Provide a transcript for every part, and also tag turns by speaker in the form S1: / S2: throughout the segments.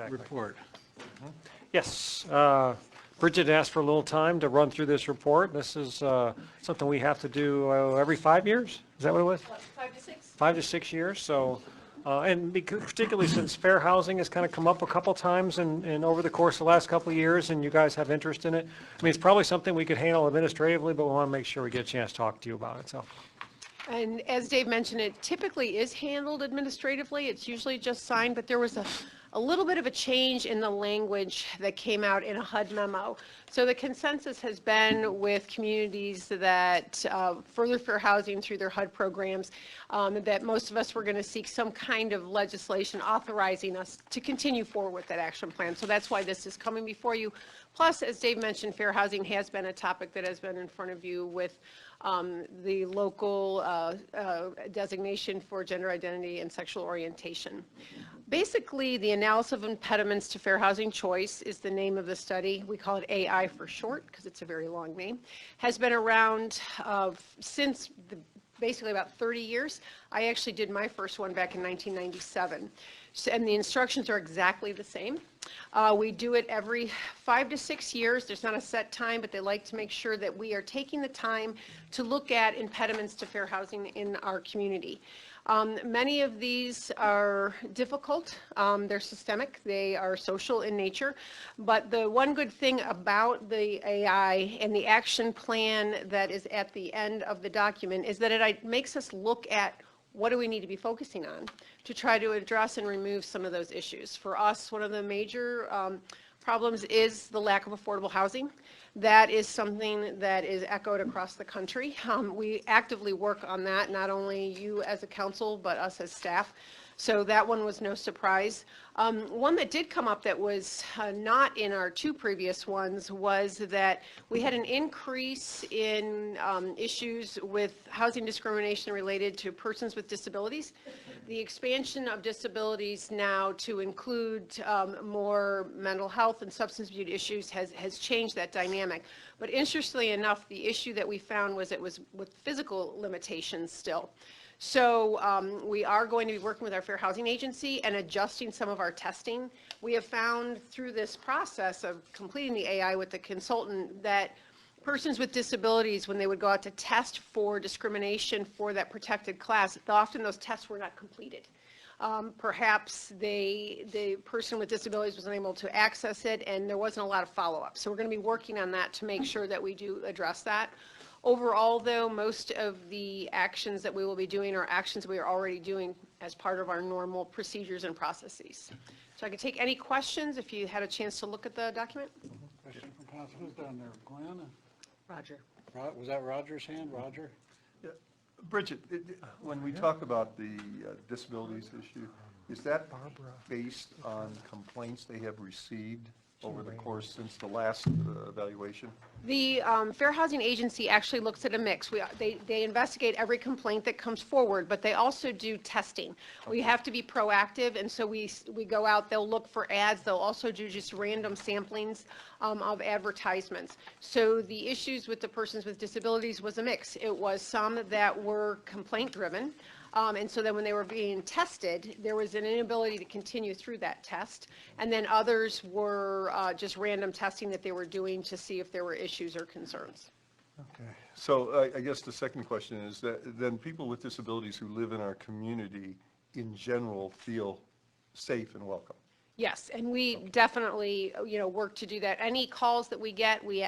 S1: exactly.
S2: report.
S1: Yes. Bridget asked for a little time to run through this report. This is something we have to do every 5 years. Is that what it was?
S3: 5 to 6.
S1: 5 to 6 years. So, and particularly since fair housing has kind of come up a couple times and over the course of the last couple of years, and you guys have interest in it. I mean, it's probably something we could handle administratively, but we want to make sure we get a chance to talk to you about it. So.
S3: And as Dave mentioned, it typically is handled administratively. It's usually just signed, but there was a little bit of a change in the language that came out in a HUD memo. So the consensus has been with communities that further fair housing through their HUD programs, that most of us were going to seek some kind of legislation authorizing us to continue forward with that action plan. So that's why this is coming before you. Plus, as Dave mentioned, fair housing has been a topic that has been in front of you with the local designation for gender identity and sexual orientation. Basically, the analysis of impediments to fair housing choice is the name of the study. We call it AI for short because it's a very long name. Has been around since basically about 30 years. I actually did my first one back in 1997. And the instructions are exactly the same. We do it every 5 to 6 years. There's not a set time, but they like to make sure that we are taking the time to look at impediments to fair housing in our community. Many of these are difficult. They're systemic. They are social in nature. But the one good thing about the AI and the action plan that is at the end of the document is that it makes us look at what do we need to be focusing on to try to address and remove some of those issues. For us, one of the major problems is the lack of affordable housing. That is something that is echoed across the country. We actively work on that, not only you as a council, but us as staff. So that one was no surprise. One that did come up that was not in our 2 previous ones was that we had an increase in issues with housing discrimination related to persons with disabilities. The expansion of disabilities now to include more mental health and substance abuse issues has changed that dynamic. But interestingly enough, the issue that we found was it was with physical limitations still. So we are going to be working with our Fair Housing Agency and adjusting some of our testing. We have found through this process of completing the AI with the consultant that persons with disabilities, when they would go out to test for discrimination for that protected class, often those tests were not completed. Perhaps the person with disabilities was unable to access it and there wasn't a lot of follow-up. So we're going to be working on that to make sure that we do address that. Overall, though, most of the actions that we will be doing are actions we are already doing as part of our normal procedures and processes. So I could take any questions if you had a chance to look at the document.
S2: Question from council. Who's down there? Gwen?
S3: Roger.
S2: Was that Roger's hand? Roger?
S4: Yeah. Bridget, when we talk about the disabilities issue, is that based on complaints they have received over the course since the last evaluation?
S3: The Fair Housing Agency actually looks at a mix. They investigate every complaint that comes forward, but they also do testing. We have to be proactive, and so we go out, they'll look for ads, they'll also do just random samplings of advertisements. So the issues with the persons with disabilities was a mix. It was some that were complaint driven. And so then when they were being tested, there was an inability to continue through that test. And then others were just random testing that they were doing to see if there were issues or concerns.
S4: Okay. So I guess the second question is that then people with disabilities who live in our community in general feel safe and welcome.
S3: Yes, and we definitely, work to do that. Any calls that we get, we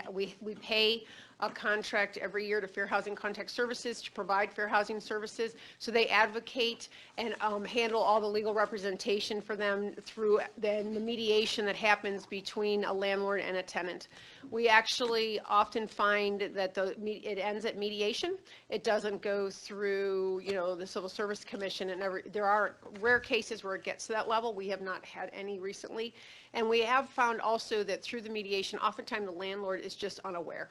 S3: pay a contract every year to Fair Housing Contact Services to provide fair housing services. So they advocate and handle all the legal representation for them through then the mediation that happens between a landlord and a tenant. We actually often find that it ends at mediation. It doesn't go through, the Civil Service Commission, and there are rare cases where it gets to that level. We have not had any recently. And we have found also that through the mediation, oftentimes the landlord is just unaware.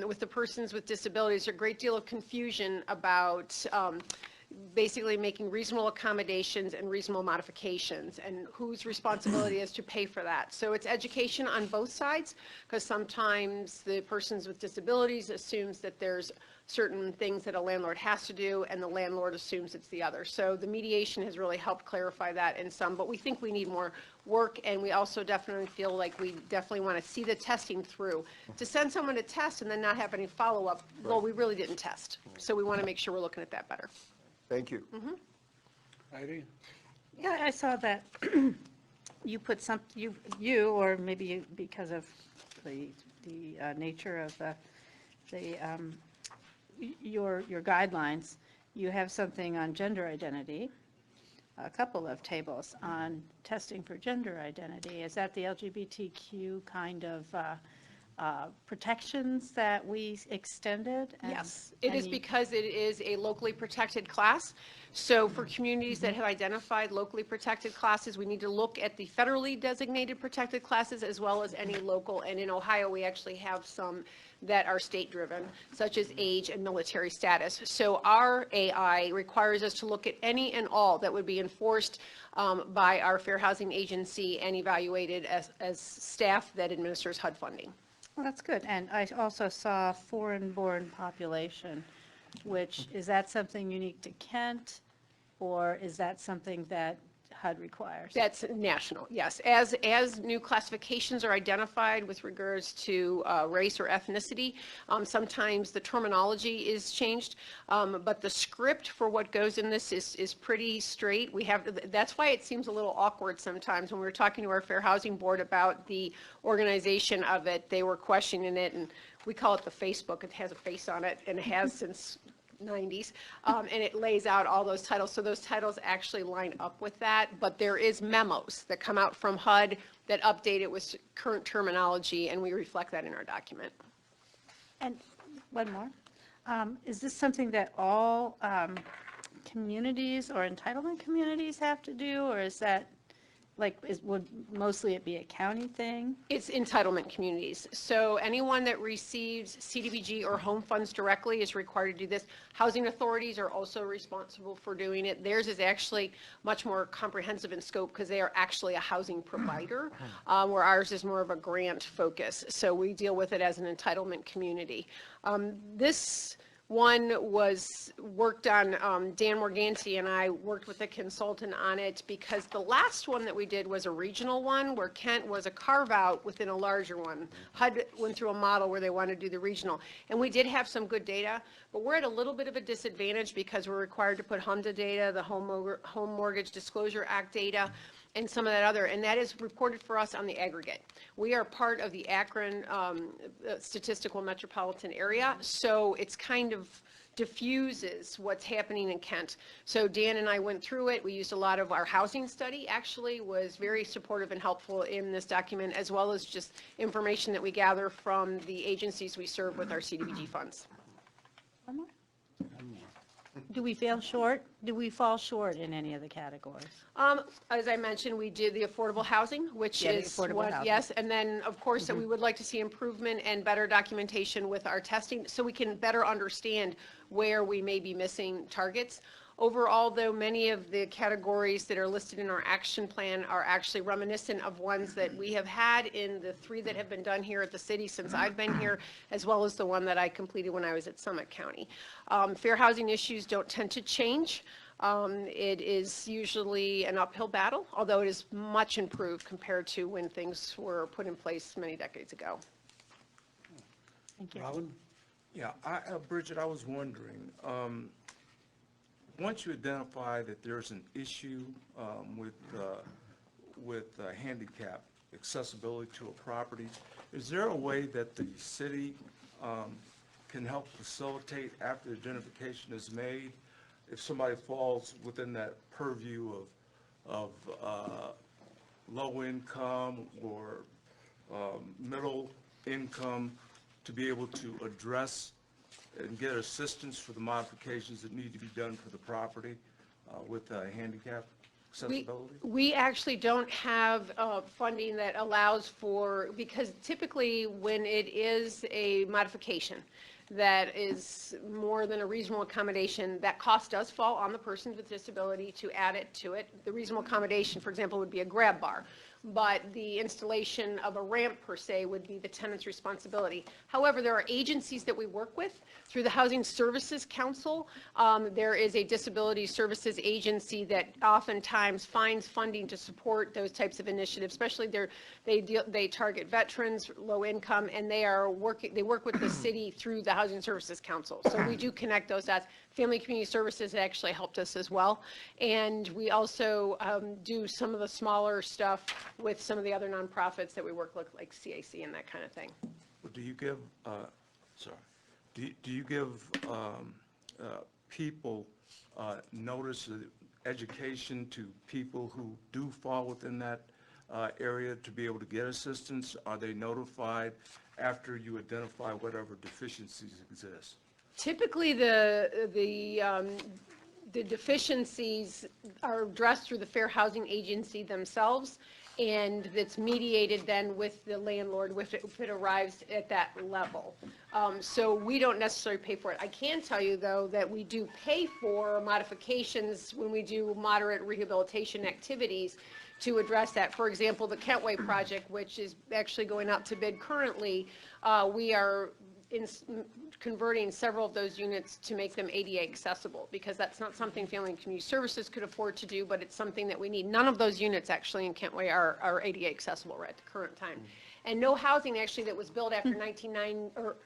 S3: With the persons with disabilities, there's a great deal of confusion about basically making reasonable accommodations and reasonable modifications and whose responsibility is to pay for that. So it's education on both sides, because sometimes the persons with disabilities assumes that there's certain things that a landlord has to do, and the landlord assumes it's the other. So the mediation has really helped clarify that in some, but we think we need more work, and we also definitely feel like we definitely want to see the testing through. To send someone to test and then not have any follow-up, well, we really didn't test. So we want to make sure we're looking at that better.
S4: Thank you.
S2: Heidi?
S5: Yeah, I saw that you put some, or maybe because of the nature of your guidelines, you have something on gender identity, a couple of tables on testing for gender identity. Is that the LGBTQ kind of protections that we extended?
S3: Yes, it is because it is a locally protected class. So for communities that have identified locally protected classes, we need to look at the federally designated protected classes as well as any local. And in Ohio, we actually have some that are state-driven, such as age and military status. So our AI requires us to look at any and all that would be enforced by our Fair Housing Agency and evaluated as staff that administers HUD funding.
S5: Well, that's good. And I also saw foreign-born population, which, is that something unique to Kent, or is that something that HUD requires?
S3: That's national, yes. As new classifications are identified with regards to race or ethnicity, sometimes the terminology is changed, but the script for what goes in this is pretty straight. That's why it seems a little awkward sometimes when we were talking to our Fair Housing Board about the organization of it. They were questioning it, and we call it the Facebook. It has a face on it, and it has since 90s, and it lays out all those titles. So those titles actually line up with that, but there is memos that come out from HUD that update it with current terminology, and we reflect that in our document.
S5: And one more. Is this something that all communities or entitlement communities have to do, or is that, would mostly it be a county thing?
S3: It's entitlement communities. So anyone that receives CDBG or home funds directly is required to do this. Housing authorities are also responsible for doing it. Theirs is actually much more comprehensive in scope because they are actually a housing provider, where ours is more of a grant focus. So we deal with it as an entitlement community. This one was worked on, Dan Morganti and I worked with a consultant on it because the last one that we did was a regional one where Kent was a carve-out within a larger one. HUD went through a model where they wanted to do the regional. And we did have some good data, but we're at a little bit of a disadvantage because we're required to put HMDA data, the Home Mortgage Disclosure Act data, and some of that other, and that is reported for us on the aggregate. We are part of the Akron Statistical Metropolitan Area, so it's kind of diffuses what's happening in Kent. So Dan and I went through it. We used a lot of our housing study, actually was very supportive and helpful in this document, as well as just information that we gather from the agencies we serve with our CDBG funds.
S5: One more? Do we fall short? Do we fall short in any of the categories?
S3: As I mentioned, we did the affordable housing, which
S5: Yeah, the
S3: is
S5: affordable
S3: what,
S5: housing.
S3: yes, and then, of course, that we would like to see improvement and better documentation with our testing, so we can better understand where we may be missing targets. Overall, though, many of the categories that are listed in our action plan are actually reminiscent of ones that we have had in the 3 that have been done here at the city since I've been here, as well as the one that I completed when I was at Summit County. Fair housing issues don't tend to change. It is usually an uphill battle, although it is much improved compared to when things were put in place many decades ago.
S5: Thank you.
S2: Robin?
S6: Yeah, Bridget, I was wondering, once you identify that there's an issue with handicap accessibility to a property, is there a way that the city can help facilitate after the identification is made if somebody falls within that purview of low income or middle income, to be able to address and get assistance for the modifications that need to be done for the property with handicap accessibility?
S3: We actually don't have funding that allows for, because typically when it is a modification, that is more than a reasonable accommodation, that cost does fall on the person with disability to add it to it. The reasonable accommodation, for example, would be a grab bar, but the installation of a ramp per se would be the tenant's responsibility. However, there are agencies that we work with through the Housing Services Council. There is a disability services agency that oftentimes finds funding to support those types of initiatives, especially they target veterans, low income, and they work with the city through the Housing Services Council. So we do connect those dots. Family Community Services actually helped us as well. And we also do some of the smaller stuff with some of the other nonprofits that we work with, like CAC and that kind of thing.
S6: Do you give, do you give people notice of education to people who do fall within that area to be able to get assistance? Are they notified after you identify whatever deficiencies exist?
S3: Typically, the deficiencies are addressed through the Fair Housing Agency themselves, and it's mediated then with the landlord if it arrives at that level. So we don't necessarily pay for it. I can tell you, though, that we do pay for modifications when we do moderate rehabilitation activities to address that. For example, the Kentway project, which is actually going out to bid currently, we are converting several of those units to make them ADA accessible, because that's not something Family and Community Services could afford to do, but it's something that we need. None of those units actually in Kentway are ADA accessible right at the current time. And no housing actually that was built after 1990 or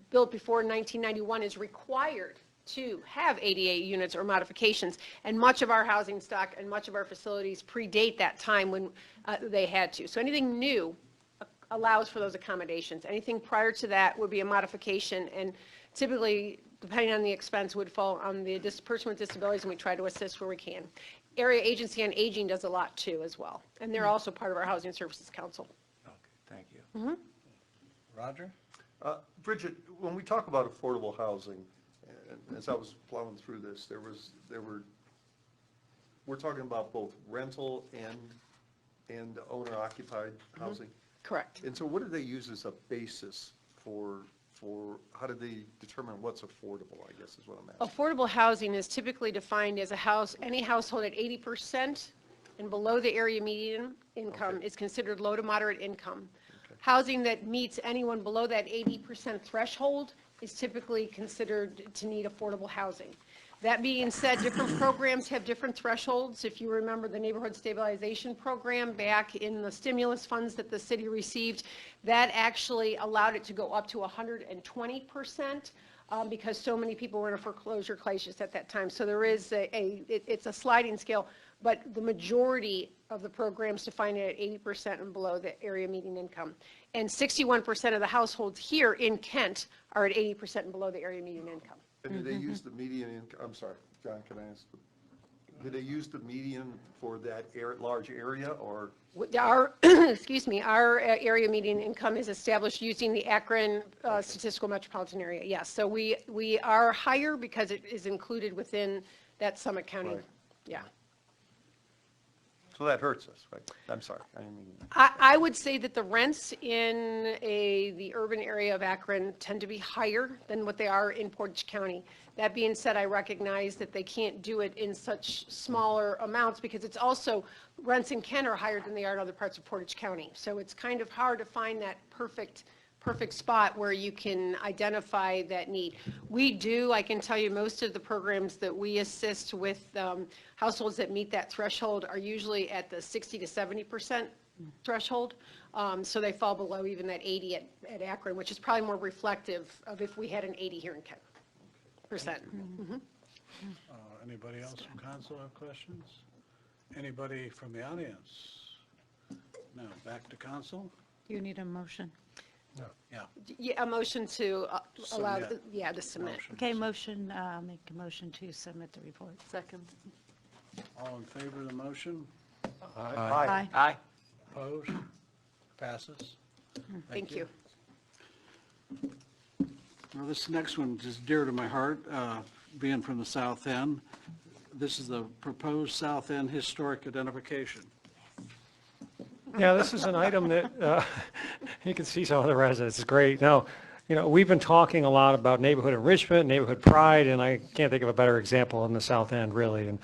S3: built before 1991 is required to have ADA units or modifications. And much of our housing stock and much of our facilities predate that time when they had to. So anything new allows for those accommodations. Anything prior to that would be a modification, and typically, depending on the expense, would fall on the person with disabilities, and we try to assist where we can. Area Agency on Aging does a lot too as well, and they're also part of our Housing Services Council.
S6: Okay, thank you.
S2: Roger?
S4: Bridget, when we talk about affordable housing, and as I was plowing through this, we're talking about both rental and owner-occupied housing.
S3: Correct.
S4: And so what do they use as a basis for how do they determine what's affordable, I guess is what I'm asking.
S3: Affordable housing is typically defined as any household at 80% and below the area median income
S4: Okay.
S3: is considered low to moderate income.
S4: Okay.
S3: Housing that meets anyone below that 80% threshold is typically considered to need affordable housing. That being said, different programs have different thresholds. If you remember the Neighborhood Stabilization Program back in the stimulus funds that the city received, that actually allowed it to go up to 120%. Because so many people were in a foreclosure crisis at that time. So there is it's a sliding scale, but the majority of the programs define it at 80% and below the area median income. And 61% of the households here in Kent are at 80% and below the area median income.
S4: And do they use the median income, I'm sorry, John, can I ask, do they use the median for that large area, or?
S3: Our, excuse me, our area median income is established using the Akron Statistical Metropolitan Area, yes. So we are higher because it is included within that Summit County,
S4: Right.
S3: yeah.
S4: So that hurts us, right? I'm sorry, I didn't mean.
S3: I would say that the rents in the urban area of Akron tend to be higher than what they are in Portage County. That being said, I recognize that they can't do it in such smaller amounts because it's also, rents in Kent are higher than they are in other parts of Portage County. So it's kind of hard to find that perfect spot where you can identify that need. We do, I can tell you, most of the programs that we assist with households that meet that threshold are usually at the 60 to 70% threshold. So they fall below even that 80 at Akron, which is probably more reflective of if we had an 80 here in Kent. Percent.
S2: Anybody else from council have questions? Anybody from the audience? No, back to council?
S5: You need a motion.
S2: Yeah.
S3: Yeah, a motion to allow,
S2: Submit.
S3: yeah, to submit.
S2: Motion.
S5: Okay, motion, make a motion to submit the report. Second.
S2: All in favor of the motion?
S5: Aye.
S2: Opposed? Passes.
S3: Thank you.
S2: Well, this next one is dear to my heart, being from the South End. This is the proposed South End historic identification.
S1: Yeah, this is an item that, you can see some of the residents, it's great. No, we've been talking a lot about neighborhood enrichment, neighborhood pride, and I can't think of a better example in the South End, really. And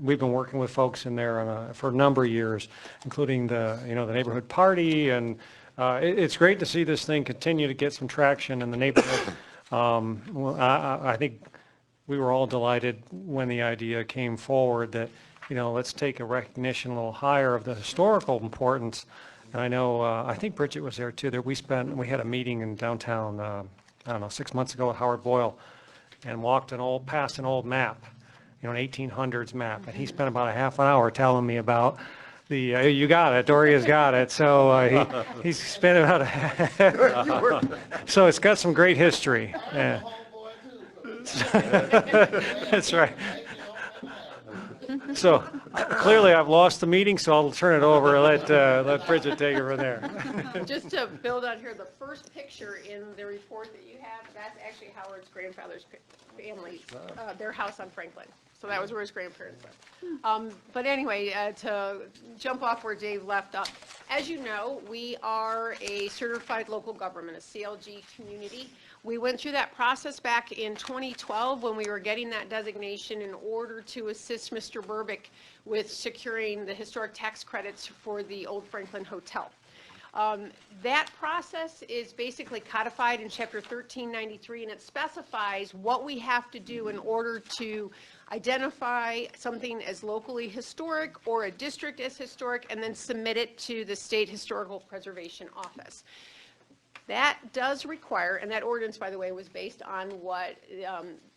S1: we've been working with folks in there for a number of years, including the neighborhood party, and it's great to see this thing continue to get some traction in the neighborhood. Well, I think we were all delighted when the idea came forward that, let's take a recognition a little higher of the historical importance. And I know, I think Bridget was there too. We had a meeting in downtown, I don't know, 6 months ago at Howard Boyle, and walked past an old map, an 1800s map. And he spent about a half an hour telling me about you got it, Doria's got it. So he's spent about so it's got some great history. Yeah. That's right. So clearly I've lost the meeting, so I'll turn it over and let Bridget take it from there.
S3: Just to build on here, the first picture in the report that you have, that's actually Howard's grandfather's family, their house on Franklin. So that was where his grandparents lived. But anyway, to jump off where Dave left up, as you know, we are a certified local government, a CLG community. We went through that process back in 2012 when we were getting that designation in order to assist Mr. Burbick with securing the historic tax credits for the old Franklin Hotel. That process is basically codified in Chapter 1393, and it specifies what we have to do in order to identify something as locally historic or a district as historic, and then submit it to the State Historical Preservation Office. That does require, and that ordinance, by the way, was based on what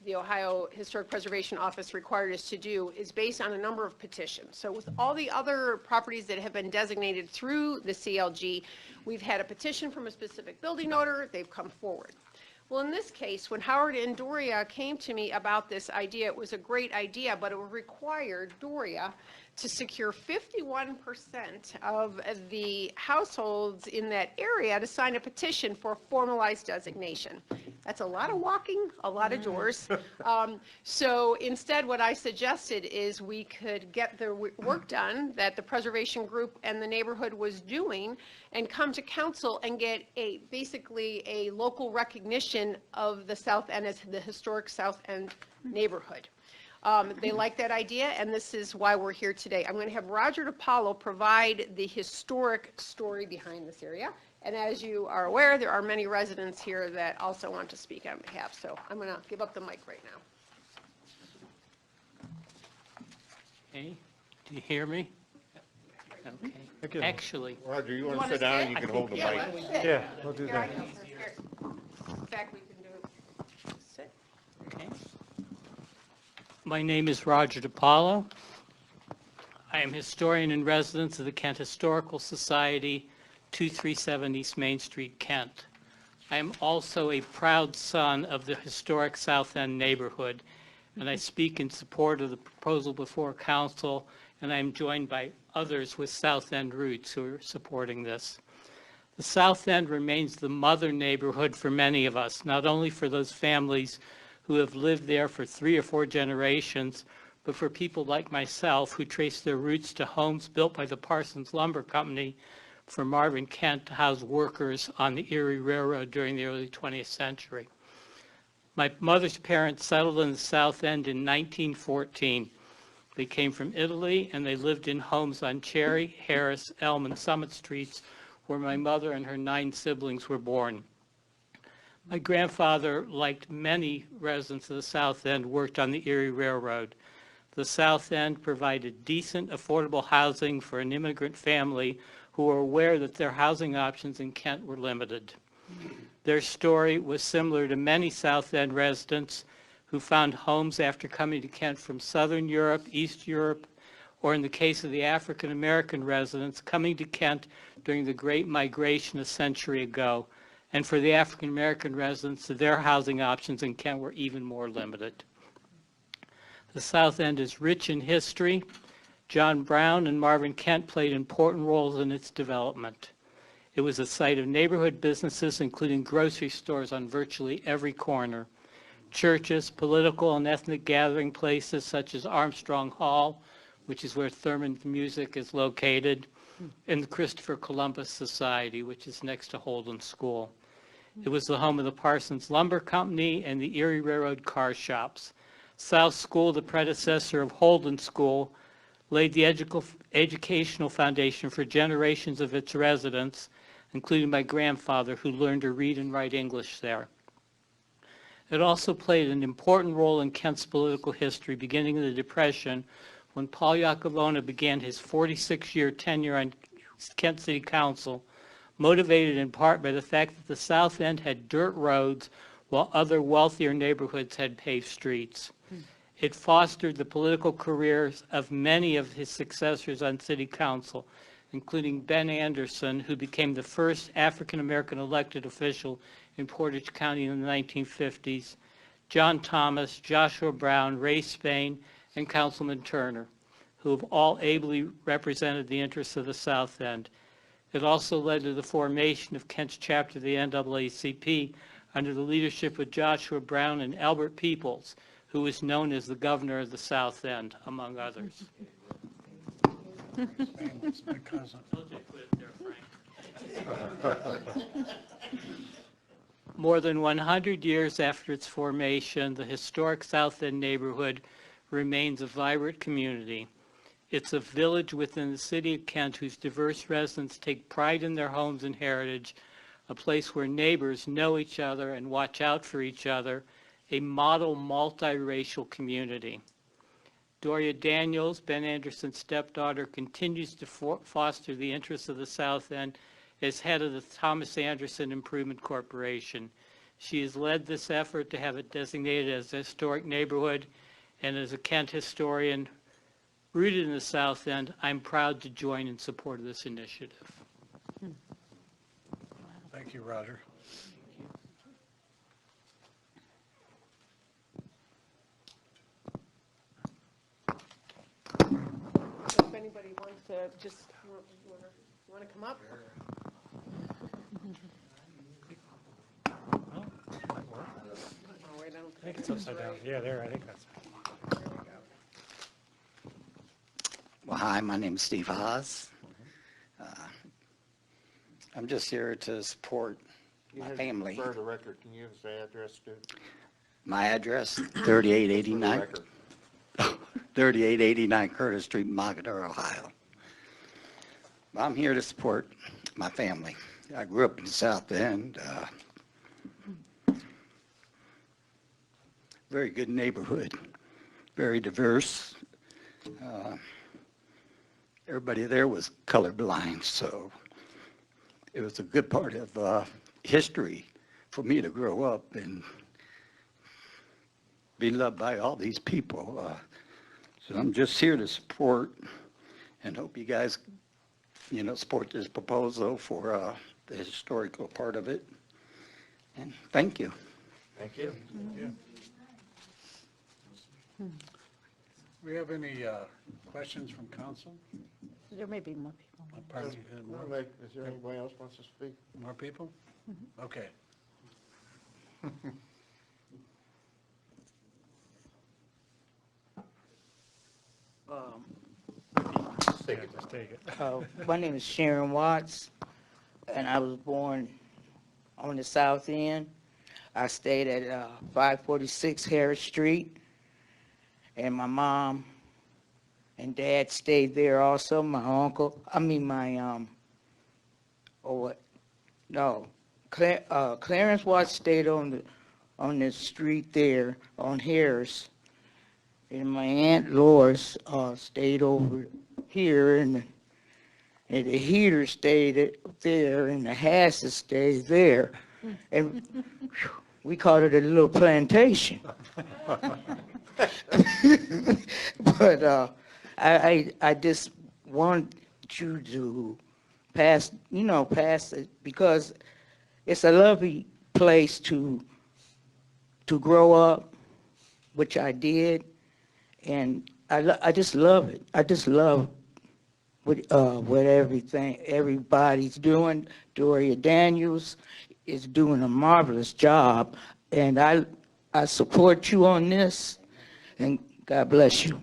S3: the Ohio Historic Preservation Office required us to do, is based on a number of petitions. So with all the other properties that have been designated through the CLG, we've had a petition from a specific building owner, they've come forward. Well, in this case, when Howard and Doria came to me about this idea, it was a great idea, but it required Doria to secure 51% of the households in that area to sign a petition for formalized designation. That's a lot of walking, a lot of doors. So instead, what I suggested is we could get the work done that the preservation group and the neighborhood was doing and come to council and get basically a local recognition of the South End as the historic South End neighborhood. They like that idea, and this is why we're here today. I'm going to have Roger DiPaolo provide the historic story behind this area. And as you are aware, there are many residents here that also want to speak on behalf. So I'm going to give up the mic right now.
S7: Okay, do you hear me? Okay.
S1: Okay.
S7: Actually,
S8: Roger, you want to sit down, you can hold the mic.
S1: Yeah, we'll do
S3: Here,
S1: that.
S3: in fact, we can do sit.
S7: okay. My name is Roger DiPaolo. I am historian in residence of the Kent Historical Society, 237 East Main Street, Kent. I am also a proud son of the historic South End neighborhood, and I speak in support of the proposal before council, and I am joined by others with South End roots who are supporting this. The South End remains the mother neighborhood for many of us, not only for those families who have lived there for 3 or 4 generations, but for people like myself who trace their roots to homes built by the Parsons Lumber Company for Marvin, Kent to house workers on the Erie Railroad during the early 20th century. My mother's parents settled in the South End in 1914. They came from Italy, and they lived in homes on Cherry, Harris, Elm, and Summit Streets, where my mother and her 9 siblings were born. My grandfather, like many residents of the South End, worked on the Erie Railroad. The South End provided decent, affordable housing for an immigrant family who were aware that their housing options in Kent were limited. Their story was similar to many South End residents who found homes after coming to Kent from Southern Europe, East Europe, or in the case of the African American residents, coming to Kent during the Great Migration a century ago. And for the African American residents, their housing options in Kent were even more limited. The South End is rich in history. John Brown and Marvin Kent played important roles in its development. It was a site of neighborhood businesses, including grocery stores on virtually every corner, churches, political and ethnic gathering places such as Armstrong Hall, which is where Thurman's Music is located, and the Christopher Columbus Society, which is next to Holden School. It was the home of the Parsons Lumber Company and the Erie Railroad car shops. South School, the predecessor of Holden School, laid the educational foundation for generations of its residents, including my grandfather, who learned to read and write English there. It also played an important role in Kent's political history, beginning in the Depression, when Paul Yakovona began his 46-year tenure on Kent City Council, motivated in part by the fact that the South End had dirt roads while other wealthier neighborhoods had paved streets. It fostered the political careers of many of his successors on City Council, including Ben Anderson, who became the first African-American elected official in Portage County in the 1950s, John Thomas, Joshua Brown, Ray Spain, and Councilman Turner, who have all ably represented the interests of the South End. It also led to the formation of Kent's chapter of the NAACP under the leadership of Joshua Brown and Albert Peoples, who is known as the governor of the South End, among others.
S2: It's my cousin.
S7: More than 100 years after its formation, the historic South End neighborhood remains a vibrant community. It's a village within the city of Kent whose diverse residents take pride in their homes and heritage, a place where neighbors know each other and watch out for each other, a model multiracial community. Doria Daniels, Ben Anderson's stepdaughter, continues to foster the interests of the South End as head of the Thomas Anderson Improvement Corporation. She has led this effort to have it designated as a historic neighborhood, and as a Kent historian rooted in the South End, I'm proud to join in support of this initiative.
S2: Thank you, Roger.
S3: So if anybody wants to just, want to come up? Oh, wait, I don't
S1: I think it's upside down. Yeah, there, I think that's.
S9: Well, hi, my name is Steve Haas. I'm just here to support my family.
S8: For the record, can you give us the address, too?
S9: My address,
S8: For the
S9: 3889,
S8: record.
S9: 3889 Curtis Street, Mogador, Ohio. I'm here to support my family. I grew up in the South End. Very good neighborhood, very diverse. Everybody there was colorblind, so it was a good part of history for me to grow up and be loved by all these people. So I'm just here to support and hope you guys, support this proposal for the historical part of it. And thank you.
S8: Thank you.
S2: We have any questions from council?
S5: There may be more people.
S2: Pardon me,
S8: Is there anybody else wants to speak?
S2: more people? Okay.
S1: Yeah, just take it.
S10: My name is Sharon Watts, and I was born on the South End. I stayed at 546 Harris Street, and my mom and dad stayed there also. My uncle, Clarence Watts stayed on the street there on Harris, and my Aunt Lois stayed over here, and the Heater stayed there, and the Hasses stayed there, and we called it a little plantation. But I just want you to pass it, because it's a lovely place to grow up, which I did, and I just love it. I just love what everybody's doing. Doria Daniels is doing a marvelous job, and I support you on this, and God bless you.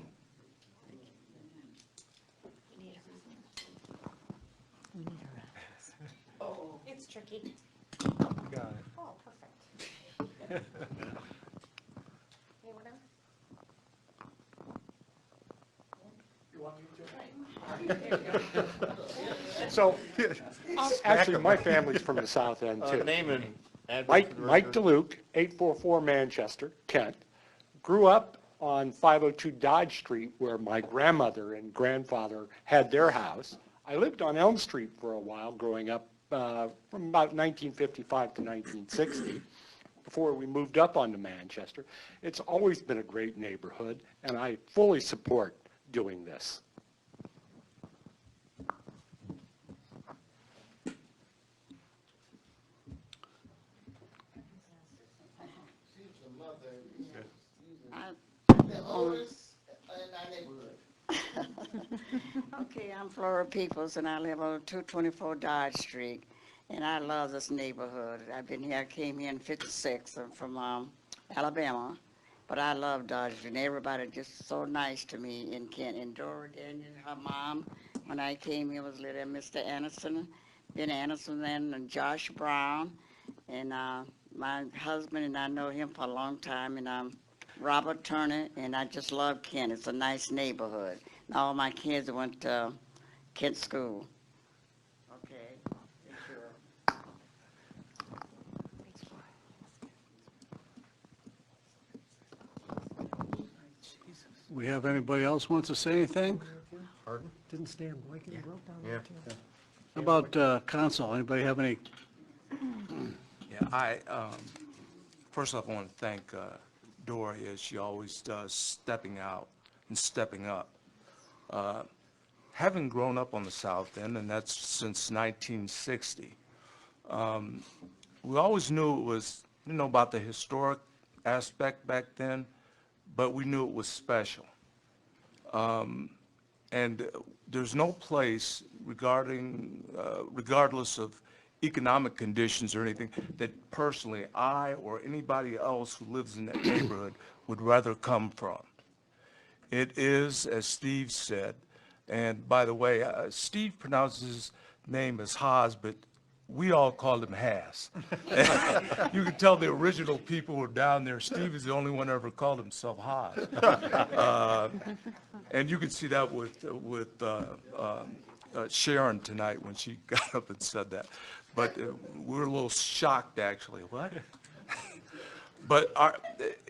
S5: It's tricky.
S1: Got it.
S11: So, actually, my family's from the South End, too.
S8: Name and address.
S11: Mike DeLeone, 844 Manchester, Kent. Grew up on 502 Dodge Street, where my grandmother and grandfather had their house. I lived on Elm Street for a while growing up, from about 1955 to 1960, before we moved up onto Manchester. It's always been a great neighborhood, and I fully support doing this.
S12: Okay, I'm Flora Peoples, and I live on 224 Dodge Street, and I love this neighborhood. I've been here, I came here in '56. I'm from Alabama, but I love Dodge Street, and everybody just so nice to me in Kent. And Dora Daniel, her mom, when I came here, was little Mr. Anderson, Ben Anderson, and Josh Brown, and my husband, and I know him for a long time, and Robert Turner, and I just love Kent. It's a nice neighborhood. And all my kids went to Kent School. Okay, sure.
S2: We have anybody else wants to say anything?
S1: Didn't stand blanket, he wrote down
S8: Yeah.
S2: How about council? Anybody have any?
S6: Yeah, first off, I want to thank Dory, as she always does, stepping out and stepping up. Having grown up on the South End, and that's since 1960, we always knew it was, about the historic aspect back then, but we knew it was special. And there's no place regardless of economic conditions or anything, that personally I or anybody else who lives in that neighborhood would rather come from. It is, as Steve said, and by the way, Steve pronounces his name as Haas, but we all called him Haas. You can tell the original people were down there. Steve is the only one who ever called himself Haas. And you can see that with Sharon tonight when she got up and said that. But we were a little shocked, actually. What? But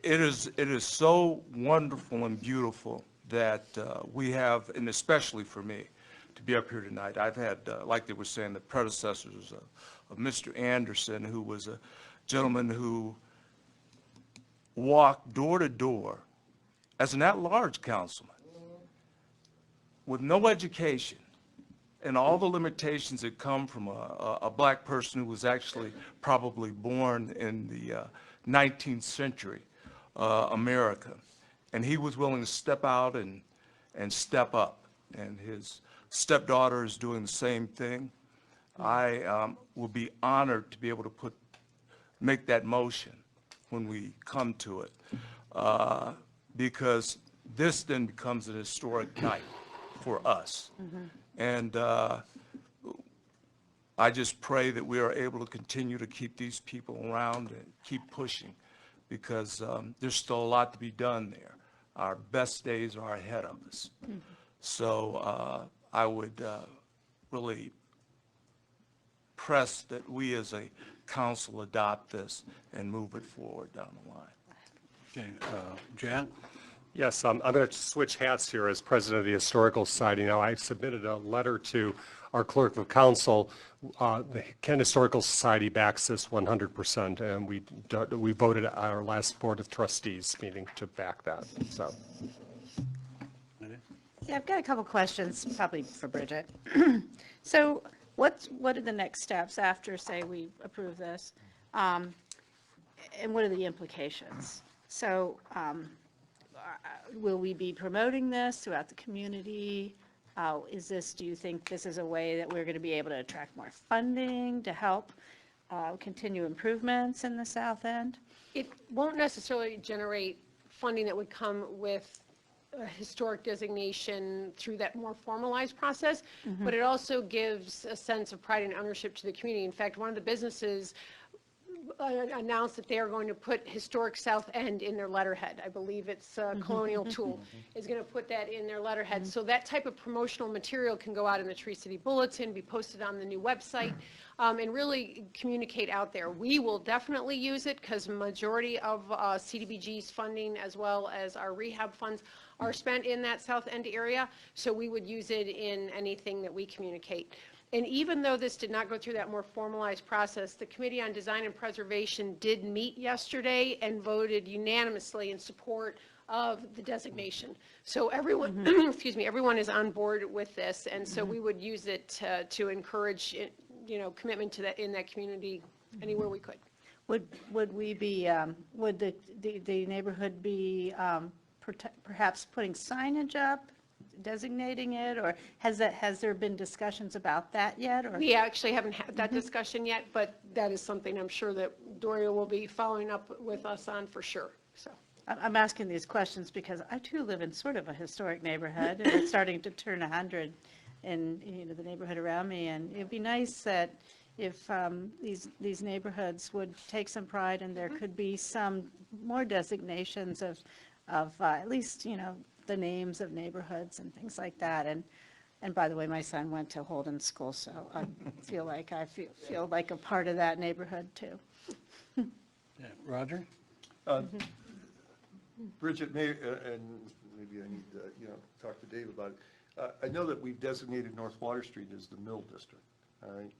S6: it is so wonderful and beautiful that we have, and especially for me, to be up here tonight. I've had, like they were saying, the predecessors of Mr. Anderson, who was a gentleman who walked door to door as an at-large councilman with no education and all the limitations that come from a black person who was actually probably born in the 19th century America. And he was willing to step out and step up. And his stepdaughter is doing the same thing. I will be honored to be able to make that motion when we come to it, because this then becomes an historic night for us. And I just pray that we are able to continue to keep these people around and keep pushing, because there's still a lot to be done there. Our best days are ahead of us. So I would really press that we as a council adopt this and move it forward down the line.
S2: Okay, Jan?
S13: Yes, I'm going to switch hats here as president of the Historical Society. Now, I submitted a letter to our clerk of council. The Kent Historical Society backs this 100%, and we voted at our last Board of Trustees meeting to back that, so.
S5: Yeah, I've got a couple questions, probably for Bridget. So what are the next steps after, say, we approve this? And what are the implications? So will we be promoting this throughout the community? Do you think this is a way that we're going to be able to attract more funding to help continue improvements in the South End?
S3: It won't necessarily generate funding that would come with a historic designation through that more formalized process, but it also gives a sense of pride and ownership to the community. In fact, one of the businesses announced that they are going to put Historic South End in their letterhead. I believe it's Colonial Tool is going to put that in their letterhead. So that type of promotional material can go out in the Tree City Bulletin, be posted on the new website, and really communicate out there. We will definitely use it because majority of CDBG's funding as well as our rehab funds are spent in that South End area. So we would use it in anything that we communicate. And even though this did not go through that more formalized process, the Committee on Design and Preservation did meet yesterday and voted unanimously in support of the designation. So everyone, excuse me, everyone is on board with this, and so we would use it to encourage, commitment to that in that community anywhere we could.
S5: Would we be, would the neighborhood be perhaps putting signage up, designating it, or has there been discussions about that yet? Or?
S3: We actually haven't had that discussion yet, but that is something I'm sure that Doria will be following up with us on for sure. So
S5: I'm asking these questions because I too live in sort of a historic neighborhood, and it's starting to turn 100 in the neighborhood around me, and it'd be nice that if these neighborhoods would take some pride, and there could be some more designations of at least the names of neighborhoods and things like that. And by the way, my son went to Holden School, so I feel like a part of that neighborhood too.
S2: Yeah, Roger?
S4: Bridget, and maybe I need to, talk to Dave about it. I know that we've designated North Water Street as the Mill District, all right?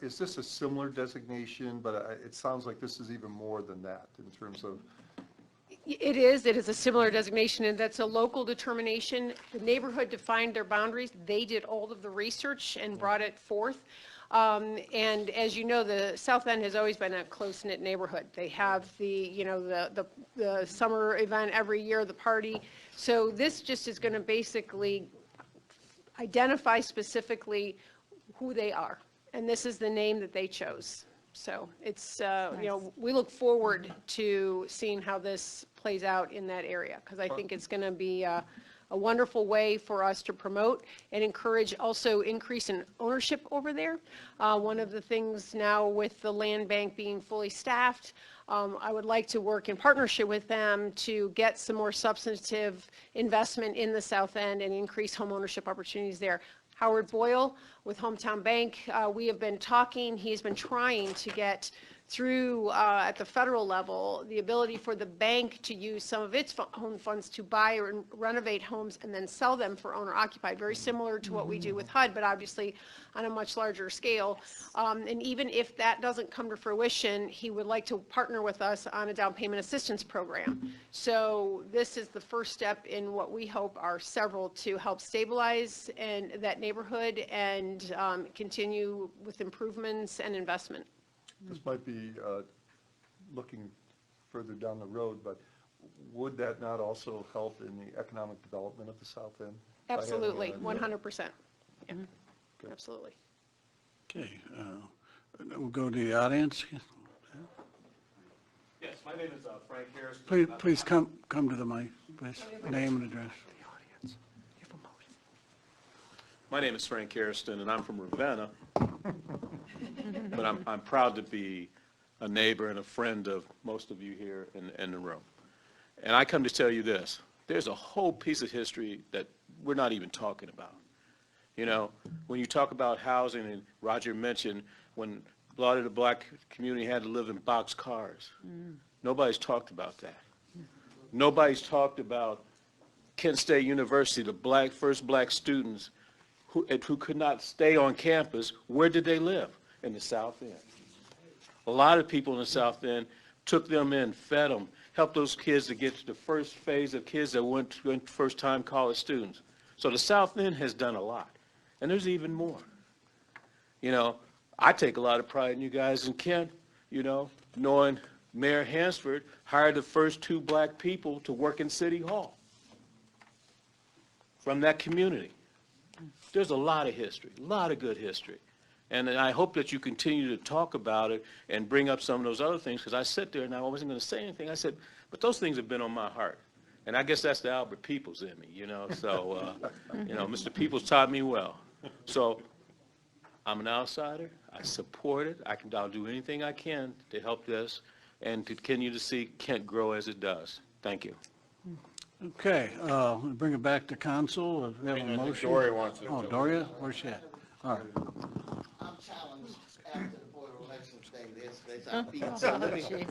S4: Is this a similar designation, but it sounds like this is even more than that in terms of.
S3: It is a similar designation, and that's a local determination. The neighborhood defined their boundaries. They did all of the research and brought it forth. And as you know, the South End has always been a close-knit neighborhood. They have the summer event every year, the party. So this just is going to basically identify specifically who they are. And this is the name that they chose. So it's, we look forward to seeing how this plays out in that area, because I think it's going to be a wonderful way for us to promote and encourage also increase in ownership over there. One of the things now with the land bank being fully staffed, I would like to work in partnership with them to get some more substantive investment in the South End and increase home ownership opportunities there. Howard Boyle with Hometown Bank, we have been talking, he's been trying to get through at the federal level the ability for the bank to use some of its own funds to buy or renovate homes and then sell them for owner occupied, very similar to what we do with HUD, but obviously on a much larger scale. And even if that doesn't come to fruition, he would like to partner with us on a down payment assistance program. So this is the first step in what we hope are several to help stabilize that neighborhood and continue with improvements and investment.
S4: This might be looking further down the road, but would that not also help in the economic development of the South End?
S3: Absolutely, 100%. Yeah, absolutely.
S2: Okay, we'll go to the audience.
S14: Yes, my name is Frank Harris.
S2: Please come to the mic, please. Name and address.
S14: My name is Frank Harrison, and I'm from Ravenna, but I'm proud to be a neighbor and a friend of most of you here in the room. And I come to tell you this, there's a whole piece of history that we're not even talking about. When you talk about housing, and Roger mentioned when a lot of the black community had to live in box cars, nobody's talked about that. Nobody's talked about Kent State University, the first black students who could not stay on campus. Where did they live? In the South End. A lot of people in the South End took them in, fed them, helped those kids to get to the first phase of kids that went first-time college students. So the South End has done a lot, and there's even more. I take a lot of pride in you guys in Kent, knowing Mayor Hansford hired the first 2 black people to work in City Hall from that community. There's a lot of history, a lot of good history. And I hope that you continue to talk about it and bring up some of those other things, because I sat there and I wasn't going to say anything. I said, but those things have been on my heart. And I guess that's the Albert Peoples in me, So, Mr. Peoples taught me well. So I'm an outsider. I support it. I'll do anything I can to help this and to continue to see Kent grow as it does. Thank you.
S2: Okay, we'll bring it back to council. We have a motion.
S8: Doria wants to.
S2: Oh, Doria, where's she at? All right.
S15: I'm challenged after the Board of Elections thing yesterday, so I'll be,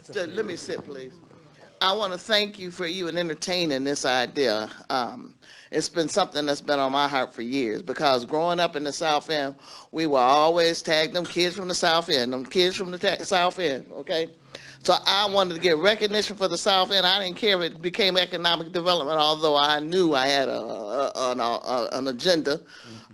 S15: so let me sit, please. I want to thank you for even entertaining this idea. It's been something that's been on my heart for years, because growing up in the South End, we were always tagged them kids from the South End, them kids from the South End, okay? So I wanted to get recognition for the South End. I didn't care if it became economic development, although I knew I had an agenda.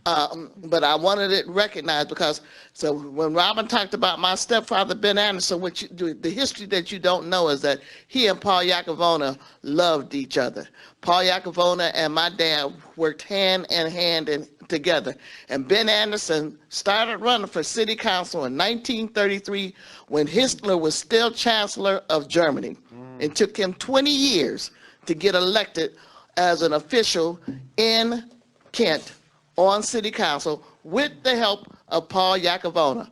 S15: But I wanted it recognized because, so when Robin talked about my stepfather, Ben Anderson, the history that you don't know is that he and Paul Iacovone loved each other. Paul Iacovone and my dad worked hand in hand together. And Ben Anderson started running for city council in 1933 when Hitler was still chancellor of Germany. It took him 20 years to get elected as an official in Kent on city council with the help of Paul Iacovone.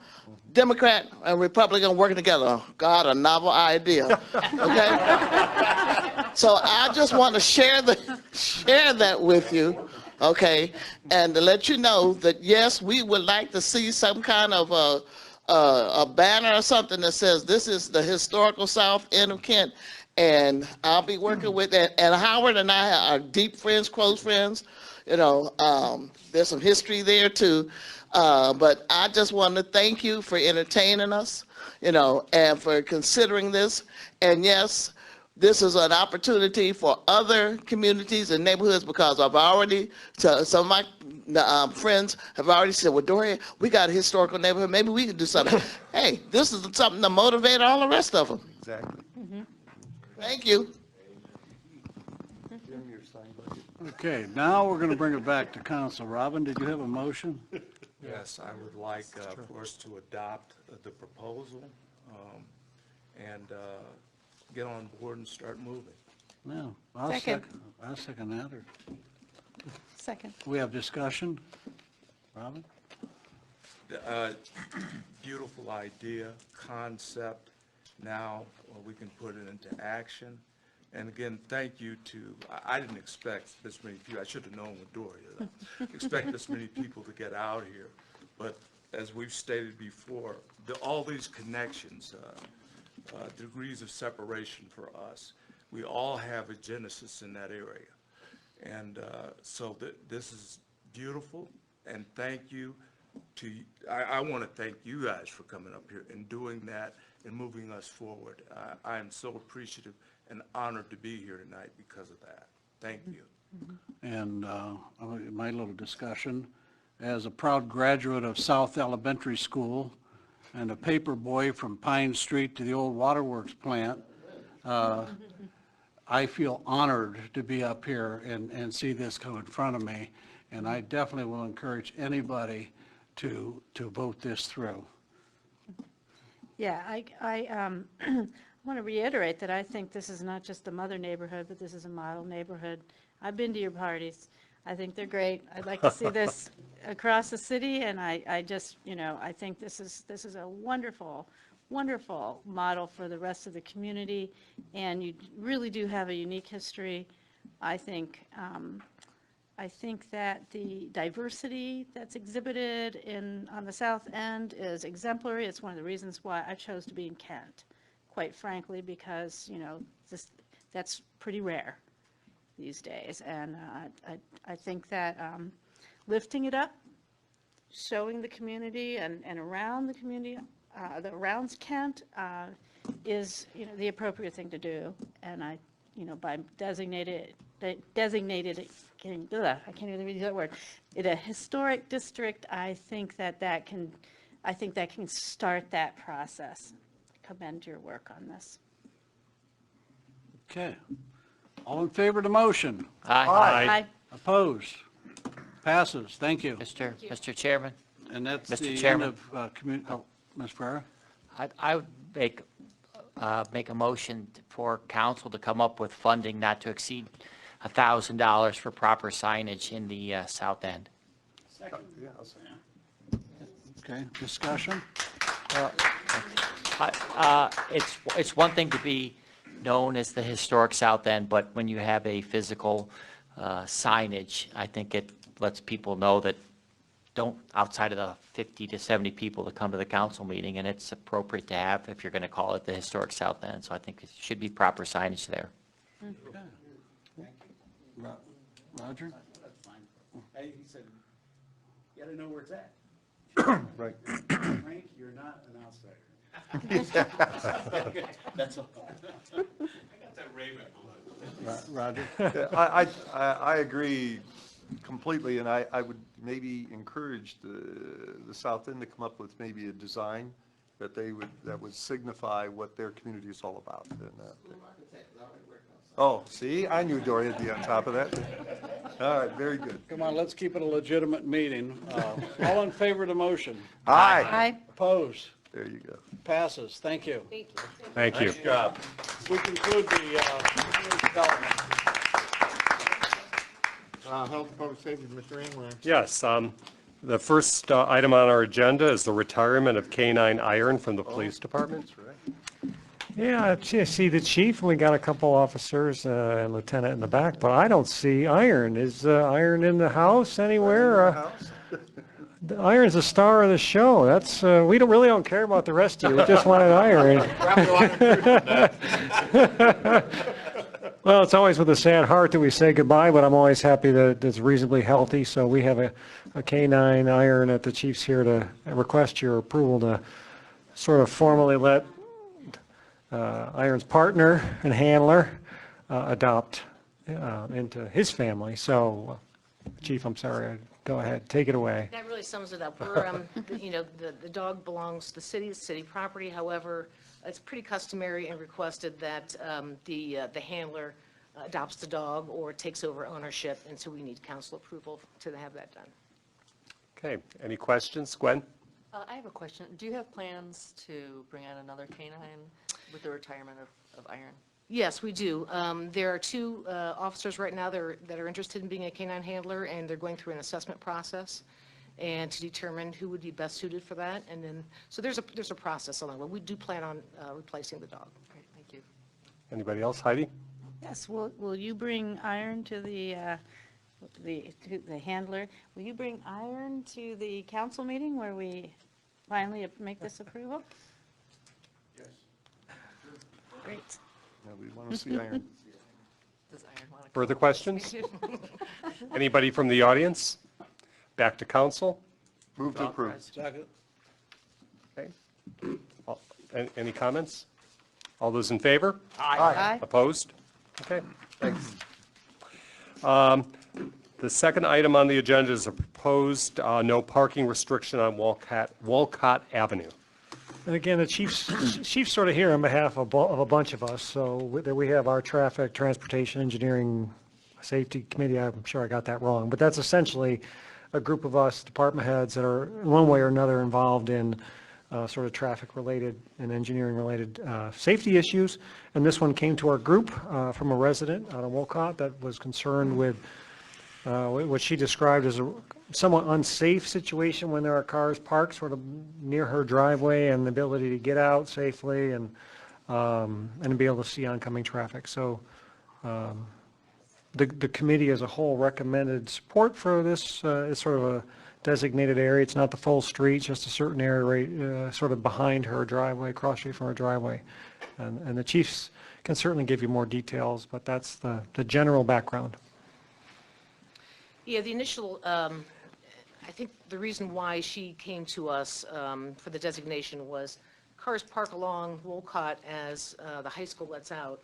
S15: Democrat and Republican working together. Oh, God, a novel idea. Okay? So I just want to share that with you, okay, and to let you know that yes, we would like to see some kind of a banner or something that says this is the historical South End of Kent, and I'll be working with it. And Howard and I are deep friends, close friends. You know, there's some history there too. But I just want to thank you for entertaining us, you know, and for considering this. And yes, this is an opportunity for other communities and neighborhoods, because I've already, some of my friends have already said, well, Doria, we got a historical neighborhood. Maybe we could do something. Hey, this is something to motivate all the rest of them.
S4: Exactly.
S15: Thank you.
S2: Okay, now we're going to bring it back to council. Robin, did you have a motion?
S6: Yes, I would like for us to adopt the proposal and get on board and start moving.
S2: No.
S5: Second.
S2: I'll second that. Or
S5: Second.
S2: we have discussion. Robin?
S6: Beautiful idea, concept. Now we can put it into action. And again, thank you to, I didn't expect this many people, I should have known with Doria, expect this many people to get out here. But as we've stated before, all these connections, degrees of separation for us, we all have a genesis in that area. And so this is beautiful, and thank you to, I want to thank you guys for coming up here and doing that and moving us forward. I am so appreciative and honored to be here tonight because of that. Thank you.
S2: And my little discussion, as a proud graduate of South Elementary School and a paper boy from Pine Street to the old waterworks plant, I feel honored to be up here and see this come in front of me. And I definitely will encourage anybody to vote this through.
S5: Yeah, I want to reiterate that I think this is not just a mother neighborhood, but this is a model neighborhood. I've been to your parties. I think they're great. I'd like to see this across the city, and I just, you know, I think this is a wonderful, wonderful model for the rest of the community, and you really do have a unique history. I think that the diversity that's exhibited on the South End is exemplary. It's one of the reasons why I chose to be in Kent, quite frankly, because, you know, that's pretty rare these days. And I think that lifting it up, showing the community and around the community, around Kent, is, you know, the appropriate thing to do. And by designated, I can't even use that word, in a historic district, I think that can start that process. Commend your work on this.
S2: Okay. All in favor of the motion?
S5: Aye.
S2: Opposed? Passes. Thank you.
S16: Mr. Chairman,
S2: And that's
S16: Mr.
S2: the end
S16: Chairman.
S2: of Ms. Ferrara?
S16: I would make a motion for council to come up with funding not to exceed $1,000 for proper signage in the south end.
S2: Okay, discussion?
S16: It's one thing to be known as the historic South End, but when you have a physical signage, I think it lets people know that don't, outside of the 50 to 70 people that come to the council meeting, and it's appropriate to have if you're going to call it the historic South End. So I think it should be proper signage there.
S2: Roger?
S17: Hey, he said, you gotta know where it's at.
S4: Right.
S17: Frank, you're not an outsider. That's all. I got that Raven blood.
S2: Roger?
S4: Yeah, I agree completely, and I would maybe encourage the South End to come up with maybe a design that that would signify what their community is all about. And, oh, see, I knew Dory would be on top of that. All right, very good.
S2: Come on, let's keep it a legitimate meeting. All in favor of the motion?
S4: Aye.
S5: Aye.
S2: Opposed?
S4: There you go.
S2: Passes. Thank you.
S1: Thank you.
S4: Nice job.
S2: We conclude the community development.
S8: Health and Public Safety, Mr. England.
S13: Yes, the first item on our agenda is the retirement of K-9 Iron from the police department.
S1: Yeah, I see the chief, and we got a couple officers and lieutenant in the back, but I don't see Iron. Is Iron in the house anywhere? Iron's the star of the show. That's, we don't care about the rest of you. We just wanted Iron. Well, it's always with a sad heart that we say goodbye, but I'm always happy that it's reasonably healthy. So we have a K-9 Iron at the chief's here to request your approval to sort of formally let Iron's partner and handler adopt into his family. So, Chief, I'm sorry. Go ahead. Take it away.
S18: That really sums it up. We're, the dog belongs to the city property. However, it's pretty customary and requested that the handler adopts the dog or takes over ownership, and so we need council approval to have that done.
S13: Okay, any questions? Gwen?
S19: I have a question. Do you have plans to bring on another canine with the retirement of Iron?
S18: Yes, we do. There are two officers right now that are interested in being a canine handler, and they're going through an assessment process and to determine who would be best suited for that. And then, so there's a process along the way. We do plan on replacing the dog.
S19: Great, thank you.
S13: Anybody else? Heidi?
S5: Yes, will you bring Iron to the handler? Will you bring Iron to the council meeting where we finally make this approval?
S4: Yes.
S5: Great.
S4: Yeah, we want to see Iron.
S19: Does Iron want to?
S13: Further questions? Anybody from the audience? Back to council?
S4: Move to approve.
S2: Second.
S13: Okay. Any comments? All those in favor?
S5: Aye.
S13: Opposed? Okay, thanks. The second item on the agenda is a proposed no parking restriction on Walcott Avenue.
S1: And again, the chief's sort of here on behalf of a bunch of us. So we have our traffic, transportation, engineering, safety committee. I'm sure I got that wrong, but that's essentially a group of us, department heads, that are in one way or another involved in sort of traffic-related and engineering-related safety issues. And this one came to our group from a resident out of Wolcott that was concerned with what she described as a somewhat unsafe situation when there are cars parked sort of near her driveway and the ability to get out safely and be able to see oncoming traffic. So the committee as a whole recommended support for this. It's sort of a designated area. It's not the full street, just a certain area right sort of behind her driveway, cross street from her driveway. And the chiefs can certainly give you more details, but that's the general background.
S18: Yeah, the initial, I think the reason why she came to us for the designation was cars park along Wolcott as the high school lets out.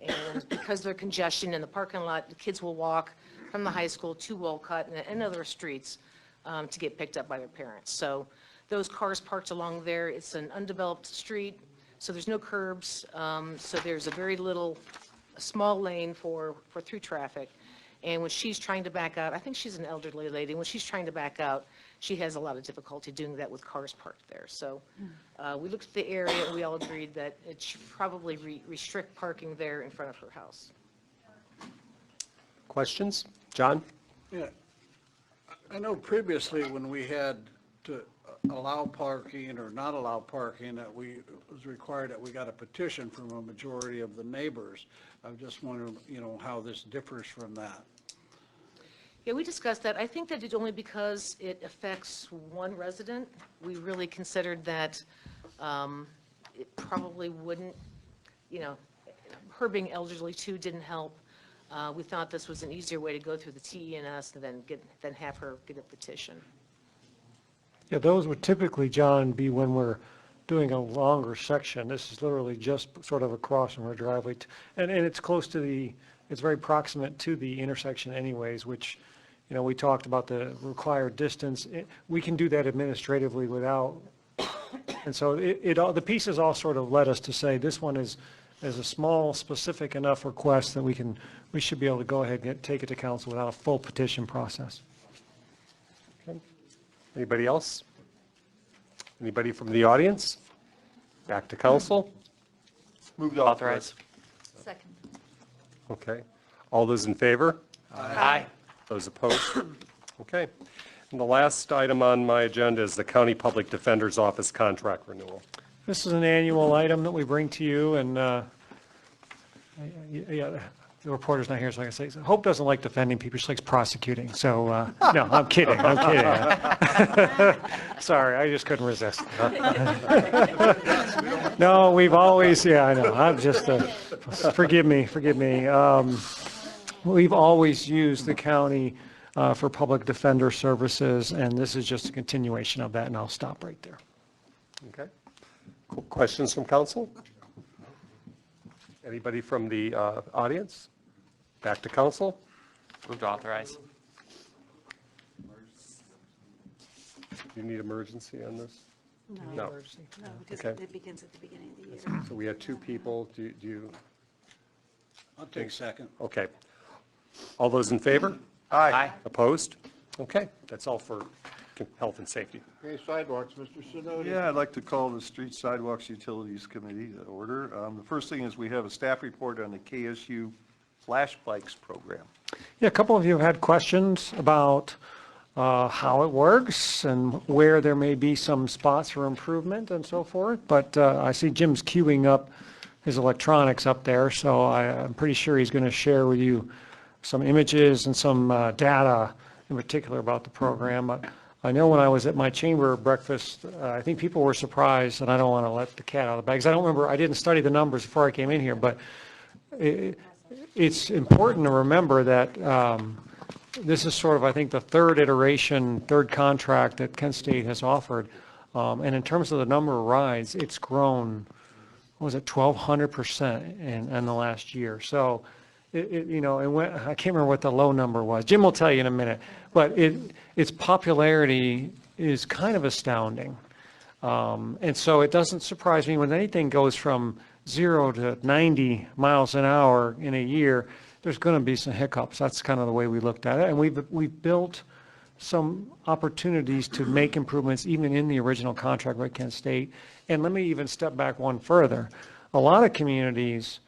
S18: And because there's congestion in the parking lot, the kids will walk from the high school to Wolcott and other streets to get picked up by their parents. So those cars parked along there, it's an undeveloped street, so there's no curbs. So there's a small lane for through traffic. And when she's trying to back out, I think she's an elderly lady, when she's trying to back out, she has a lot of difficulty doing that with cars parked there. So we looked at the area and we all agreed that it should probably restrict parking there in front of her house.
S13: Questions? John?
S2: Yeah. I know previously when we had to allow parking or not allow parking, that it was required that we got a petition from a majority of the neighbors. I just wonder, how this differs from that.
S18: Yeah, we discussed that. I think that it's only because it affects one resident. We really considered that it probably wouldn't, her being elderly too didn't help. We thought this was an easier way to go through the TE&S than have her get a petition.
S1: Yeah, those would typically, John, be when we're doing a longer section. This is literally just sort of across from her driveway. And it's close to it's very proximate to the intersection anyways, which, we talked about the required distance. We can do that administratively without, and so the pieces all sort of led us to say this one is a small, specific enough request that we should be able to go ahead and take it to council without a full petition process.
S13: Okay. Anybody else? Anybody from the audience? Back to council?
S4: Move to authorize.
S19: Second.
S13: Okay. All those in favor?
S16: Aye.
S13: Those opposed? Okay. And the last item on my agenda is the County Public Defender's Office contract renewal.
S1: This is an annual item that we bring to you, and the reporter's not here, so I can say, Hope doesn't like defending people, she likes prosecuting. So, no, I'm kidding. Sorry, I just couldn't resist. No, we've always, I know, I'm just, forgive me. We've always used the county for public defender services, and this is just a continuation of that, and I'll stop right there.
S13: Okay. Questions from council? Anybody from the audience? Back to council?
S16: Move to authorize.
S13: Do you need emergency on this?
S5: No,
S13: No.
S5: because
S13: Okay.
S5: it begins at the beginning of the year.
S13: So we had two people. Do you?
S2: I'll take second.
S13: Okay. All those in favor?
S16: Aye.
S13: Opposed? Okay. That's all for health and safety.
S8: Okay, sidewalks, Mr. Sidoti.
S4: Yeah, I'd like to call the Street Sidewalks Utilities Committee to order. The first thing is we have a staff report on the KSU Flash Bikes program.
S1: Yeah, a couple of you have had questions about how it works and where there may be some spots for improvement and so forth, but I see Jim's queuing up his electronics up there, so I'm pretty sure he's going to share with you some images and some data in particular about the program. I know when I was at my chamber breakfast, I think people were surprised, and I don't want to let the cat out of the bag, 'cause I don't remember, I didn't study the numbers before I came in here, but it's important to remember that this is sort of, I think, the third contract that Kent State has offered. And in terms of the number of rides, it's grown, what was it, 1,200% in the last year. So, I can't remember what the low number was. Jim will tell you in a minute. But its popularity is kind of astounding. And so it doesn't surprise me when anything goes from 0 to 90 miles an hour in a year, there's going to be some hiccups. That's kind of the way we looked at it. And we've built some opportunities to make improvements even in the original contract with Kent State. And let me even step back one further. A lot of communities,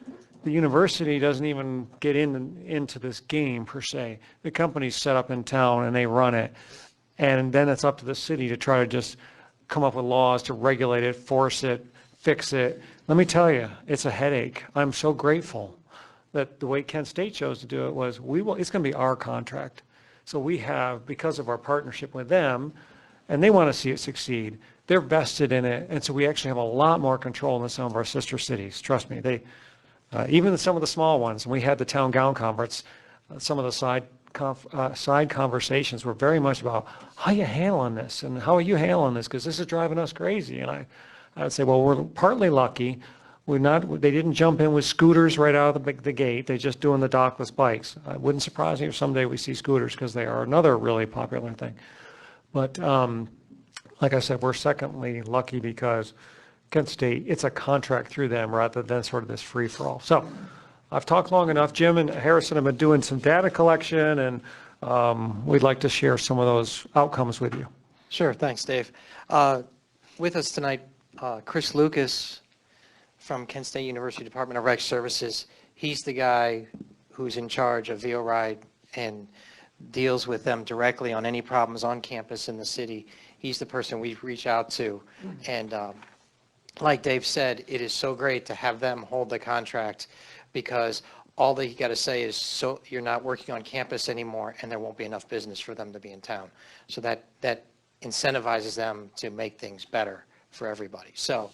S1: the university doesn't even get into this game per se. The company's set up in town and they run it. And then it's up to the city to try to just come up with laws to regulate it, force it, fix it. Let me tell you, it's a headache. I'm so grateful that the way Kent State chose to do it was, it's going to be our contract. So we have, because of our partnership with them, and they want to see it succeed, they're vested in it. And so we actually have a lot more control than some of our sister cities. Trust me, even some of the small ones. When we had the town gown conference, some of the side conversations were very much about, how are you handling this? And how are you handling this? Because this is driving us crazy. And I would say, well, we're partly lucky. They didn't jump in with scooters right out of the gate. They're just doing the dockless bikes. It wouldn't surprise me if someday we see scooters, because they are another really popular thing. But like I said, we're secondly lucky because Kent State, it's a contract through them rather than sort of this free-for-all. So I've talked long enough. Jim and Harrison have been doing some data collection, and we'd like to share some of those outcomes with you.
S20: Sure, thanks, Dave. With us tonight, Chris Lucas from Kent State University Department of Rec Services. He's the guy who's in charge of VO-Ride and deals with them directly on any problems on campus in the city. He's the person we reach out to. And like Dave said, it is so great to have them hold the contract because all they got to say is, so you're not working on campus anymore and there won't be enough business for them to be in town. So that incentivizes them to make things better for everybody. So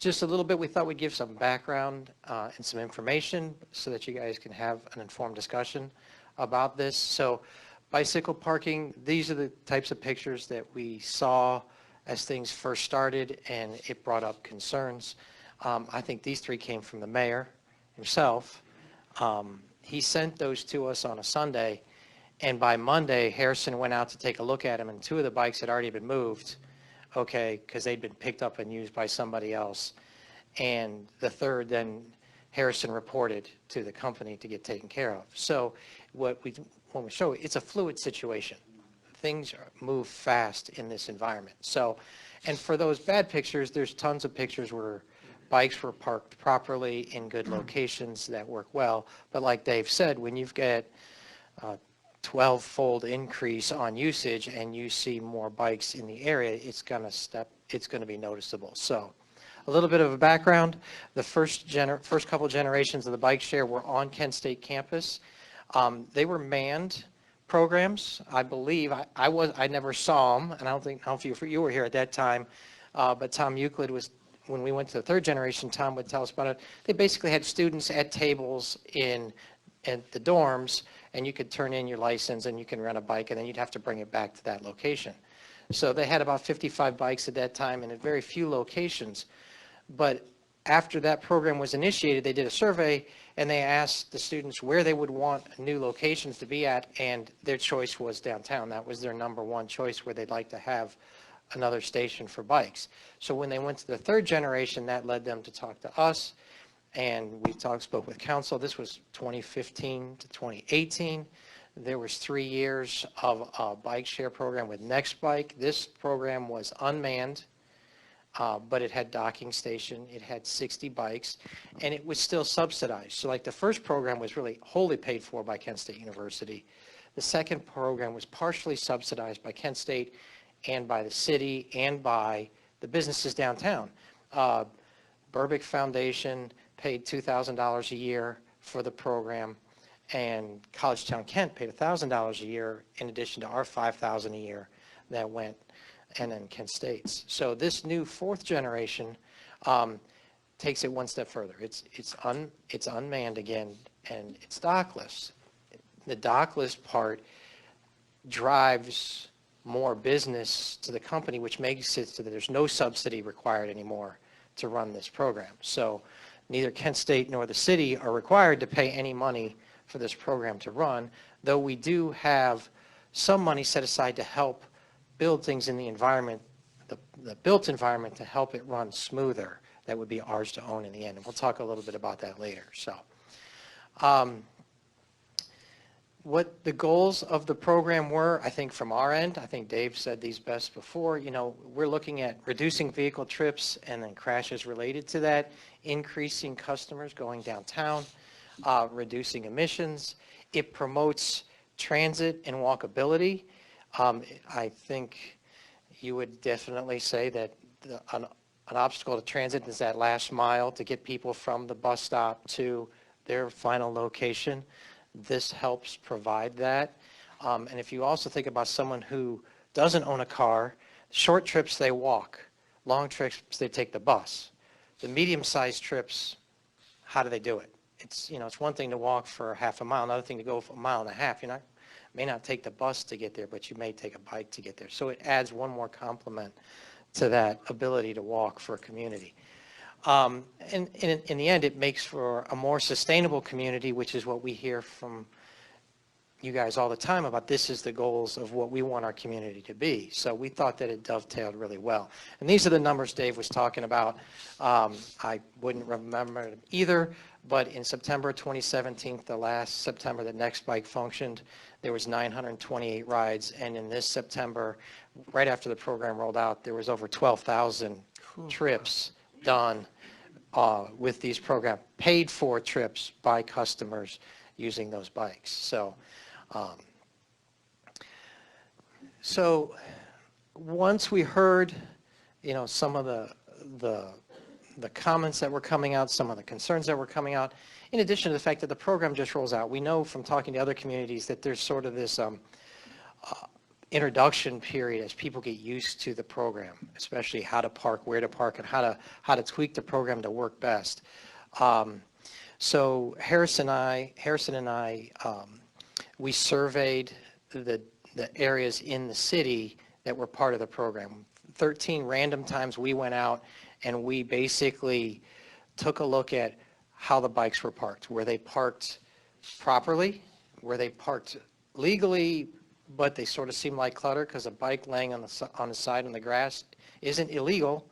S20: just a little bit, we thought we'd give some background and some information so that you guys can have an informed discussion about this. So bicycle parking, these are the types of pictures that we saw as things first started, and it brought up concerns. I think these three came from the mayor himself. He sent those to us on a Sunday, and by Monday, Harrison went out to take a look at them, and two of the bikes had already been moved, okay, because they'd been picked up and used by somebody else. And the third, then Harrison reported to the company to get taken care of. So what we want to show, it's a fluid situation. Things move fast in this environment. So, and for those bad pictures, there's tons of pictures where bikes were parked properly in good locations that work well. But like Dave said, when you've got 12-fold increase on usage and you see more bikes in the area, it's going to be noticeable. So a little bit of a background, the first couple generations of the bike share were on Kent State campus. They were manned programs, I believe. I never saw them, and I don't know if you were here at that time, but Tom Euclid was, when we went to the third generation, Tom would tell us about it. They basically had students at tables in the dorms, and you could turn in your license and you can rent a bike, and then you'd have to bring it back to that location. So they had about 55 bikes at that time and at very few locations. But after that program was initiated, they did a survey and they asked the students where they would want new locations to be at, and their choice was downtown. That was their number one choice, where they'd like to have another station for bikes. So when they went to the third generation, that led them to talk to us, and we spoke with council. This was 2015 to 2018. There was 3 years of a bike share program with Next Bike. This program was unmanned, but it had docking station, it had 60 bikes, and it was still subsidized. So like the first program was really wholly paid for by Kent State University. The second program was partially subsidized by Kent State and by the city and by the businesses downtown. Burbick Foundation paid $2,000 a year for the program, and Collegetown Kent paid $1,000 a year in addition to our $5,000 a year that went, and then Kent State's. So this new fourth generation takes it one step further. It's unmanned again, and it's dockless. The dockless part drives more business to the company, which makes it so that there's no subsidy required anymore to run this program. So neither Kent State nor the city are required to pay any money for this program to run, though we do have some money set aside to help build things in the environment, the built environment, to help it run smoother. That would be ours to own in the end, and we'll talk a little bit about that later. So what the goals of the program were, I think from our end, I think Dave said these best before, we're looking at reducing vehicle trips and then crashes related to that, increasing customers going downtown, reducing emissions. It promotes transit and walkability. I think you would definitely say that an obstacle to transit is that last mile to get people from the bus stop to their final location. This helps provide that. And if you also think about someone who doesn't own a car, short trips they walk, long trips they take the bus. The medium-sized trips, how do they do it? It's one thing to walk for half a mile, another thing to go for a mile and a half. You may not take the bus to get there, but you may take a bike to get there. So it adds one more complement to that ability to walk for a community. And in the end, it makes for a more sustainable community, which is what we hear from you guys all the time about. This is the goals of what we want our community to be. So we thought that it dovetailed really well. And these are the numbers Dave was talking about. I wouldn't remember them either, but in September 2017, the last September that Next Bike functioned, there was 928 rides. And in this September, right after the program rolled out, there was over 12,000 trips done with these programs, paid for trips by customers using those bikes. So Um, So once we heard, some of the comments that were coming out, some of the concerns that were coming out, in addition to the fact that the program just rolls out, we know from talking to other communities that there's sort of this introduction period as people get used to the program, especially how to park, where to park, and how to tweak the program to work best. So Harrison and I, we surveyed the areas in the city that were part of the program. 13 random times we went out and we basically took a look at how the bikes were parked. Were they parked properly? Were they parked legally, but they sort of seemed like clutter because a bike laying on the side on the grass isn't illegal,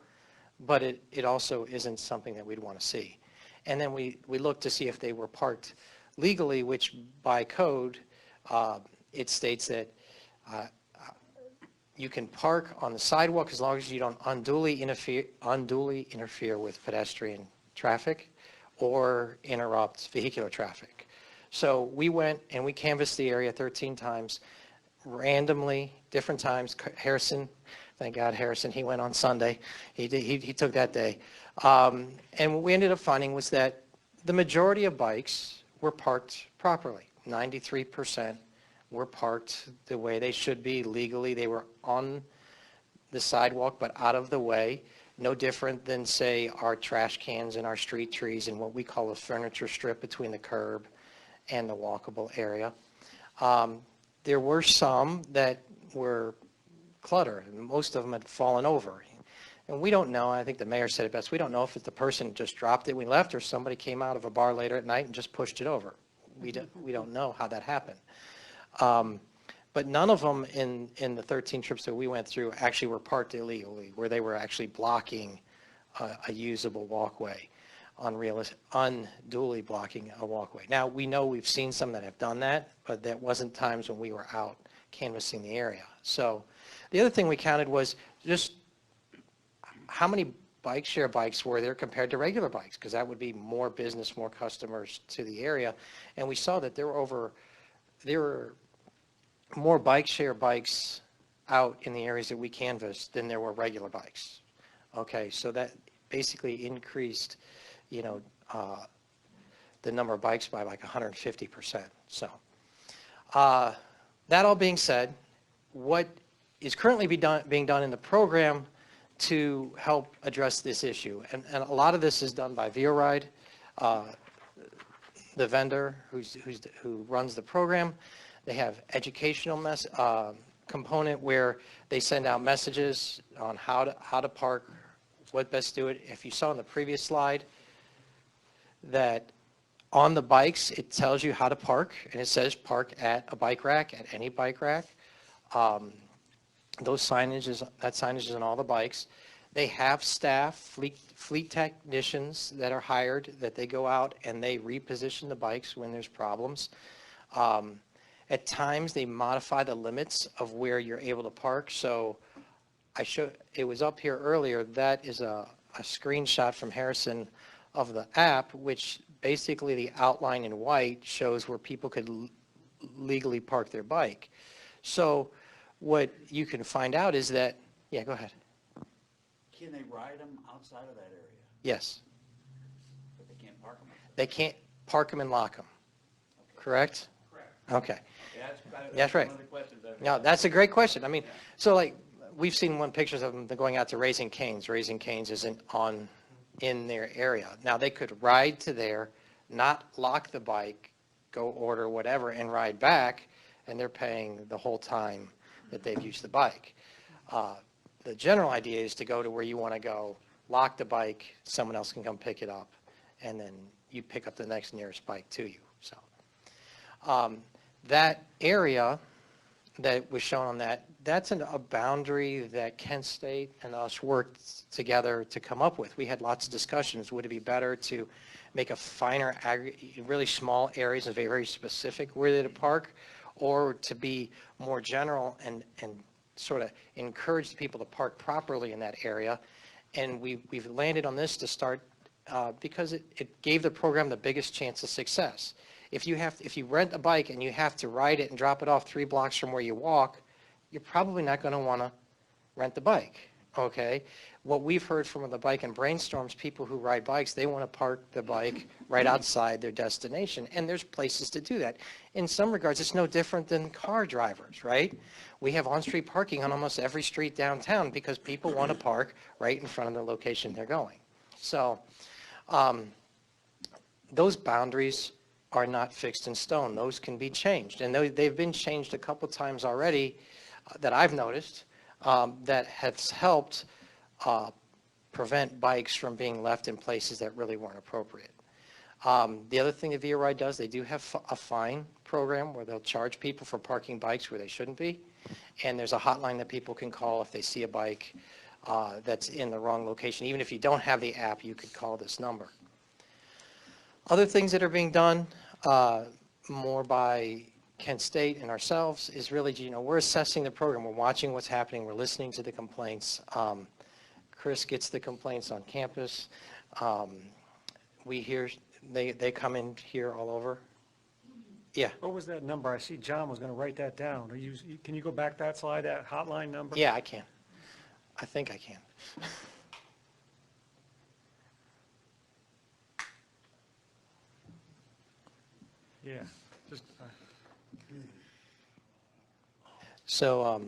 S20: but it also isn't something that we'd want to see. And then we looked to see if they were parked legally, which by code, it states that you can park on the sidewalk as long as you don't unduly interfere with pedestrian traffic or interrupt vehicular traffic. So we went and we canvassed the area 13 times, randomly, different times. Harrison, thank God Harrison, he went on Sunday. He took that day. And what we ended up finding was that the majority of bikes were parked properly. 93% were parked the way they should be legally. They were on the sidewalk but out of the way, no different than, say, our trash cans and our street trees and what we call a furniture strip between the curb and the walkable area. There were some that were clutter, and most of them had fallen over. And we don't know, I think the mayor said it best, we don't know if the person just dropped it when we left or somebody came out of a bar later at night and just pushed it over. We don't know how that happened. But none of them in the 13 trips that we went through actually were parked illegally, where they were actually blocking a usable walkway, unduly blocking a walkway. Now, we know we've seen some that have done that, but that wasn't times when we were out canvassing the area. So the other thing we counted was just how many bike share bikes were there compared to regular bikes, because that would be more business, more customers to the area. And we saw that there were more bike share bikes out in the areas that we canvassed than there were regular bikes. Okay, so that basically increased, the number of bikes by like 150%. So that all being said, what is currently being done in the program to help address this issue, and a lot of this is done by VioRide, the vendor who runs the program. They have educational component where they send out messages on how to park, what best to do it. If you saw in the previous slide that on the bikes it tells you how to park, and it says park at a bike rack, at any bike rack. That signage is on all the bikes. They have staff, fleet technicians that are hired, that they go out and they reposition the bikes when there's problems. At times, they modify the limits of where you're able to park. So it was up here earlier. That is a screenshot from Harrison of the app, which basically the outline in white shows where people could legally park their bike. So what you can find out is that, yeah, go ahead.
S17: Can they ride them outside of that area?
S20: Yes.
S17: But they can't park them?
S20: They can't park them and lock them, correct?
S17: Correct.
S20: Okay.
S17: That's
S20: right.
S17: one of the questions I've
S20: No, that's a great question. I mean, so like, we've seen one pictures of them going out to Raising Cane's. Raising Cane's isn't in their area. Now, they could ride to there, not lock the bike, go order whatever, and ride back, and they're paying the whole time that they've used the bike. The general idea is to go to where you want to go, lock the bike, someone else can come pick it up, and then you pick up the next nearest bike to you. So that area that was shown on that's a boundary that Kent State and us worked together to come up with. We had lots of discussions. Would it be better to make a finer, really small areas and very specific where to park, or to be more general and sort of encourage people to park properly in that area? And we've landed on this to start because it gave the program the biggest chance of success. If you rent a bike and you have to ride it and drop it off 3 blocks from where you walk, you're probably not going to want to rent the bike, okay? What we've heard from the bike and brainstorms, people who ride bikes, they want to park the bike right outside their destination, and there's places to do that. In some regards, it's no different than car drivers, right? We have on-street parking on almost every street downtown because people want to park right in front of the location they're going. So those boundaries are not fixed in stone. Those can be changed, and they've been changed a couple times already that I've noticed that has helped prevent bikes from being left in places that really weren't appropriate. The other thing that Via Ride does, they do have a fine program where they'll charge people for parking bikes where they shouldn't be, and there's a hotline that people can call if they see a bike that's in the wrong location. Even if you don't have the app, you could call this number. Other things that are being done more by Kent State and ourselves is really, we're assessing the program. We're watching what's happening. We're listening to the complaints. Chris gets the complaints on campus. We hear, they come in here all over. Yeah.
S1: What was that number? I see John was going to write that down. Can you go back that slide, that hotline number?
S20: Yeah, I can. I think I can.
S1: Yeah. Just,
S20: So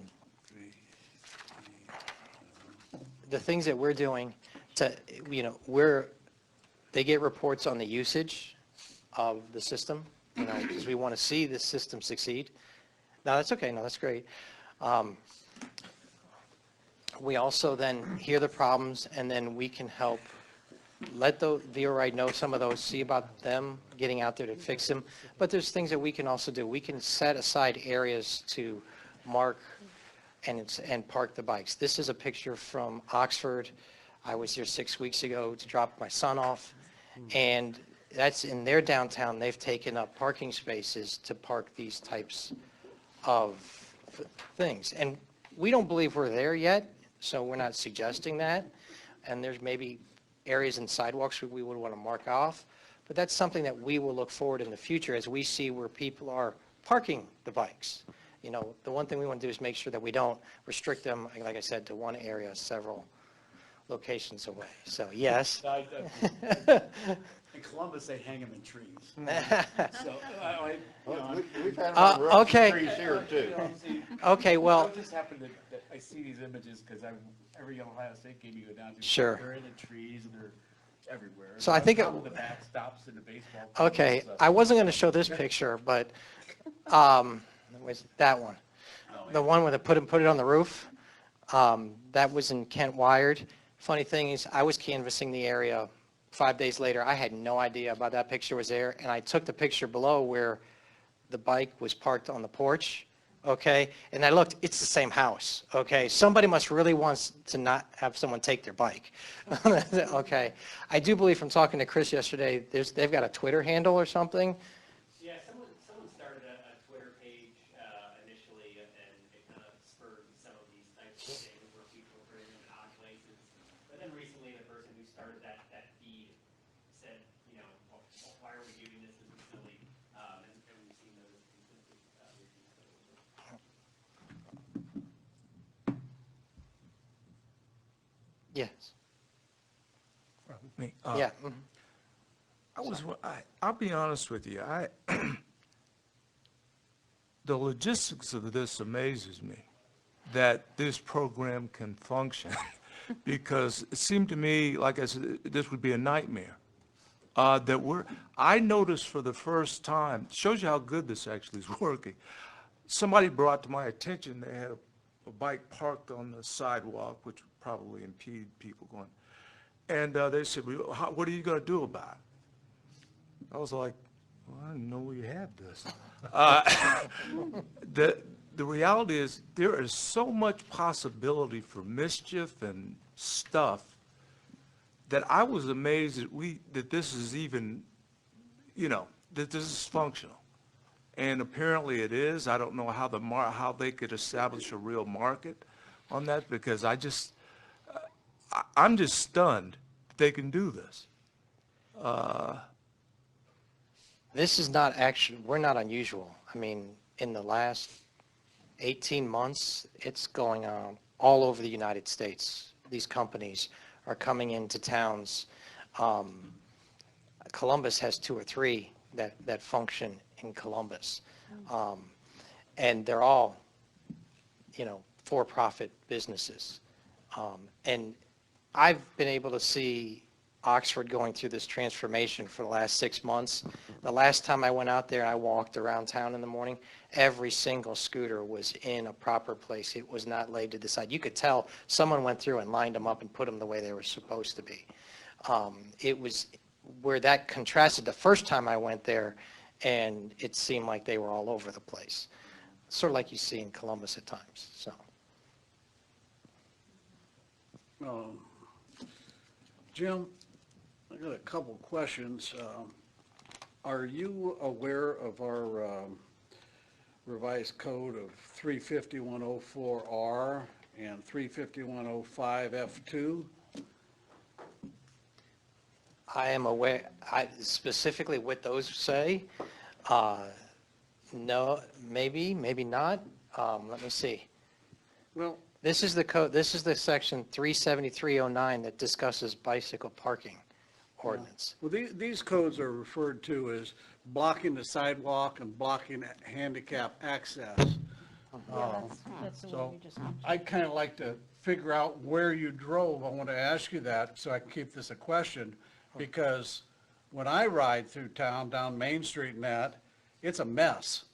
S20: the things that we're doing to, they get reports on the usage of the system, because we want to see this system succeed. No, that's okay. No, that's great. We also then hear the problems, and then we can help let the Via Ride know some of those, see about them getting out there to fix them. But there's things that we can also do. We can set aside areas to mark and park the bikes. This is a picture from Oxford. I was here 6 weeks ago to drop my son off, and that's in their downtown. They've taken up parking spaces to park these types of things. And we don't believe we're there yet, so we're not suggesting that. And there's maybe areas and sidewalks we would want to mark off, but that's something that we will look forward in the future as we see where people are parking the bikes. The one thing we want to do is make sure that we don't restrict them, like I said, to one area, several locations away. So, yes.
S17: In Columbus, they hang them in trees. So,
S8: we've had them on roofs and
S20: Okay.
S8: trees here too.
S20: Okay, well.
S17: It just happened that I see these images because every Ohio State game you go down to.
S20: Sure.
S17: They're in the trees and they're everywhere.
S20: So I think it-
S17: The backstops in the baseball.
S20: Okay,
S17: fields,
S20: I wasn't going to show this picture, but was that one. The one where they put it on the roof, that was in Kent Wired. Funny thing is, I was canvassing the area 5 days later. I had no idea about that picture was there, and I took the picture below where the bike was parked on the porch, okay? And I looked, it's the same house, okay? Somebody must really want to not have someone take their bike, okay? I do believe from talking to Chris yesterday, they've got a Twitter handle or something.
S7: Yeah, someone started a Twitter page initially, and it kind of spurred some of these types of things where people were putting them in odd places. But then recently, the person who started that feed said, why are we doing this? This is silly. And we've seen those consistent
S20: Yes.
S6: Me.
S20: Yeah.
S6: I'll be honest with you. The logistics of this amazes me, that this program can function, because it seemed to me, like I said, this would be a nightmare. I noticed for the first time, shows you how good this actually is working. Somebody brought to my attention they had a bike parked on the sidewalk, which would probably impede people going. And they said, well, what are you going to do about it? I was like, well, I didn't know we had this. The reality is there is so much possibility for mischief and stuff that I was amazed that this is even, that this is functional. And apparently it is. I don't know how they could establish a real market on that, because I'm just stunned that they can do this.
S20: This is not actually, we're not unusual. I mean, in the last 18 months, it's going on all over the United States. These companies are coming into towns. Columbus has 2 or 3 that function in Columbus. And they're all, for-profit businesses. And I've been able to see Oxford going through this transformation for the last 6 months. The last time I went out there, I walked around town in the morning, every single scooter was in a proper place. It was not laid to the side. You could tell someone went through and lined them up and put them the way they were supposed to be. It was where that contrasted the first time I went there, and it seemed like they were all over the place. Sort of like you see in Columbus at times, so.
S2: Jim, I got a couple questions. Are you aware of our revised code of 35104R and 35105F2?
S20: I am aware, specifically what those say, no, maybe not. Let me see.
S2: Well,
S20: this is the code, this is the section 37309 that discusses bicycle parking ordinance.
S2: Well, these codes are referred to as blocking the sidewalk and blocking handicap access.
S5: That's the one
S2: So
S5: you just mentioned.
S2: I'd kind of like to figure out where you drove. I want to ask you that so I can keep this a question, because when I ride through town, down Main Street and that, it's a mess.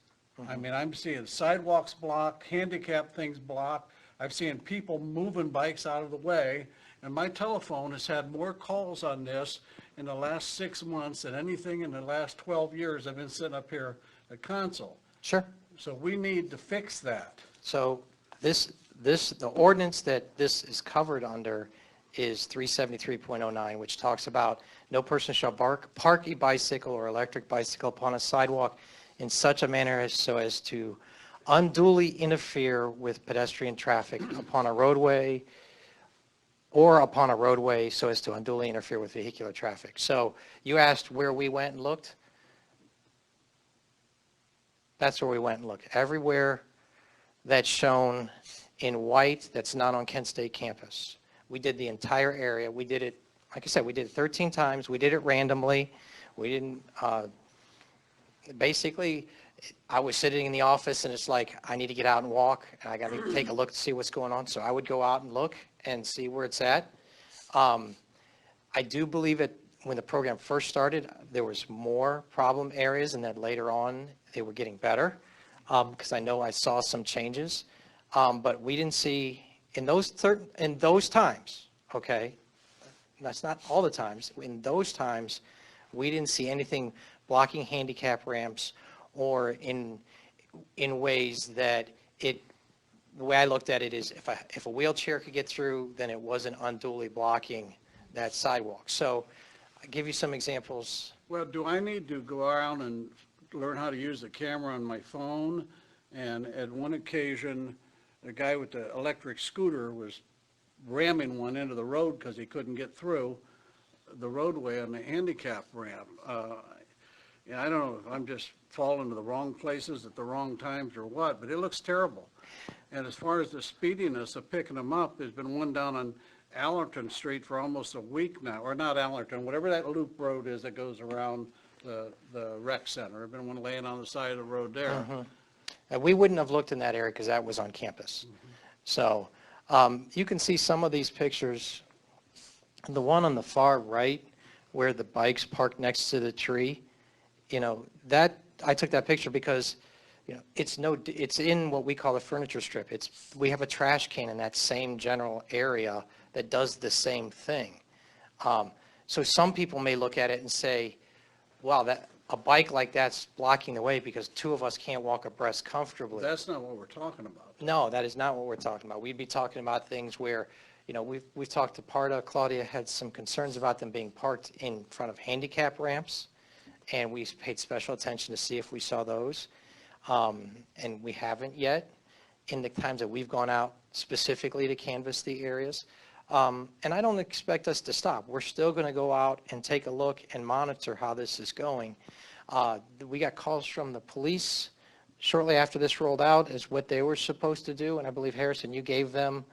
S2: I mean, I'm seeing sidewalks blocked, handicap things blocked. I've seen people moving bikes out of the way, and my telephone has had more calls on this in the last 6 months than anything in the last 12 years I've been sitting up here at council.
S20: Sure.
S2: So we need to fix that.
S20: So the ordinance that this is covered under is 373.09, which talks about no person shall park a bicycle or electric bicycle upon a sidewalk in such a manner as so as to unduly interfere with pedestrian traffic upon a roadway or upon a roadway so as to unduly interfere with vehicular traffic. So you asked where we went and looked. That's where we went and looked. Everywhere that's shown in white that's not on Kent State campus. We did the entire area. We did it, like I said, we did it 13 times. We did it randomly. We didn't, basically, I was sitting in the office and it's like, I need to get out and walk and I got to take a look to see what's going on. So I would go out and look and see where it's at. I do believe it, when the program first started, there was more problem areas and that later on they were getting better, because I know I saw some changes. But we didn't see, in those times, okay, that's not all the times, in those times, we didn't see anything blocking handicap ramps or in ways that the way I looked at it is if a wheelchair could get through, then it wasn't unduly blocking that sidewalk. So I'll give you some examples.
S2: Well, do I need to go around and learn how to use the camera on my phone? And at one occasion, the guy with the electric scooter was ramming one into the road because he couldn't get through the roadway on the handicap ramp. And I don't know if I'm just falling to the wrong places at the wrong times or what, but it looks terrible. And as far as the speediness of picking them up, there's been one down on Allerton Street for almost a week now, or not Allerton, whatever that loop road is that goes around the rec center. There's been one laying on the side of the road there.
S20: We wouldn't have looked in that area because that was on campus. So you can see some of these pictures. The one on the far right where the bikes parked next to the tree, that I took that picture because it's in what we call a furniture strip. We have a trash can in that same general area that does the same thing. So some people may look at it and say, wow, a bike like that's blocking the way because two of us can't walk abreast comfortably.
S2: That's not what we're talking about.
S20: No, that is not what we're talking about. We'd be talking about things where, we've talked to PARTA. Claudia had some concerns about them being parked in front of handicap ramps, and we paid special attention to see if we saw those. And we haven't yet in the times that we've gone out specifically to canvass the areas. And I don't expect us to stop. We're still going to go out and take a look and monitor how this is going. We got calls from the police shortly after this rolled out is what they were supposed to do, and I believe, Harrison, you gave them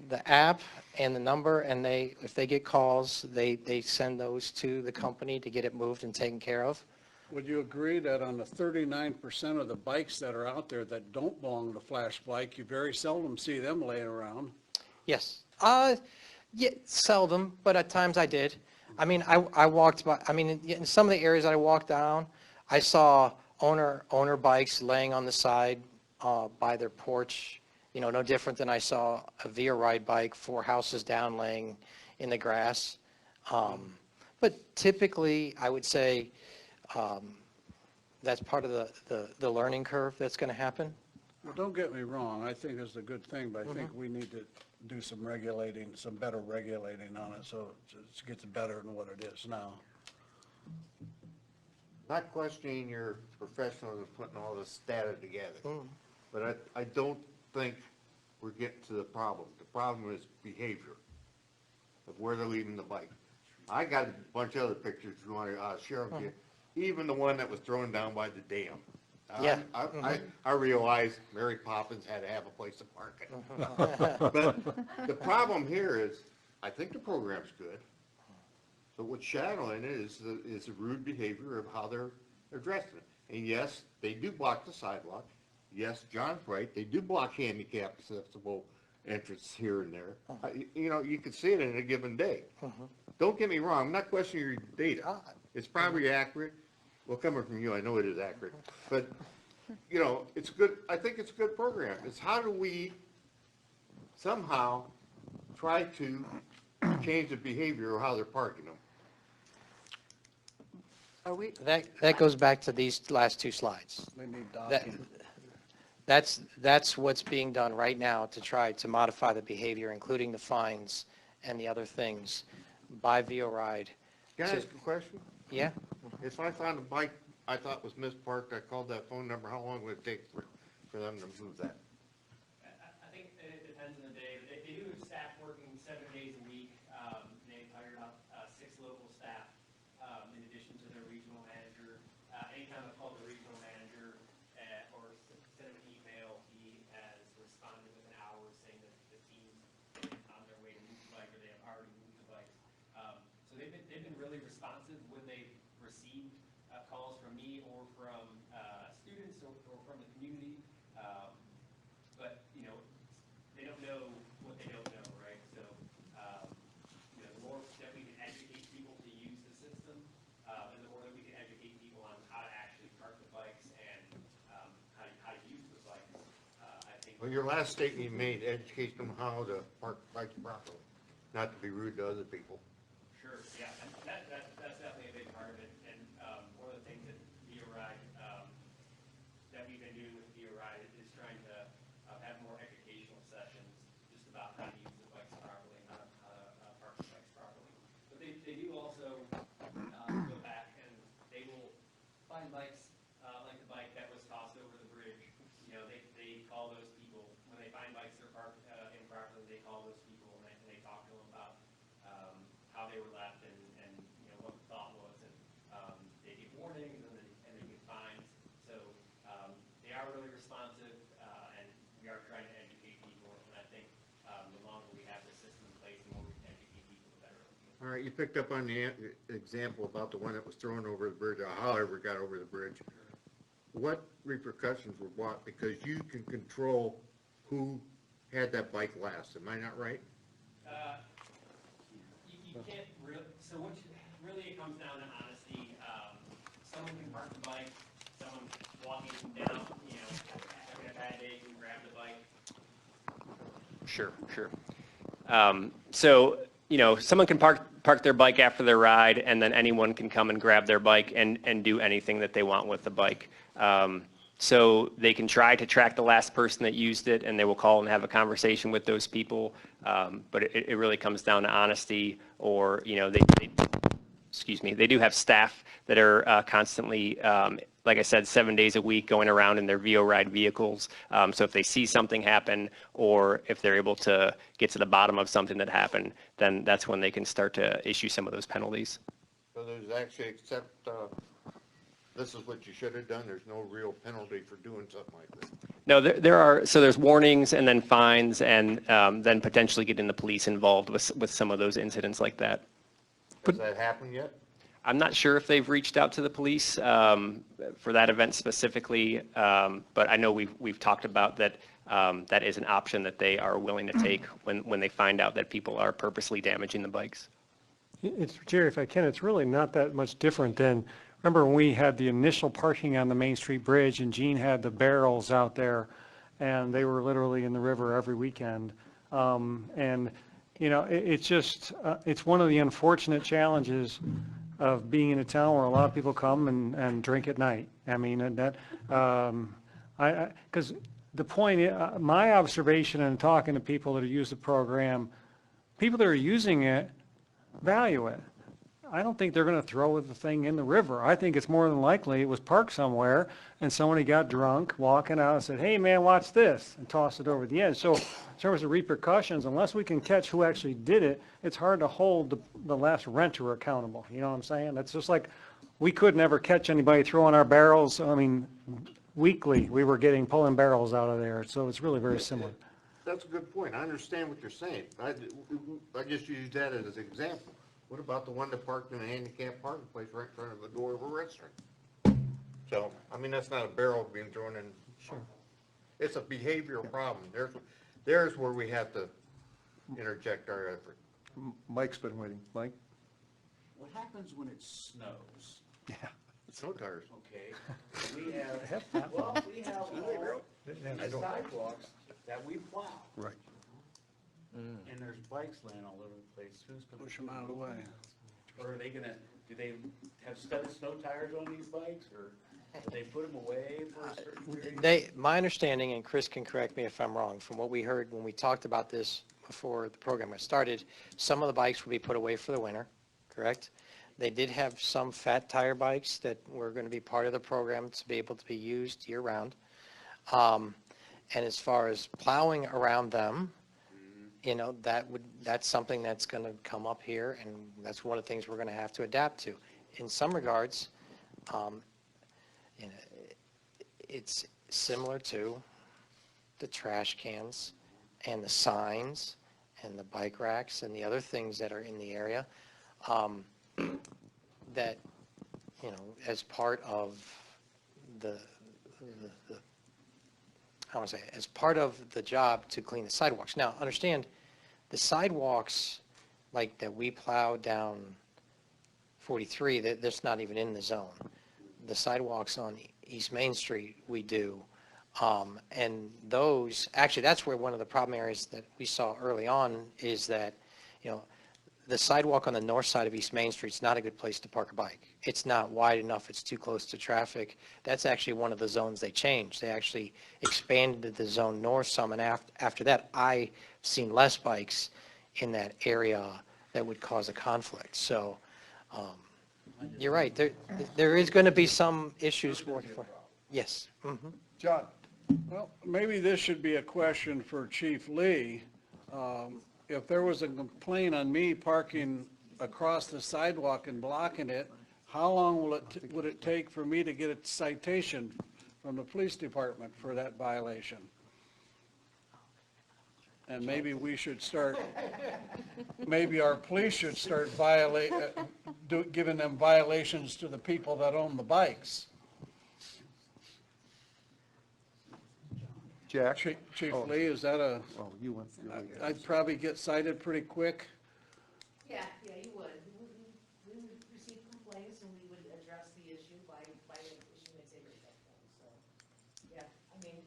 S20: the app and the number, and if they get calls, they send those to the company to get it moved and taken care of.
S2: Would you agree that on the 39% of the bikes that are out there that don't belong to Flash Bike, you very seldom see them laying around?
S20: Yes. Yeah, seldom, but at times I did. I mean, I walked by, I mean, in some of the areas that I walked down, I saw owner bikes laying on the side by their porch, no different than I saw a Via Ride bike 4 houses down laying in the grass. But typically, I would say that's part of the learning curve that's going to happen.
S2: Well, don't get me wrong, I think it's a good thing, but I think we need to do some regulating, some better regulating on it, so it gets better than what it is now.
S8: Not questioning your professionalism in putting all this data together, but I don't think we're getting to the problem. The problem is behavior of where they're leaving the bike. I got a bunch of other pictures if you want to share with you, even the one that was thrown down by the dam.
S20: Yeah.
S8: I realized Mary Poppins had to have a place to park it. But the problem here is, I think the program's good, but what's shadowing it is the rude behavior of how they're dressing it. And yes, they do block the sidewalk. Yes, John's right, they do block handicap accessible entrance here and there. You can see it in a given day. Don't get me wrong, I'm not questioning your data. It's probably accurate. Well, coming from you, I know it is accurate, but, it's good, I think it's a good program. It's how do we somehow try to change the behavior of how they're parking them?
S19: Are we,
S20: That goes back to these last 2 slides.
S2: They need docking.
S20: That's what's being done right now to try to modify the behavior, including the fines and the other things by Via Ride.
S8: Can I ask a question?
S20: Yeah?
S8: If I found a bike I thought was misparked, I called that phone number, how long would it take for them to move that?
S21: I think it depends on the day. They do have staff working 7 days a week. They've hired about 6 local staff in addition to their regional manager. Anytime I call the regional manager or send him an email, he has responded within hours saying that the team's on their way to move the bike or they have already moved the bike. So they've been really responsive when they've received calls from me or from students or from the community. But, they don't know what they don't know, right? So, the more that we can educate people to use the system, and the more that we can educate people on how to actually park the bikes and how to use the bikes, I think.
S8: Well, your last statement you made, educate them how to park bikes properly, not to be rude to other people.
S21: Sure, yeah, that's definitely a big part of it. And one of the things that Via Ride, that we've been doing with Via Ride is trying to have more educational sessions just about how to use the bikes properly and how to park the bikes properly. But they do also go back and they will find bikes like the bike that was tossed over the bridge. They call those people, when they find bikes that are parked improperly, they call those people and they talk to them about how they were left and what the thought was, and they get warnings and they get fines. So they are really responsive, and we are trying to educate people. And I think the longer we have the system in place, the more we can educate people, the better.
S8: All right, you picked up on the example about the one that was thrown over the bridge, or however it got over the bridge. What repercussions were brought because you can control who had that bike last? Am I not right?
S21: You can't really, so really it comes down to honesty. Someone can park the bike, someone walking down, having a bad day can grab the bike.
S22: Sure. So, someone can park their bike after their ride, and then anyone can come and grab their bike and do anything that they want with the bike. So they can try to track the last person that used it, and they will call and have a conversation with those people. But it really comes down to honesty, or, they do have staff that are constantly, like I said, 7 days a week going around in their Via Ride vehicles. So if they see something happen, or if they're able to get to the bottom of something that happened, then that's when they can start to issue some of those penalties.
S8: So there's actually, except this is what you should have done, there's no real penalty for doing something like this.
S22: No, there are, so there's warnings and then fines and then potentially getting the police involved with some of those incidents like that.
S8: Has that happened yet?
S22: I'm not sure if they've reached out to the police for that event specifically, but I know we've talked about that. That is an option that they are willing to take when they find out that people are purposely damaging the bikes.
S1: It's, Jerry, if I can, it's really not that much different than, remember when we had the initial parking on the Main Street Bridge and Gene had the barrels out there and they were literally in the river every weekend. And, you know, it's just, it's one of the unfortunate challenges of being in a town where a lot of people come and drink at night. I mean, and that, because the point, my observation in talking to people that use the program, people that are using it value it. I don't think they're going to throw the thing in the river. I think it's more than likely it was parked somewhere and somebody got drunk walking out and said, hey man, watch this, and tossed it over the edge. So in terms of repercussions, unless we can catch who actually did it, it's hard to hold the last renter accountable. You know what I'm saying? That's just like, we could never catch anybody throwing our barrels. I mean, weekly we were pulling barrels out of there. So it's really very similar.
S8: That's a good point. I understand what you're saying. I just used that as an example. What about the one that parked in a handicapped parking place right in front of the door of a restaurant? So, I mean, that's not a barrel being thrown in. Sure. It's a behavioral problem. There's where we have to interject our effort.
S4: Mike's been waiting. Mike?
S17: What happens when it snows?
S4: Yeah.
S8: Snow tires.
S17: Okay, we have sidewalks that we plow.
S4: Right.
S17: And there's bikes laying all over the place. Who's gonna
S2: Push them out of the way.
S17: Or are they gonna, do they have studded snow tires on these bikes, or do they put them away for a certain period?
S20: My understanding, and Chris can correct me if I'm wrong, from what we heard when we talked about this before the program got started, some of the bikes would be put away for the winter, correct? They did have some fat tire bikes that were going to be part of the program to be able to be used year-round. And as far as plowing around them, you know, that's something that's going to come up here, and that's one of the things we're going to have to adapt to. In some regards, you know, it's similar to the trash cans and the signs and the bike racks and the other things that are in the area. That, you know, as part of as part of the job to clean the sidewalks. Now, understand, the sidewalks like that we plow down 43, that's not even in the zone. The sidewalks on East Main Street, we do. And those, actually, that's where one of the problem areas that we saw early on is that, you know, the sidewalk on the north side of East Main Street is not a good place to park a bike. It's not wide enough. It's too close to traffic. That's actually one of the zones they changed. They actually expanded the zone north some, and after that, I've seen less bikes in that area that would cause a conflict. So you're right. There is going to be some issues. Yes. Mm-hmm.
S4: John?
S2: Well, maybe this should be a question for Chief Lee. If there was a complaint on me parking across the sidewalk and blocking it, how long would it take for me to get a citation from the police department for that violation? And maybe we should start, maybe our police should start giving them violations to the people that own the bikes.
S4: Jack?
S2: Chief Lee, is that a?
S4: Oh, you went.
S2: I'd probably get cited pretty quick.
S18: Yeah, you would. We would receive complaints and we would address the issue by issuing a ticket at that point. So, yeah, I mean,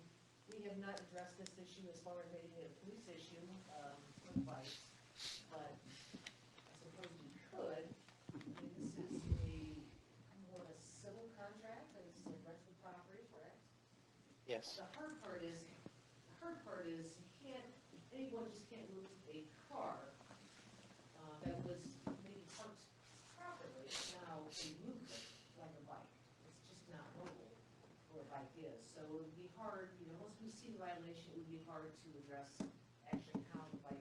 S18: we have not addressed this issue as far as making it a police issue for the bikes, but I suppose we could. I mean, this is more of a civil contract than it's a rental property, correct?
S20: Yes.
S18: The hard part is anyone just can't move a car that was maybe parked properly. Now they move it like a bike. It's just not mobile where a bike is. So it would be hard, you know, once we see the violation, it would be hard to address actually how the bike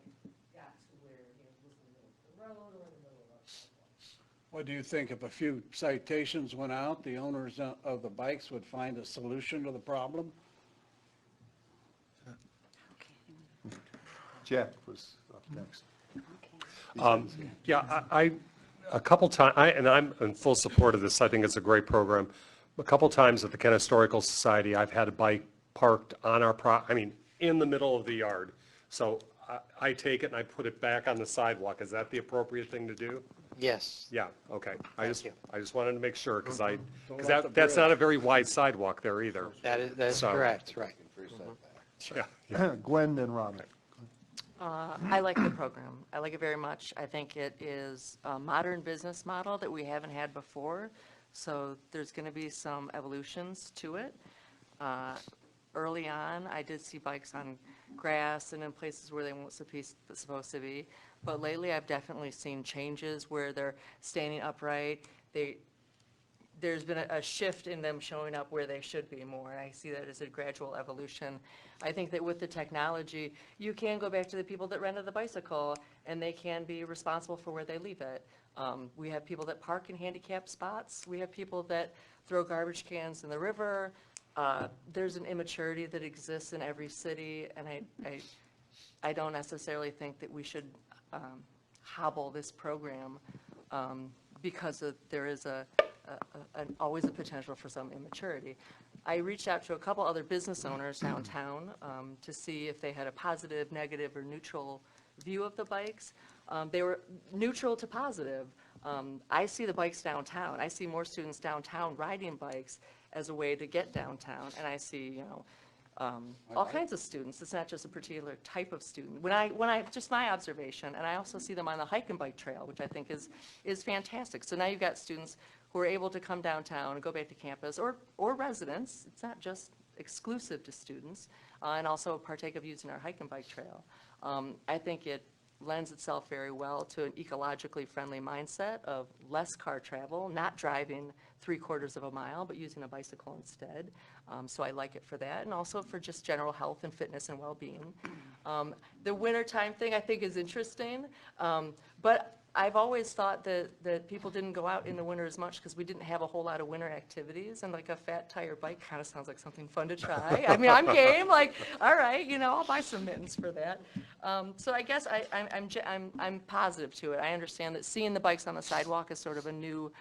S18: got to where, you know, it was in the middle of the road or in the middle of a sidewalk.
S2: What do you think? If a few citations went out, the owners of the bikes would find a solution to the problem?
S4: Jeff was up next.
S13: Yeah, a couple times, and I'm in full support of this, I think it's a great program. A couple times at the Kent Historical Society, I've had a bike parked on our in the middle of the yard. So I take it and I put it back on the sidewalk. Is that the appropriate thing to do?
S20: Yes.
S13: Yeah, okay. I
S20: Thank you.
S13: just wanted to make sure, because
S2: Don't let the
S13: that's not
S2: bridge.
S13: a very wide sidewalk there either.
S20: That is
S13: So-
S20: correct, right.
S13: Yeah.
S4: Gwen and Robin.
S19: I like the program. I like it very much. I think it is a modern business model that we haven't had before, so there's going to be some evolutions to it. Early on, I did see bikes on grass and in places where they weren't supposed to be, but lately I've definitely seen changes where they're standing upright. There's been a shift in them showing up where they should be more, and I see that as a gradual evolution. I think that with the technology, you can go back to the people that rented the bicycle, and they can be responsible for where they leave it. We have people that park in handicapped spots. We have people that throw garbage cans in the river. There's an immaturity that exists in every city, and I don't necessarily think that we should hobble this program because there is always a potential for some immaturity. I reached out to a couple other business owners downtown to see if they had a positive, negative, or neutral view of the bikes. They were neutral to positive. I see the bikes downtown. I see more students downtown riding bikes as a way to get downtown, and I see, all kinds of students. It's not just a particular type of student. When I just my observation, and I also see them on the hike and bike trail, which I think is fantastic. So now you've got students who are able to come downtown and go back to campus, or residents. It's not just exclusive to students, and also partake of using our hike and bike trail. I think it lends itself very well to an ecologically friendly mindset of less car travel, not driving 3/4 of a mile, but using a bicycle instead. So I like it for that, and also for just general health and fitness and well-being. The wintertime thing I think is interesting, but I've always thought that people didn't go out in the winter as much because we didn't have a whole lot of winter activities, and like a fat tire bike kind of sounds like something fun to try. I mean, I'm game, like, all right, I'll buy some mittens for that. So I guess I'm positive to it. I understand that seeing the bikes on the sidewalk is sort of a new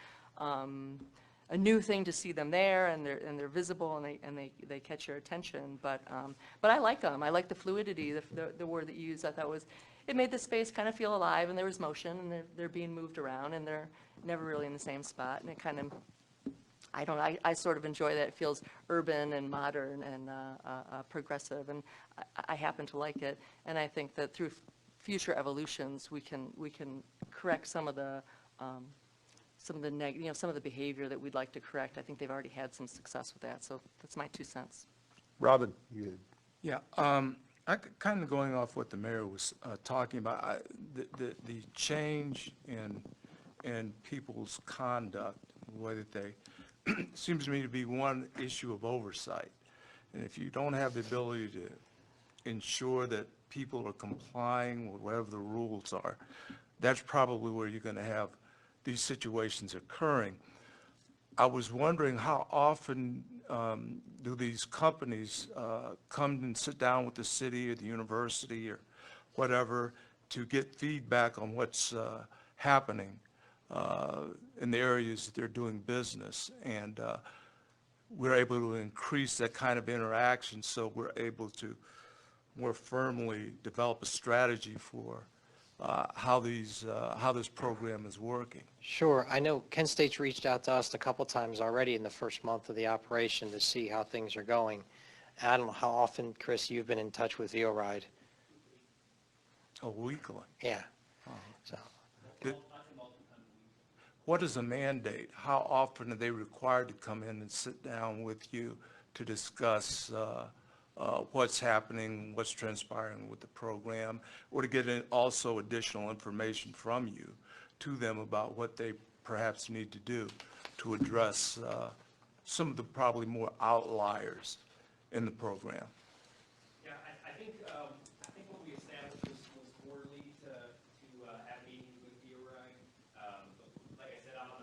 S19: thing to see them there, and they're visible, and they catch your attention. But I like them. I like the fluidity. The word that you used, I thought it made the space kind of feel alive, and there was motion, and they're being moved around, and they're never really in the same spot, and it kind of, I sort of enjoy that. It feels urban and modern and progressive, and I happen to like it. And I think that through future evolutions, we can correct some of the some of the behavior that we'd like to correct. I think they've already had some success with that, so that's my 2 cents.
S4: Robin, you.
S6: Yeah, kind of going off what the mayor was talking about, the change in people's conduct, the way that they, seems to me to be one issue of oversight. And if you don't have the ability to ensure that people are complying with whatever the rules are, that's probably where you're going to have these situations occurring. I was wondering how often do these companies come and sit down with the city or the university or whatever to get feedback on what's happening in the areas that they're doing business, and we're able to increase that kind of interaction, so we're able to more firmly develop a strategy for how this program is working.
S20: Sure. I know Kent State's reached out to us a couple times already in the first month of the operation to see how things are going. I don't know how often, Chris, you've been in touch with VeoRide.
S6: Oh, weekly.
S20: Yeah. So.
S6: What is the mandate? How often are they required to come in and sit down with you to discuss what's happening, what's transpiring with the program, or to get also additional information from you to them about what they perhaps need to do to address some of the probably more outliers in the program?
S7: Yeah, I think what we established was quarterly to have meetings with VeoRide. Like I said, I'm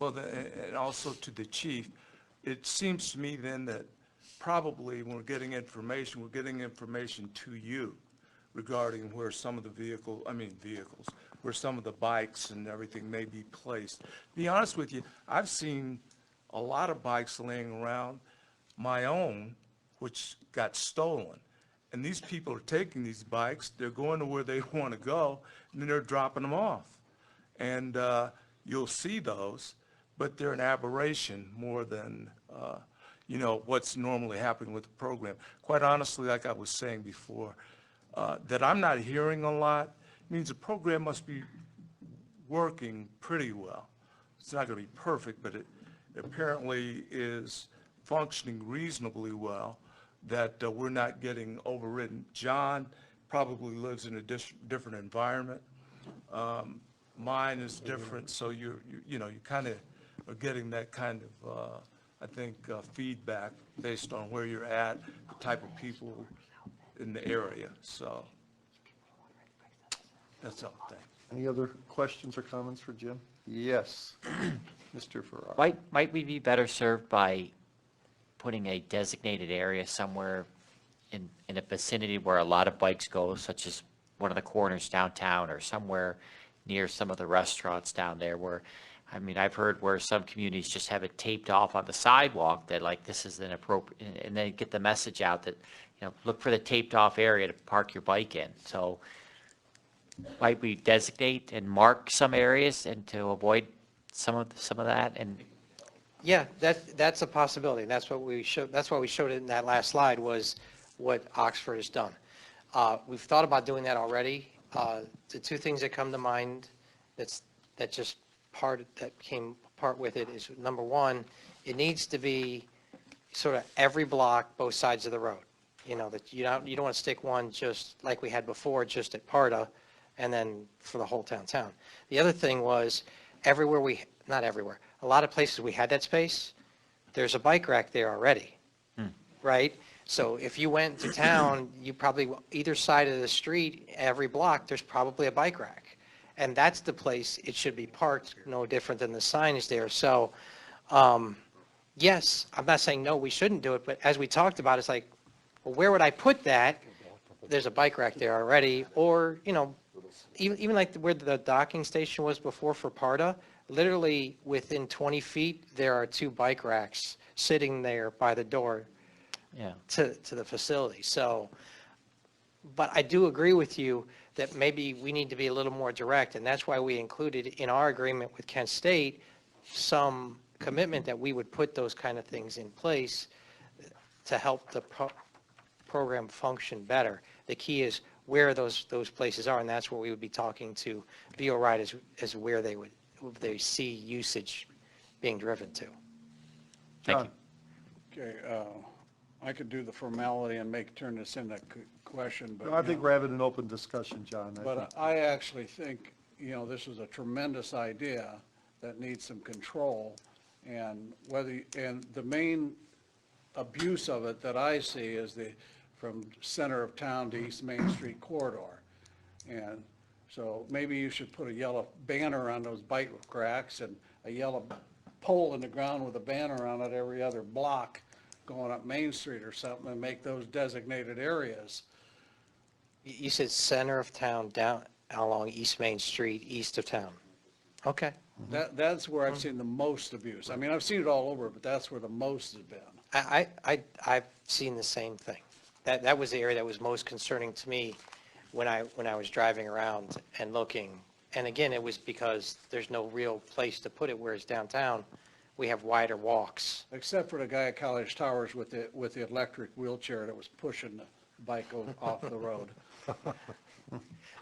S6: Well, and also to the chief, it seems to me then that probably when we're getting information to you regarding where some of the vehicles, where some of the bikes and everything may be placed. To be honest with you, I've seen a lot of bikes laying around, my own, which got stolen. And these people are taking these bikes, they're going to where they want to go, and then they're dropping them off. And you'll see those, but they're an aberration more than, what's normally happening with the program. Quite honestly, like I was saying before, that I'm not hearing a lot means the program must be working pretty well. It's not going to be perfect, but it apparently is functioning reasonably well, that we're not getting overridden. John probably lives in a different environment. Mine is different, so you kind of are getting that kind of, I think, feedback based on where you're at, the type of people in the area. So that's all. Thanks.
S4: Any other questions or comments for Jim? Yes, Mr. Ferrara.
S16: Might we be better served by putting a designated area somewhere in a vicinity where a lot of bikes go, such as one of the corners downtown or somewhere near some of the restaurants down there where, I've heard where some communities just have it taped off on the sidewalk that like this is inappropriate, and they get the message out that, look for the taped off area to park your bike in. So might we designate and mark some areas and to avoid some of that? And
S20: Yeah, that's a possibility. And that's what we showed. That's why we showed it in that last slide was what Oxford has done. We've thought about doing that already. The two things that come to mind that came part with it is, number one, it needs to be sort of every block, both sides of the road. That you don't want to stick one just like we had before, just at Parda, and then for the whole downtown. The other thing was not everywhere, a lot of places we had that space, there's a bike rack there already, right? So if you went to town, you probably, either side of the street, every block, there's probably a bike rack. And that's the place it should be parked, no different than the signage there. So, yes, I'm not saying no, we shouldn't do it, but as we talked about, it's like, well, where would I put that? There's a bike rack there already, or, even like where the docking station was before for Parda, literally within 20 feet, there are two bike racks sitting there by the door to the facility. So, but I do agree with you that maybe we need to be a little more direct, and that's why we included in our agreement with Kent State some commitment that we would put those kind of things in place to help the program function better. The key is where those places are, and that's where we would be talking to VO Ride as where they see usage being driven to.
S16: Thank you.
S2: Okay, I could do the formality and turn this into a question, but.
S4: No, I think we're having an open discussion, John.
S2: But I actually think, this is a tremendous idea that needs some control, and the main abuse of it that I see is from center of town to East Main Street corridor. And so maybe you should put a yellow banner on those bike racks and a yellow pole in the ground with a banner on it every other block going up Main Street or something, and make those designated areas.
S20: You said center of town down along East Main Street, east of town. Okay.
S2: That's where I've seen the most abuse. I've seen it all over, but that's where the most has been.
S20: I've seen the same thing. That was the area that was most concerning to me when I was driving around and looking. And again, it was because there's no real place to put it, whereas downtown, we have wider walks.
S2: Except for the guy at College Towers with the electric wheelchair that was pushing the bike off the road.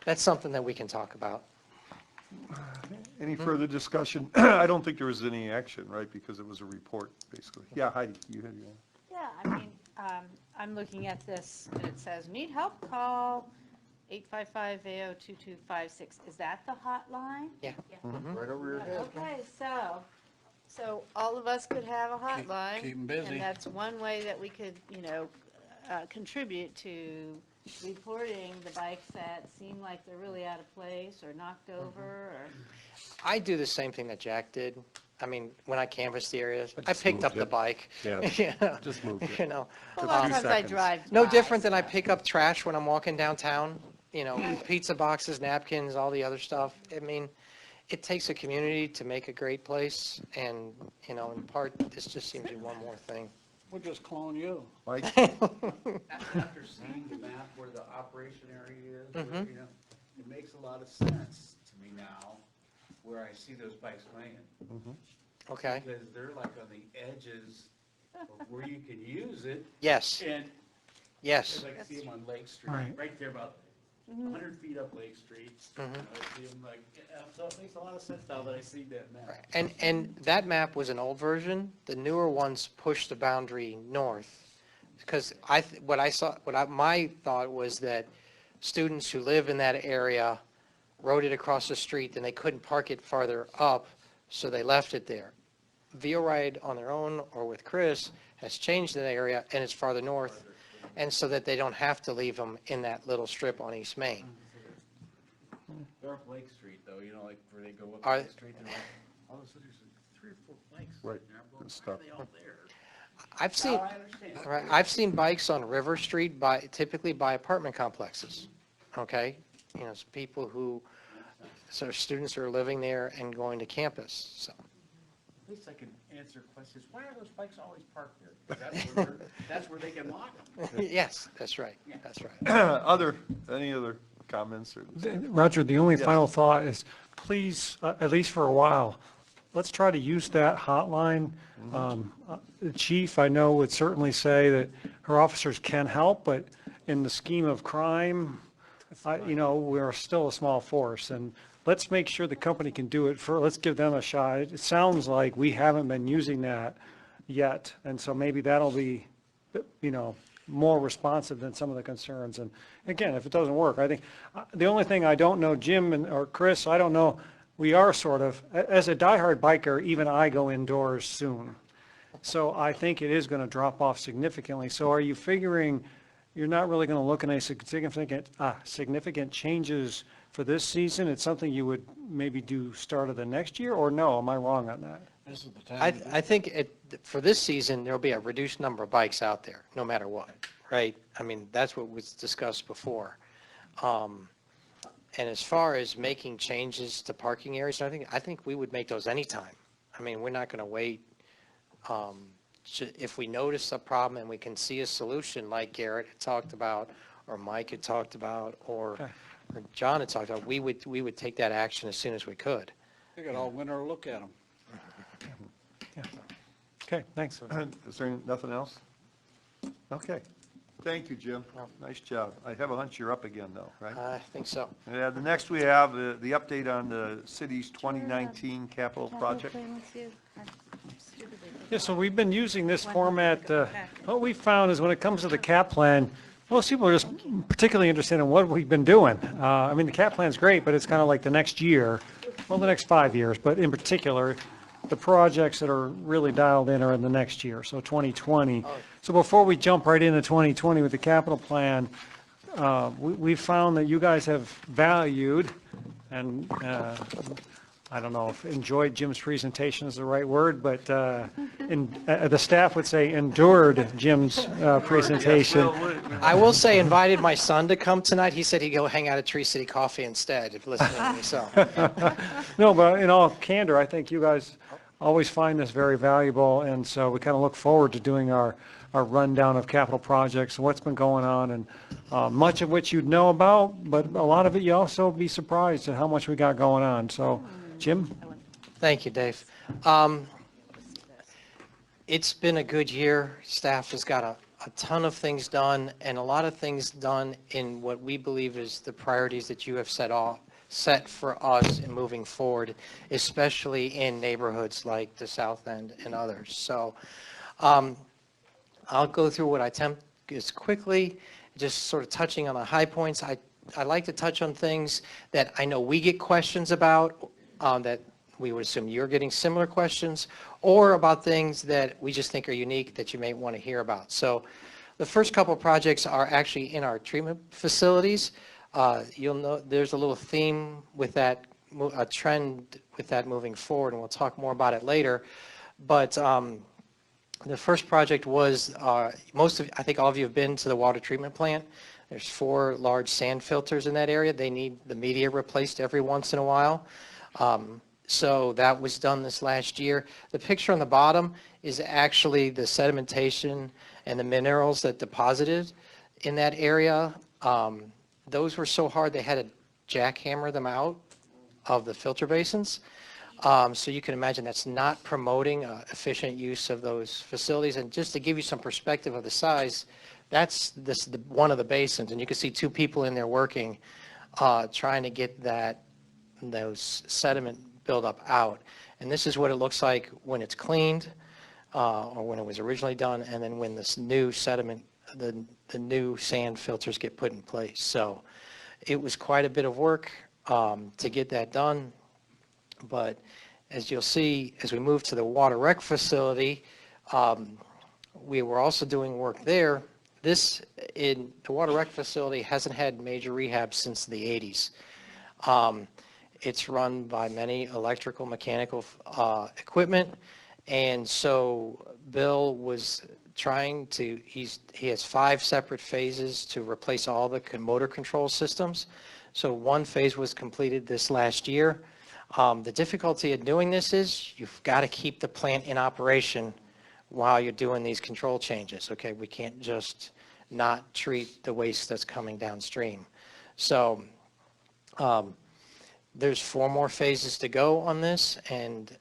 S20: That's something that we can talk about.
S4: Any further discussion? I don't think there was any action, right, because it was a report, basically. Yeah, Heidi, you had your hand.
S5: Yeah, I'm looking at this, and it says, need help, call 855-AO-2256. Is that the hotline?
S20: Yeah.
S4: Right over your head.
S5: Okay, so all of us could have a hotline.
S2: Keep 'em busy.
S5: And that's one way that we could, contribute to reporting the bikes that seem like they're really out of place or knocked over or.
S20: I do the same thing that Jack did. I mean, when I canvassed the area, I
S13: just
S20: picked up
S13: moved
S20: the
S13: it.
S20: bike.
S13: Yeah,
S20: You know,
S13: just moved it.
S20: You know,
S5: A lot of times I
S13: seconds.
S5: drive
S20: no
S5: by,
S20: different than
S5: so-
S20: I pick up trash when I'm walking downtown, you know, pizza boxes, napkins, all the other stuff. I mean, it takes a community to make a great place, and, you know, in part, this just seems to be one more thing.
S2: We'll just clone you.
S4: Mike?
S17: After seeing the map where the operation area is, where,
S20: Mhm.
S17: you know, it makes a lot of sense to me now, where I see those bikes laying.
S20: Okay,
S17: Because they're like on the edges of where you can use it.
S20: yes,
S17: And
S20: yes.
S17: as I can see them on Lake Street,
S1: Right.
S17: right there about 100 feet up Lake Street. You know, I see them like, so it makes a lot of sense now that I see that map.
S20: And that map was an old version. The newer ones pushed the boundary north. Because my thought was that students who live in that area rode it across the street, and they couldn't park it farther up, so they left it there. VO Ride on their own or with Chris has changed that area, and it's farther north, and so that they don't have to leave them in that little strip on East Main.
S17: They're up Lake Street though, you know, like where they go up
S20: Are-
S17: Lake Street, they're like, all of a sudden there's 3 or 4 bikes.
S4: Right,
S17: And I'm going,
S4: good
S17: why are
S4: stuff.
S17: they all there?
S20: I've seen,
S17: Now I understand.
S20: right, I've seen bikes on River Street typically by apartment complexes, okay? You know, it's people who, so students are living there and going to campus, so.
S17: At least I can answer questions. Why are those bikes always parked there? 'Cause that's where they can lock them.
S20: Yes, that's right, that's right.
S4: Any other comments or?
S1: Roger, the only
S4: Yes.
S1: final thought is, please, at least for a while, let's try to use that hotline. The chief, I know, would certainly say that her officers can help, but in the scheme of crime, we're still a small force, and let's make sure the company can do it let's give them a shot. It sounds like we haven't been using that yet, and so maybe that'll be, more responsive than some of the concerns. And again, if it doesn't work, I think, the only thing I don't know, Jim or Chris, I don't know, we are sort of, as a diehard biker, even I go indoors soon. So I think it is going to drop off significantly. So are you figuring you're not really going to look at any significant changes for this season? It's something you would maybe do start of the next year, or no? Am I wrong on that?
S2: This is the time.
S20: I think for this season, there'll be a reduced number of bikes out there, no matter what, right? I mean, that's what was discussed before. And as far as making changes to parking areas, I think we would make those anytime. I mean, we're not going to wait. If we notice a problem and we can see a solution, like Garret had talked about, or Mike had talked about, or John had talked about, we would take that action as soon as we could.
S2: They got all winter to look at them.
S1: Okay, thanks.
S4: Is there nothing else? Okay. Thank you, Jim. Nice job. I have a hunch you're up again, though, right?
S20: I think so.
S4: Yeah, the next we have the update on the city's 2019 capital project.
S1: Yeah, so we've been using this format. What we found is when it comes to the cap plan, most people are just particularly interested in what we've been doing. I mean, the cap plan's great, but it's kind of like the next year, well, the next 5 years, but in particular, the projects that are really dialed in are in the next year, so 2020. So before we jump right into 2020 with the capital plan, we found that you guys have valued and I don't know if enjoyed Jim's presentation is the right word, but the staff would say endured Jim's presentation.
S20: I will say, invited my son to come tonight. He said he'd go hang out at Tree City Coffee instead of listening to me, so.
S1: No, but in all candor, I think you guys always find this very valuable, and so we kind of look forward to doing our rundown of capital projects, what's been going on, and much of which you'd know about, but a lot of it you also be surprised at how much we got going on. So, Jim?
S20: Thank you, Dave. It's been a good year. Staff has got a ton of things done, and a lot of things done in what we believe is the priorities that you have set for us in moving forward, especially in neighborhoods like the South End and others. So I'll go through what I attempt as quickly, just sort of touching on the high points. I like to touch on things that I know we get questions about, that we would assume you're getting similar questions, or about things that we just think are unique that you may want to hear about. So the first couple projects are actually in our treatment facilities. You'll know there's a little theme with that a trend with that moving forward, and we'll talk more about it later. But the first project was, I think all of you have been to the water treatment plant. There's 4 large sand filters in that area. They need the media replaced every once in a while. So that was done this last year. The picture on the bottom is actually the sedimentation and the minerals that deposited in that area. Those were so hard they had to jackhammer them out of the filter basins. So you can imagine that's not promoting efficient use of those facilities. And just to give you some perspective of the size, that's one of the basins. And you can see 2 people in there working, trying to get those sediment buildup out. And this is what it looks like when it's cleaned, or when it was originally done, and then when this new sediment, the new sand filters get put in place. So it was quite a bit of work to get that done. But as you'll see, as we move to the water rec facility, we were also doing work there. The water rec facility hasn't had major rehab since the 80s. It's run by many electrical, mechanical equipment. And so Bill was trying to, he has 5 separate phases to replace all the motor control systems. So 1 phase was completed this last year. The difficulty of doing this is you've got to keep the plant in operation while you're doing these control changes. Okay, we can't just not treat the waste that's coming downstream. So there's 4 more phases to go on this, and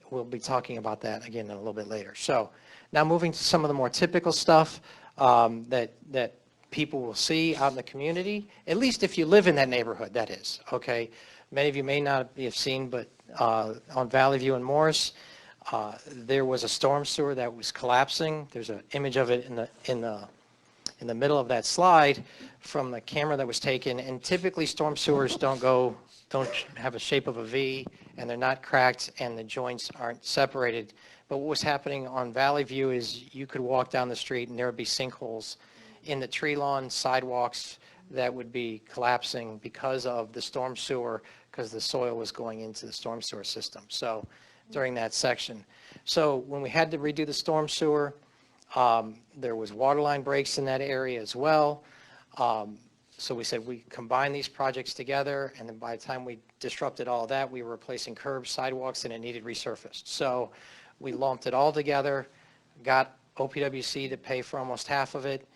S20: we'll be talking about that again a little bit later. So now moving to some of the more typical stuff that people will see out in the community, at least if you live in that neighborhood, that is, okay? Many of you may not have seen, but on Valley View and Morris, there was a storm sewer that was collapsing. There's an image of it in the middle of that slide from the camera that was taken. And typically storm sewers don't have a shape of a V, and they're not cracked, and the joints aren't separated. But what was happening on Valley View is you could walk down the street and there would be sinkholes in the tree lawn, sidewalks that would be collapsing because of the storm sewer, because the soil was going into the storm sewer system. So during that section. So when we had to redo the storm sewer, there was water line breaks in that area as well. So we said we combine these projects together, and then by the time we disrupted all of that, we were replacing curbs, sidewalks, and it needed resurfaced. So we lumped it all together, got OPWC to pay for almost half of it,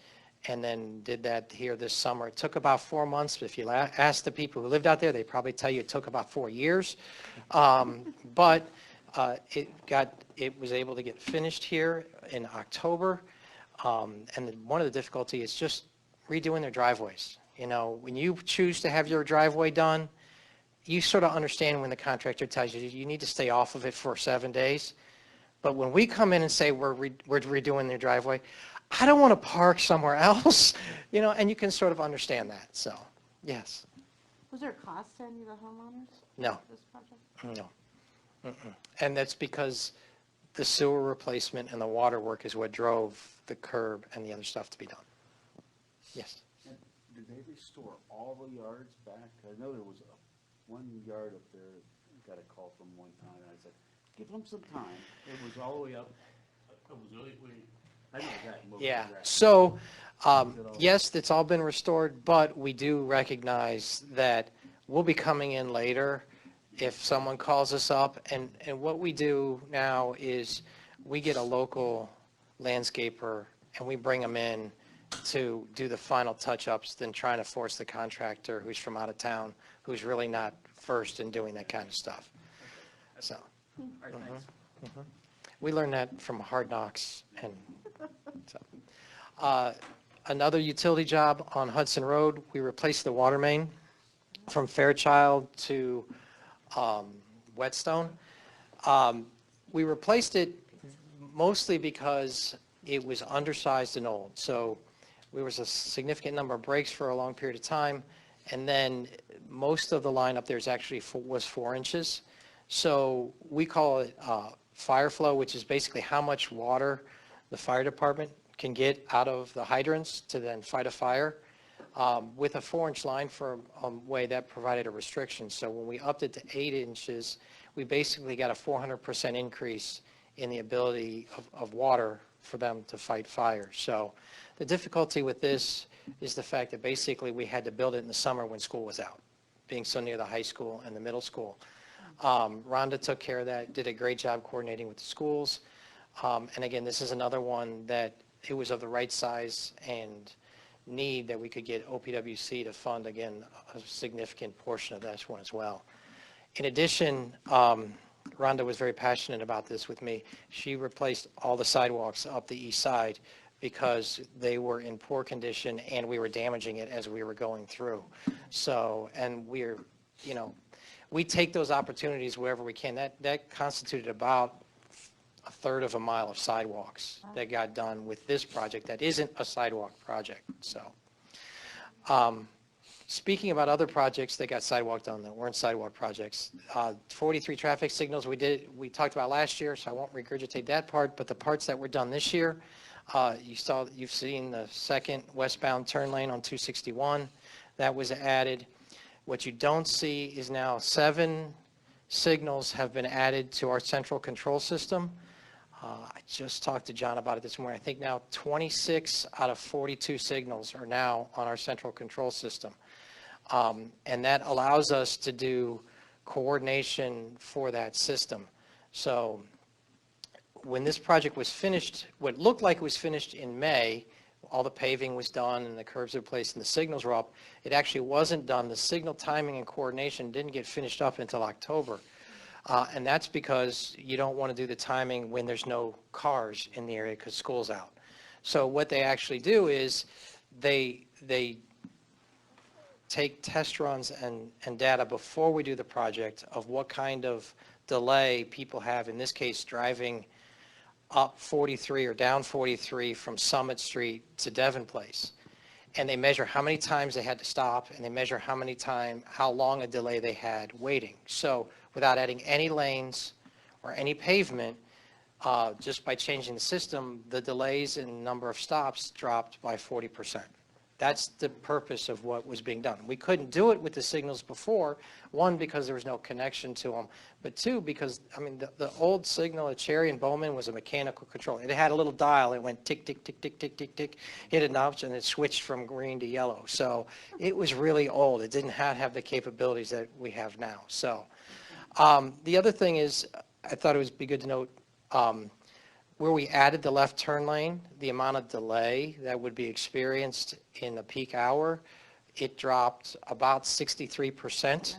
S20: and then did that here this summer. It took about 4 months, but if you ask the people who lived out there, they probably tell you it took about 4 years. But it was able to get finished here in October. And one of the difficulty is just redoing their driveways. You know, when you choose to have your driveway done, you sort of understand when the contractor tells you you need to stay off of it for 7 days. But when we come in and say we're redoing their driveway, I don't want to park somewhere else, you know, and you can sort of understand that. So, yes.
S5: Was there a cost to any of the homeowners?
S20: No.
S5: This project?
S20: No. And that's because the sewer replacement and the water work is what drove the curb and the other stuff to be done. Yes.
S17: And did they restore all the yards back? I know there was one yard up there, I got a call from one time, and I said, give them some time. It was all the way up. It was really, I know that moved.
S20: Yeah. So, yes, it's all been restored, but we do recognize that we'll be coming in later if someone calls us up. And what we do now is we get a local landscaper and we bring them in to do the final touch-ups than trying to force the contractor who's from out of town, who's really not first in doing that kind of stuff. So, we learned that from Hard Knocks. And so, another utility job on Hudson Road, we replaced the water main from Fairchild to Whetstone. We replaced it mostly because it was undersized and old. So there was a significant number of breaks for a long period of time, and then most of the line up there is actually was 4 inches. So we call it fire flow, which is basically how much water the fire department can get out of the hydrants to then fight a fire. With a 4-inch line for a way, that provided a restriction. So when we upped it to 8 inches, we basically got a 400% increase in the ability of water for them to fight fire. So the difficulty with this is the fact that basically we had to build it in the summer when school was out, being so near the high school and the middle school. Rhonda took care of that, did a great job coordinating with the schools. And again, this is another one that it was of the right size and need that we could get OPWC to fund, again, a significant portion of this one as well. In addition, Rhonda was very passionate about this with me. She replaced all the sidewalks up the east side because they were in poor condition and we were damaging it as we were going through. So, and we're, you know, we take those opportunities wherever we can. That constituted about a third of a mile of sidewalks that got done with this project that isn't a sidewalk project. So, speaking about other projects that got sidewalk done that weren't sidewalk projects, 43 traffic signals we talked about last year, so I won't regurgitate that part, but the parts that were done this year, you've seen the second westbound turn lane on 261 that was added. What you don't see is now 7 signals have been added to our central control system. I just talked to John about it this morning. I think now 26 out of 42 signals are now on our central control system. And that allows us to do coordination for that system. So when this project was finished, what looked like it was finished in May, all the paving was done and the curbs were placed and the signals were up, it actually wasn't done. The signal timing and coordination didn't get finished up until October. And that's because you don't want to do the timing when there's no cars in the area because school's out. So what they actually do is they take test runs and data before we do the project of what kind of delay people have, in this case driving up 43 or down 43 from Summit Street to Devon Place. And they measure how many times they had to stop, and they measure how long a delay they had waiting. So without adding any lanes or any pavement, just by changing the system, the delays and number of stops dropped by 40%. That's the purpose of what was being done. We couldn't do it with the signals before, one, because there was no connection to them, but two, because, I mean, the old signal at Cherry and Bowman was a mechanical control. It had a little dial. It went tick, tick, tick, tick, tick, tick, tick, hit a notch, and it switched from green to yellow. So it was really old. It didn't have the capabilities that we have now. So the other thing is, I thought it would be good to note, where we added the left turn lane, the amount of delay that would be experienced in the peak hour, it dropped about 63%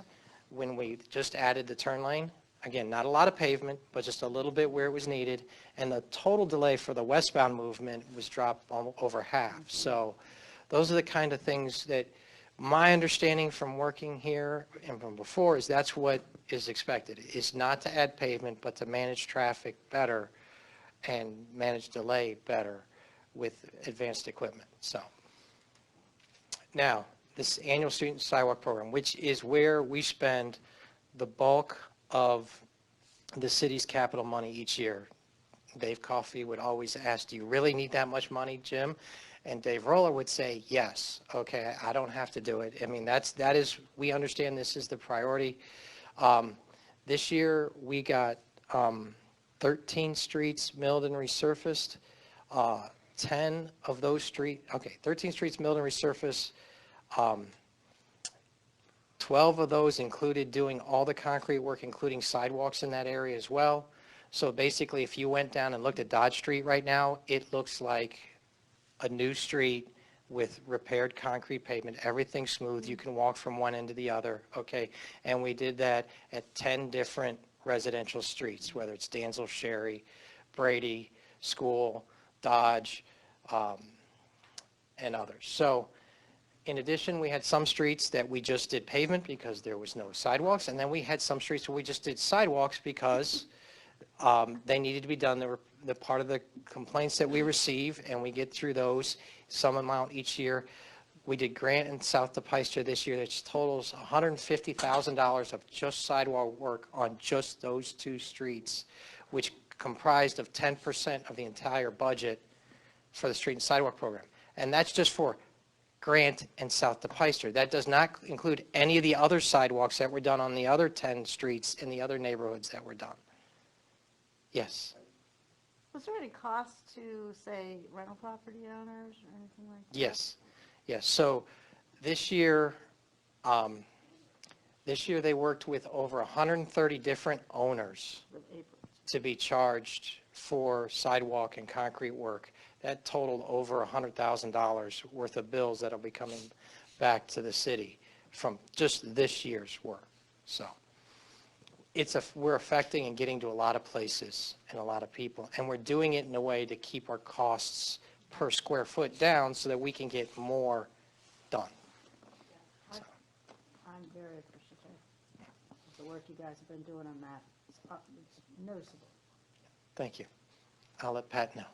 S20: when we just added the turn lane. Again, not a lot of pavement, but just a little bit where it was needed. And the total delay for the westbound movement was dropped over half. So those are the kind of things that my understanding from working here and from before is that's what is expected. It's not to add pavement, but to manage traffic better and manage delay better with advanced equipment. So now, this annual street and sidewalk program, which is where we spend the bulk of the city's capital money each year. Dave Coffey would always ask, do you really need that much money, Jim? And Dave Roller would say, yes, okay, I don't have to do it. I mean, that is, we understand this is the priority. This year, we got 13 streets milled and resurfaced. 10 of those 13 streets milled and resurfaced. 12 of those included doing all the concrete work, including sidewalks in that area as well. So basically, if you went down and looked at Dodge Street right now, it looks like a new street with repaired concrete pavement, everything smooth. You can walk from one end to the other, okay? And we did that at 10 different residential streets, whether it's Danzel, Sherry, Brady, School, Dodge, and others. So in addition, we had some streets that we just did pavement because there was no sidewalks, and then we had some streets where we just did sidewalks because they needed to be done. They were the part of the complaints that we receive, and we get through those, some amount each year. We did Grant and South DePaistre this year, which totals $150,000 of just sidewalk work on just those 2 streets, which comprised of 10% of the entire budget for the street and sidewalk program. And that's just for Grant, and South DePeyster. That does not include any of the other sidewalks that were done on the other 10 streets in the other neighborhoods that were done. Yes.
S5: Was there any cost to, say, rental property owners or anything like that?
S20: Yes, yes. So this year they worked with over 130 different owners
S5: With aprons?
S20: to be charged for sidewalk and concrete work. That totaled over $100,000 worth of bills that'll be coming back to the city from just this year's work. So we're affecting and getting to a lot of places and a lot of people, and we're doing it in a way to keep our costs per square foot down so that we can get more done.
S5: I'm very appreciative of the work you guys have been doing on that. It's noticeable.
S20: Thank you. I'll let Pat know.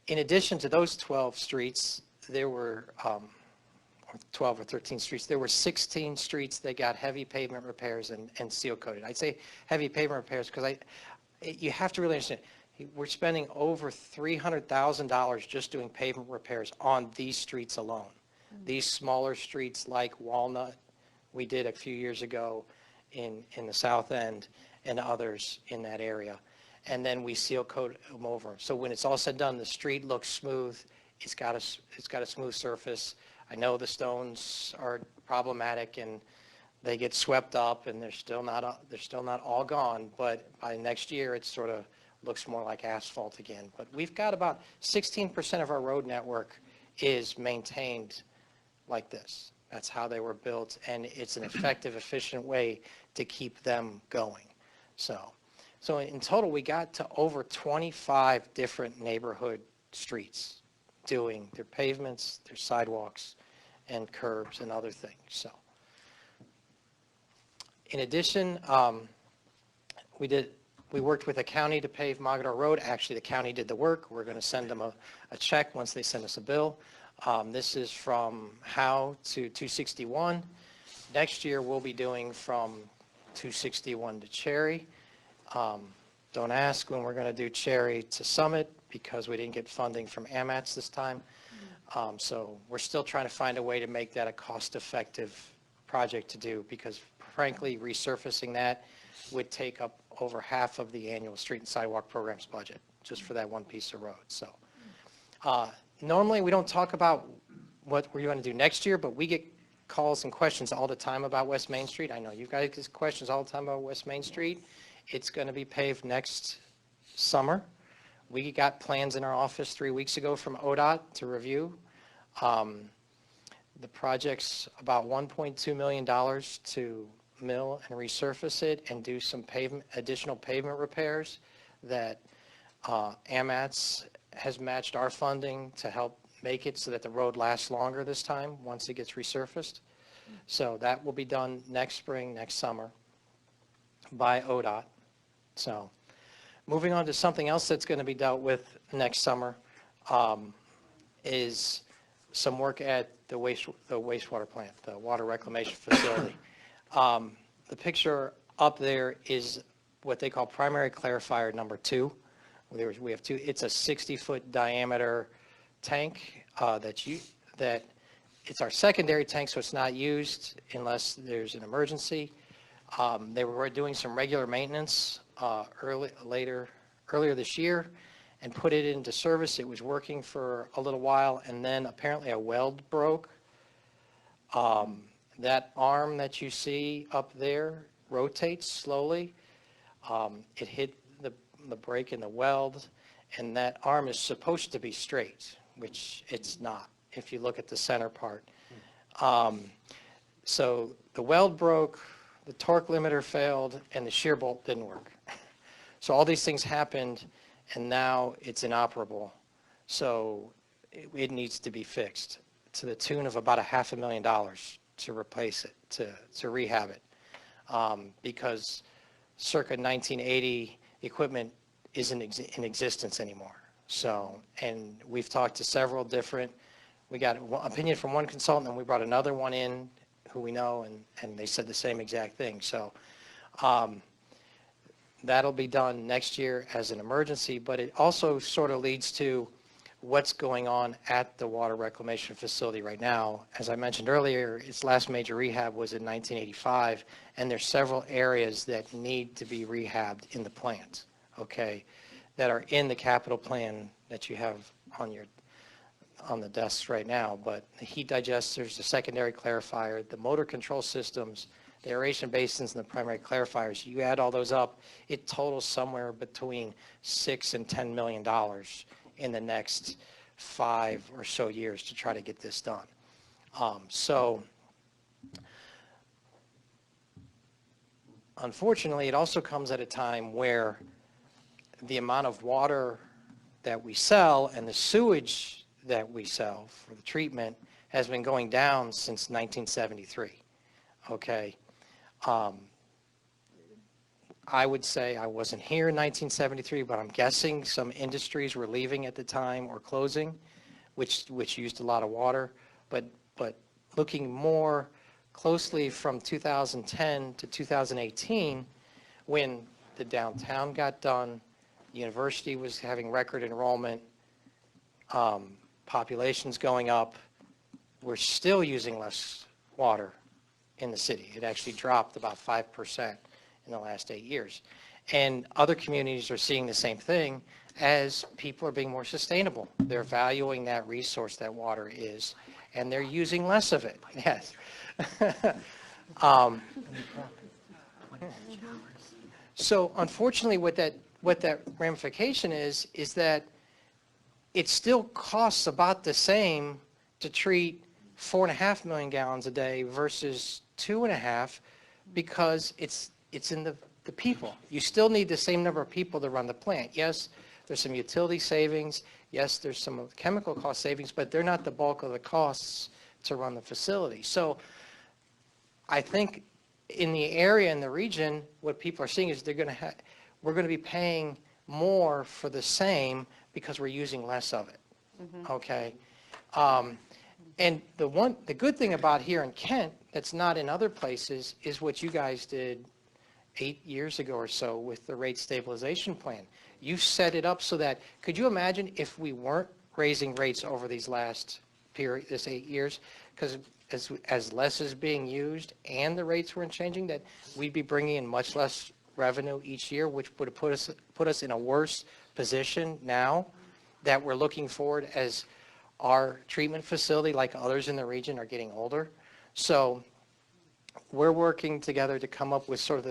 S20: In addition to those 12 streets, there were 12 or 13 streets. There were 16 streets that got heavy pavement repairs and seal coated. I'd say heavy pavement repairs because you have to really understand, we're spending over $300,000 just doing pavement repairs on these streets alone. These smaller streets like Walnut, we did a few years ago in the south end, and others in that area. And then we seal coat them over. So when it's all said and done, the street looks smooth. It's got a smooth surface. I know the stones are problematic and they get swept up and they're still not all gone, but by next year it sort of looks more like asphalt again. But we've got about 16% of our road network is maintained like this. That's how they were built, and it's an effective, efficient way to keep them going. So in total, we got to over 25 different neighborhood streets doing their pavements, their sidewalks, and curbs and other things. So, in addition, we worked with the county to pave Mogador Road. Actually, the county did the work. We're going to send them a check once they send us a bill. This is from Howe to 261. Next year, we'll be doing from 261 to Cherry. Don't ask when we're going to do Cherry to Summit because we didn't get funding from AMATS this time. So we're still trying to find a way to make that a cost-effective project to do because frankly, resurfacing that would take up over half of the annual street and sidewalk program's budget just for that one piece of road. So normally we don't talk about what we're going to do next year, but we get calls and questions all the time about West Main Street. I know you guys get questions all the time about West Main Street. It's going to be paved next summer. We got plans in our office 3 weeks ago from ODOT to review. The project's about $1.2 million to mill and resurface it and do some additional pavement repairs that AMATS has matched our funding to help make it so that the road lasts longer this time once it gets resurfaced. So that will be done next spring, next summer by ODOT. So moving on to something else that's going to be dealt with next summer is some work at the wastewater plant, the water reclamation facility. The picture up there is what they call primary clarifier number 2. We have 2. It's a 60-foot diameter tank that it's our secondary tank, so it's not used unless there's an emergency. They were doing some regular maintenance earlier this year and put it into service. It was working for a little while, and then apparently a weld broke. That arm that you see up there rotates slowly. It hit the break in the weld, and that arm is supposed to be straight, which it's not if you look at the center part. So the weld broke, the torque limiter failed, and the shear bolt didn't work. So all these things happened, and now it's inoperable. So it needs to be fixed to the tune of about $500,000 to replace it, to rehab it, because circa 1980 equipment isn't in existence anymore. So, and we've talked to several different, we got an opinion from one consultant, and we brought another one in who we know, and they said the same exact thing. So that'll be done next year as an emergency, but it also sort of leads to what's going on at the water reclamation facility right now. As I mentioned earlier, its last major rehab was in 1985, and there's several areas that need to be rehabbed in the plant, okay, that are in the capital plan that you have on the desks right now. But the heat digesters, the secondary clarifier, the motor control systems, the aeration basins, and the primary clarifiers, you add all those up, it totals somewhere between $6 and $10 million in the next 5 or so years to try to get this done. So unfortunately, it also comes at a time where the amount of water that we sell and the sewage that we sell for the treatment has been going down since 1973, okay? I would say I wasn't here in 1973, but I'm guessing some industries were leaving at the time or closing, which used a lot of water. But looking more closely from 2010 to 2018, when the downtown got done, the university was having record enrollment, population's going up, we're still using less water in the city. It actually dropped about 5% in the last 8 years. And other communities are seeing the same thing as people are being more sustainable. They're valuing that resource that water is, and they're using less of it. Yes. So unfortunately, what that ramification is that it still costs about the same to treat 4.5 million gallons a day versus 2.5, because it's in the people. You still need the same number of people to run the plant. Yes, there's some utility savings. Yes, there's some chemical cost savings, but they're not the bulk of the costs to run the facility. So I think in the area, in the region, what people are seeing is we're going to be paying more for the same because we're using less of it. Okay. And the good thing about here in Kent that's not in other places is what you guys did 8 years ago or so with the rate stabilization plan. You set it up so that, could you imagine if we weren't raising rates over these last period, this 8 years, because as less is being used and the rates weren't changing, that we'd be bringing in much less revenue each year, which would have put us in a worse position now that we're looking forward as our treatment facility, like others in the region, are getting older. So we're working together to come up with sort of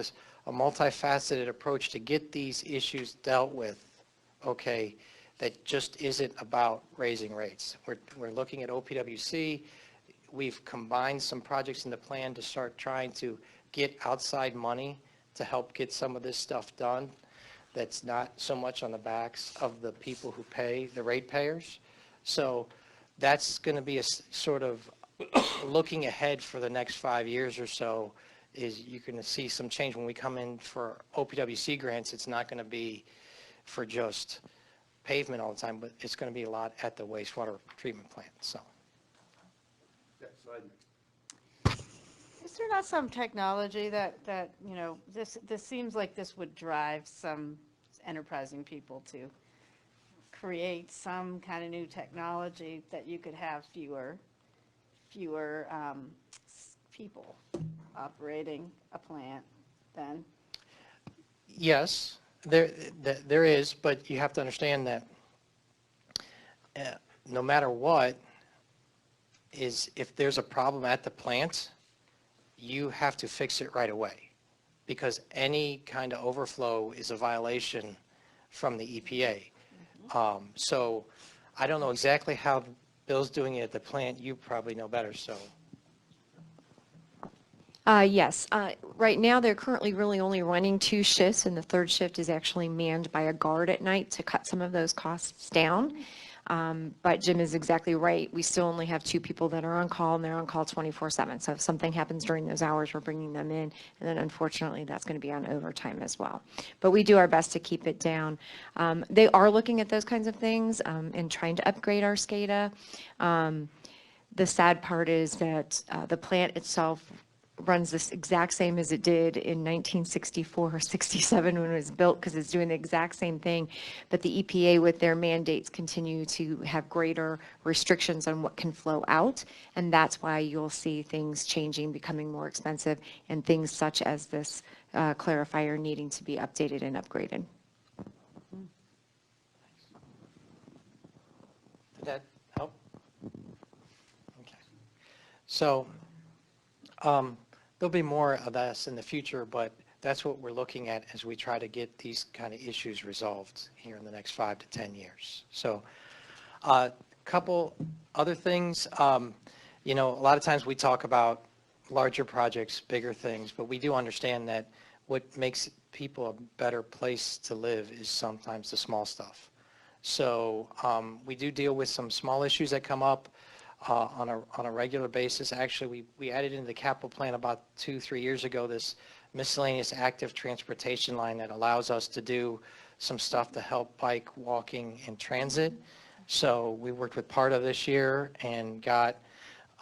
S20: a multifaceted approach to get these issues dealt with, okay, that just isn't about raising rates. We're looking at OPWC. We've combined some projects in the plan to start trying to get outside money to help get some of this stuff done that's not so much on the backs of the people who pay, the ratepayers. So that's going to be a sort of looking ahead for the next 5 years or so, is you're going to see some change. When we come in for OPWC grants, it's not going to be for just pavement all the time, but it's going to be a lot at the wastewater treatment plant. So.
S5: Is there not some technology that this seems like this would drive some enterprising people to create some kind of new technology that you could have fewer people operating a plant then?
S20: Yes, there is, but you have to understand that no matter what, if there's a problem at the plant, you have to fix it right away, because any kind of overflow is a violation from the EPA. So I don't know exactly how Bill's doing it at the plant. You probably know better, so.
S9: Yes. Right now, they're currently really only running 2 shifts, and the 3rd shift is actually manned by a guard at night to cut some of those costs down. But Jim is exactly right. We still only have 2 people that are on call, and they're on call 24/7. So if something happens during those hours, we're bringing them in, and then unfortunately, that's going to be on overtime as well. But we do our best to keep it down. They are looking at those kinds of things and trying to upgrade our SCADA. The sad part is that the plant itself runs this exact same as it did in 1964 or 67 when it was built, because it's doing the exact same thing. But the EPA, with their mandates, continue to have greater restrictions on what can flow out. And that's why you'll see things changing, becoming more expensive, and things such as this clarifier needing to be updated and upgraded.
S20: Did that help? Okay. So there'll be more of this in the future, but that's what we're looking at as we try to get these kind of issues resolved here in the next 5 to 10 years. So a couple other things. You know, a lot of times we talk about larger projects, bigger things, but we do understand that what makes people a better place to live is sometimes the small stuff. So we do deal with some small issues that come up on a regular basis. Actually, we added into the capital plan about 2-3 years ago this miscellaneous active transportation line that allows us to do some stuff to help bike, walking, and transit. So we worked with part of this year and got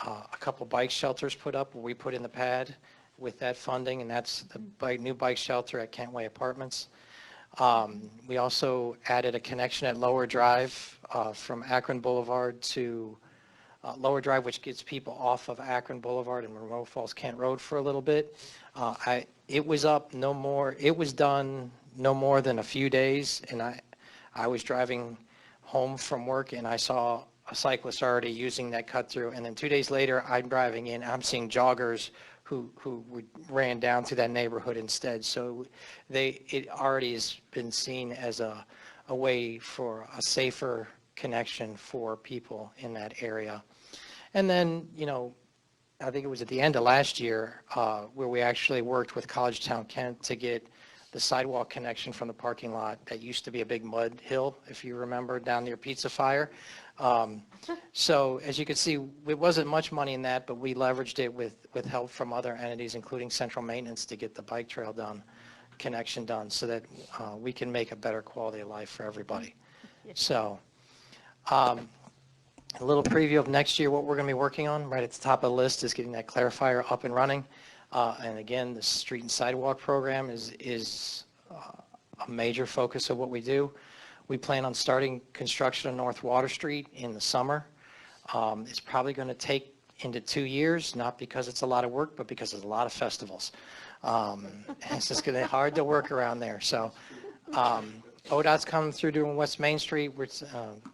S20: a couple bike shelters put up where we put in the pad with that funding, and that's the new bike shelter at Kentway Apartments. We also added a connection at Lower Drive from Akron Boulevard to Lower Drive, which gets people off of Akron Boulevard and Monroe Falls Kent Road for a little bit. It was done no more than a few days, and I was driving home from work and I saw a cyclist already using that cut through, and then 2 days later I'm driving in, I'm seeing joggers who ran down to that neighborhood instead. So it already has been seen as a way for a safer connection for people in that area. And then, you know, I think it was at the end of last year where we actually worked with College Town Kent to get the sidewalk connection from the parking lot that used to be a big mud hill, if you remember, down near Pizza Fire. So as you can see, it wasn't much money in that, but we leveraged it with help from other entities, including Central Maintenance, to get the bike trail connection done so that we can make a better quality of life for everybody. So a little preview of next year, what we're going to be working on. Right at the top of the list is getting that clarifier up and running. And again, the street and sidewalk program is a major focus of what we do. We plan on starting construction on North Water Street in the summer. It's probably going to take into 2 years, not because it's a lot of work, but because there's a lot of festivals. It's just going to be hard to work around there. So ODOT's coming through doing West Main Street, where it's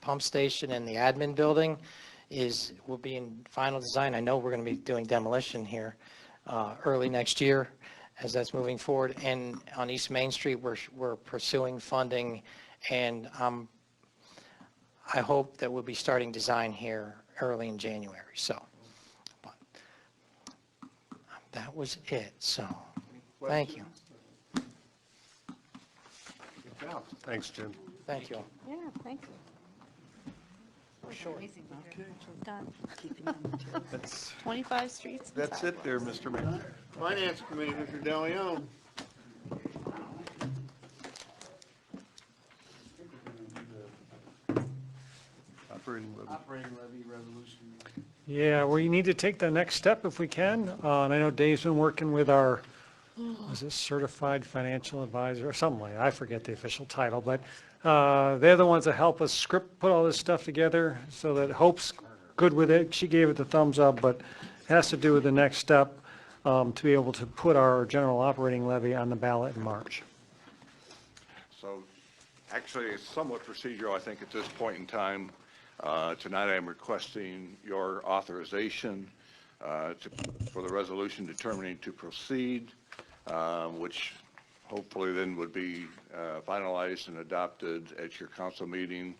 S20: pump station and the admin building will be in final design. I know we're going to be doing demolition here early next year as that's moving forward. And on East Main Street, we're pursuing funding, and I hope that we'll be starting design here early in January. So but that was it. So thank you.
S4: Good job.
S13: Thanks, Jim.
S20: Thank you.
S5: Yeah, thank you.
S20: Sure.
S5: Done.
S4: That's
S5: 25 streets. and
S4: That's it there, Mr. Mayor.
S8: Finance Committee, Mr. DeLeone.
S4: Operating levy.
S17: Operating levy resolution.
S1: Yeah, we need to take the next step if we can. And I know Dave's been working with our, was it certified financial advisor or something like that? I forget the official title, but they're the ones that help us put all this stuff together, so that Hope's good with it. She gave it the thumbs up, but it has to do with the next step to be able to put our general operating levy on the ballot in March.
S10: So actually, it's somewhat procedural, I think, at this point in time. Tonight, I'm requesting your authorization for the resolution determining to proceed, which hopefully then would be finalized and adopted at your council meeting.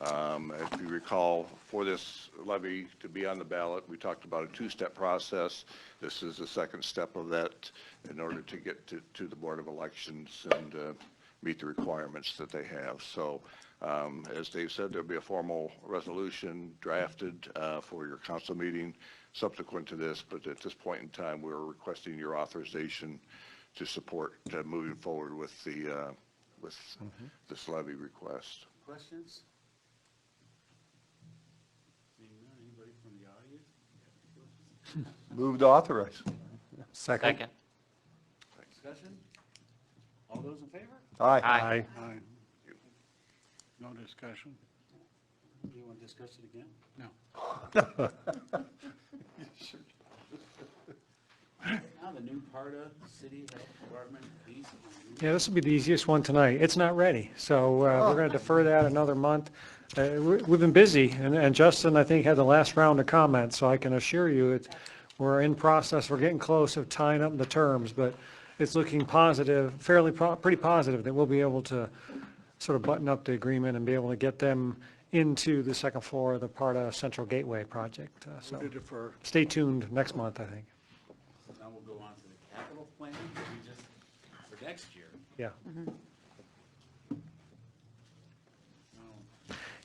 S10: If you recall, for this levy to be on the ballot, we talked about a two-step process. This is the second step of that in order to get to the Board of Elections and meet the requirements that they have. So as Dave said, there'll be a formal resolution drafted for your council meeting subsequent to this, but at this point in time, we're requesting your authorization to support moving forward with the this levy request.
S17: Questions? Seeing none, anybody from the audience?
S4: Move to authorize.
S13: Second.
S17: Discussion? All those in favor?
S4: Aye.
S2: Aye. No discussion?
S17: Do you want to discuss it again?
S2: No.
S17: Now the new part of City Health Department fees.
S1: Yeah, this will be the easiest one tonight. It's not ready, so we're going to defer that another month. We've been busy, and Justin, I think, had the last round of comments, so I can assure you, we're in process, we're getting close of tying up the terms, but it's looking positive, pretty positive, that we'll be able to sort of button up the agreement and be able to get them into the second floor of the Parta Central Gateway project. So
S2: We'll defer.
S1: stay tuned next month, I think.
S17: Now we'll go on to the capital plan that we just, for next year.
S1: Yeah.
S17: No.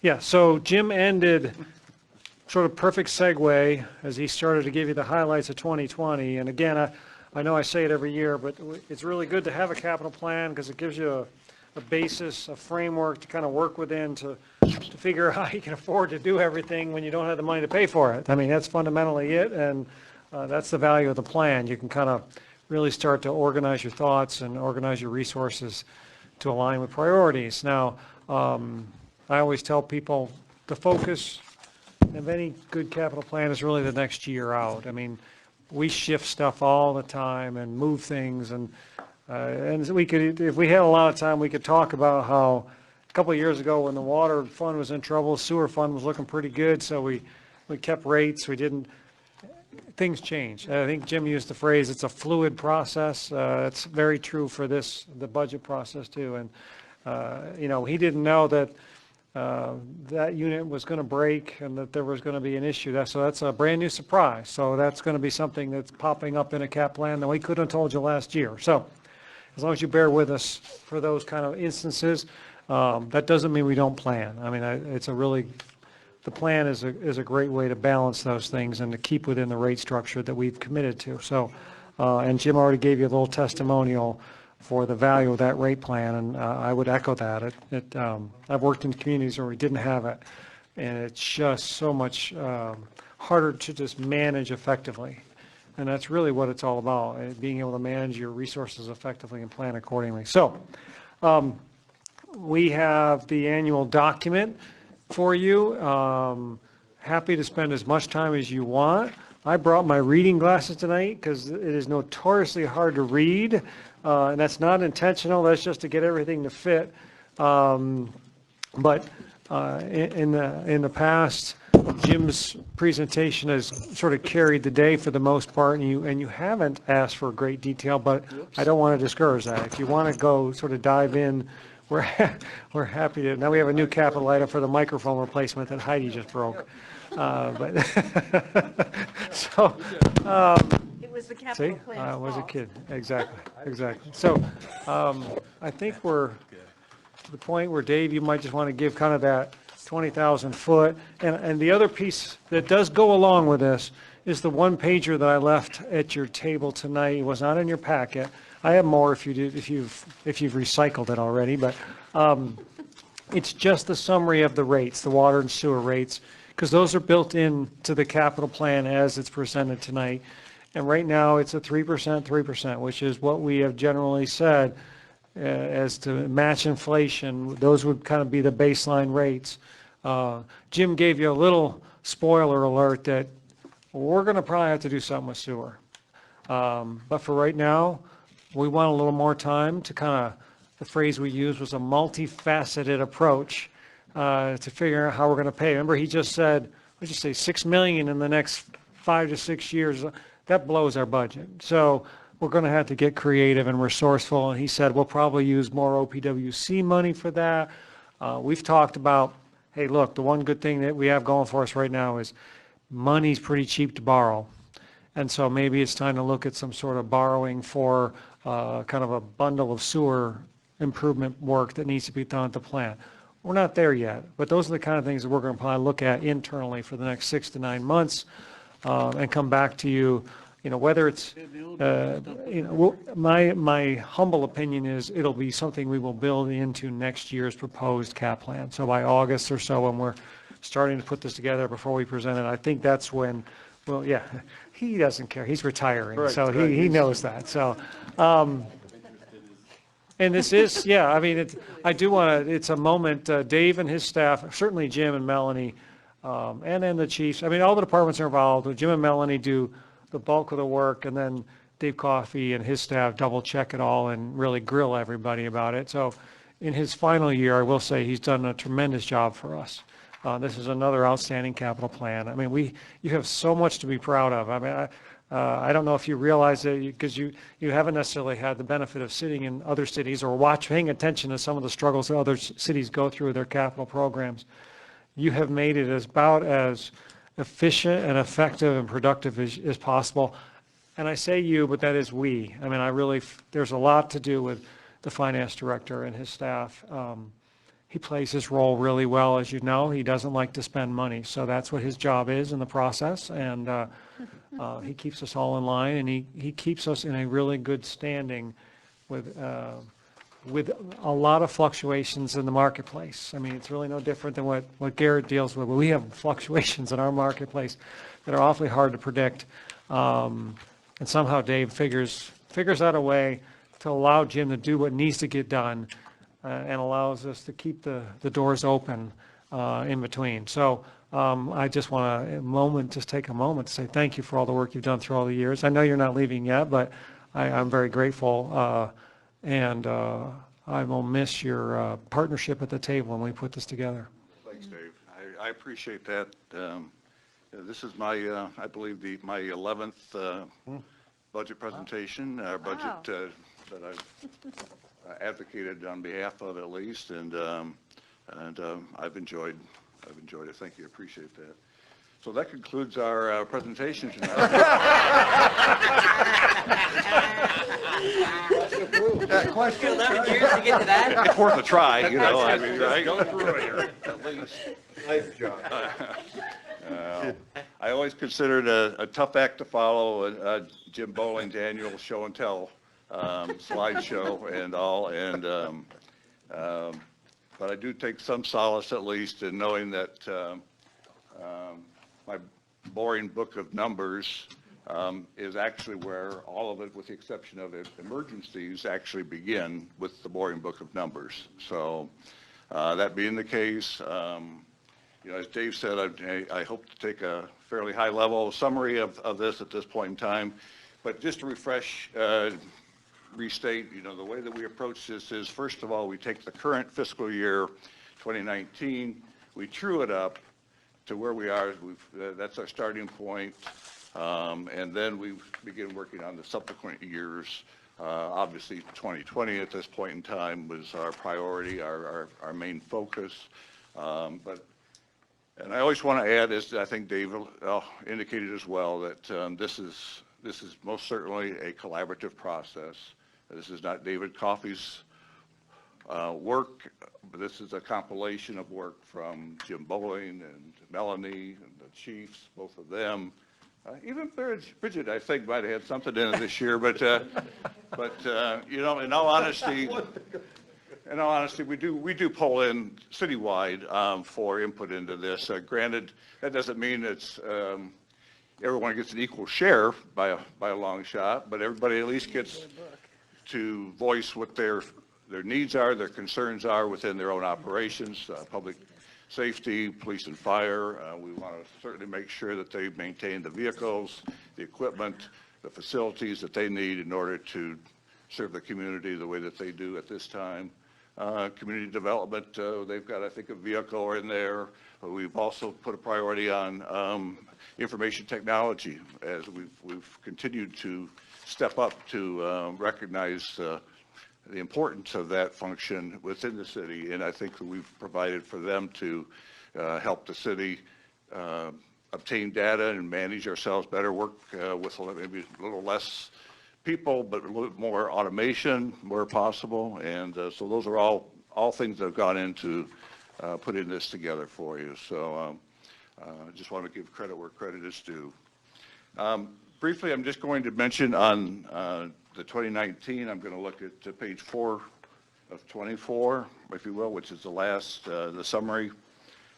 S1: Yeah, so Jim ended, sort of perfect segue, as he started to give you the highlights of 2020. And again, I know I say it every year, but it's really good to have a capital plan because it gives you a basis, a framework to kind of work within to figure out how you can afford to do everything when you don't have the money to pay for it. I mean, that's fundamentally it, and that's the value of the plan. You can kind of really start to organize your thoughts and organize your resources to align with priorities. Now, I always tell people the focus of any good capital plan is really the next year out. I mean, we shift stuff all the time and move things, and we could, if we had a lot of time, we could talk about how a couple of years ago when the water fund was in trouble, sewer fund was looking pretty good, so we kept rates. We didn't. Things change. I think Jim used the phrase, it's a fluid process. It's very true for the budget process too. And, he didn't know that that unit was going to break and that there was going to be an issue. So that's a brand new surprise. So that's going to be something that's popping up in a cap plan that we couldn't have told you last year. So as long as you bear with us for those kind of instances, that doesn't mean we don't plan. I mean, the plan is a great way to balance those things and to keep within the rate structure that we've committed to. So, and Jim already gave you a little testimonial for the value of that rate plan, and I would echo that. I've worked in communities where we didn't have it, and it's just so much harder to just manage effectively. And that's really what it's all about, being able to manage your resources effectively and plan accordingly. So, we have the annual document for you. Happy to spend as much time as you want. I brought my reading glasses tonight because it is notoriously hard to read, and that's not intentional. That's just to get everything to fit. But in the past, Jim's presentation has sort of carried the day for the most part, and you haven't asked for great detail, but I don't want to discourage that. If you want to go sort of dive in, we're happy to. Now we have a new capital item for the microphone replacement that Heidi just broke. But so
S5: It was the
S1: see,
S5: capital plan's
S1: I was a
S5: fault.
S1: kid. Exactly. So I think we're to the point where Dave, you might just want to give kind of that 20,000 foot. And the other piece that does go along with this is the one pager that I left at your table tonight. It was not in your packet. I have more if you've recycled it already, but it's just the summary of the rates, the water and sewer rates, because those are built into the capital plan as it's presented tonight. And right now it's a 3%, which is what we have generally said as to match inflation. Those would kind of be the baseline rates. Jim gave you a little spoiler alert that we're going to probably have to do something with sewer. But for right now, we want a little more time to kind of, the phrase we used was a multifaceted approach to figure out how we're going to pay. Remember, he just said, let's just say $6 million in the next 5 to 6 years. That blows our budget. So we're going to have to get creative and resourceful. And he said, we'll probably use more OPWC money for that. We've talked about, hey, look, the one good thing that we have going for us right now is money's pretty cheap to borrow. And so maybe it's time to look at some sort of borrowing for kind of a bundle of sewer improvement work that needs to be done at the plant. We're not there yet, but those are the kind of things that we're going to probably look at internally for the next 6 to 9 months and come back to you, whether it's, my humble opinion is it'll be something we will build into next year's proposed cap plan. So by August or so, when we're starting to put this together before we present it, I think that's when Well, yeah, he doesn't care. He's retiring,
S4: Right,
S1: so
S4: right.
S1: he knows that. So, and this is, yeah, I mean, I do want to, it's a moment, Dave and his staff, certainly Jim and Melanie, and then the chiefs, I mean, all the departments are involved. Jim and Melanie do the bulk of the work, and then Dave Coffey and his staff double check it all and really grill everybody about it. So in his final year, I will say he's done a tremendous job for us. This is another outstanding capital plan. I mean, you have so much to be proud of. I mean, I don't know if you realize it because you haven't necessarily had the benefit of sitting in other cities or paying attention to some of the struggles that other cities go through with their capital programs. You have made it about as efficient and effective and productive as possible. And I say you, but that is we. I mean, there's a lot to do with the finance director and his staff. He plays his role really well, as you know. He doesn't like to spend money, so that's what his job is in the process. And he keeps us all in line, and he keeps us in a really good standing with a lot of fluctuations in the marketplace. I mean, it's really no different than what Garret deals with. We have fluctuations in our marketplace that are awfully hard to predict. And somehow Dave figures out a way to allow Jim to do what needs to get done and allows us to keep the doors open in between. So I just want to take a moment to say thank you for all the work you've done through all the years. I know you're not leaving yet, but I'm very grateful. And I will miss your partnership at the table when we put this together.
S10: Thanks, Dave. I appreciate that. This is my, I believe, my 11th budget presentation, budget that I've advocated on behalf of, at least, and I've enjoyed it. Thank you. I appreciate that. So that concludes our presentation tonight.
S4: That question.
S16: 11 years to get to that?
S10: It's worth a try, you know, I mean, right? Go through it here, at least.
S4: Nice job.
S10: I always considered a tough act to follow, Jim Bowling's annual show and tell slideshow and all, but I do take some solace, at least, in knowing that my boring book of numbers is actually where all of it, with the exception of emergencies, actually begin with the boring book of numbers. So that being the case, you know, as Dave said, I hope to take a fairly high-level summary of this at this point in time. But just to restate, you know, the way that we approach this is, first of all, we take the current fiscal year, 2019, we true it up to where we are. That's our starting point. And then we begin working on the subsequent years. Obviously, 2020 at this point in time was our priority, our main focus. And I always want to add, as I think Dave indicated as well, that this is most certainly a collaborative process. This is not David Coffey's work, but this is a compilation of work from Jim Bowling and Melanie and the chiefs, both of them. Even Bridget, I think, might have had something in it this year, but you know, in all honesty, we do pull in citywide for input into this. Granted, that doesn't mean it's everyone gets an equal share by a long shot, but everybody at least gets to voice what their needs are, their concerns are within their own operations, public safety, police and fire. We want to certainly make sure that they maintain the vehicles, the equipment, the facilities that they need in order to serve the community the way that they do at this time. Community development, they've got, I think, a vehicle in there. We've also put a priority on information technology, as we've continued to step up to recognize the importance of that function within the city, and I think that we've provided for them to help the city obtain data and manage ourselves better, work with maybe a little less people, but a little more automation where possible, and so those are all things that have gone into putting this together for you. So I just want to give credit where credit is due. Briefly, I'm just going to mention on the 2019, I'm going to look at page 4 of 24, if you will, which is the last, the summary.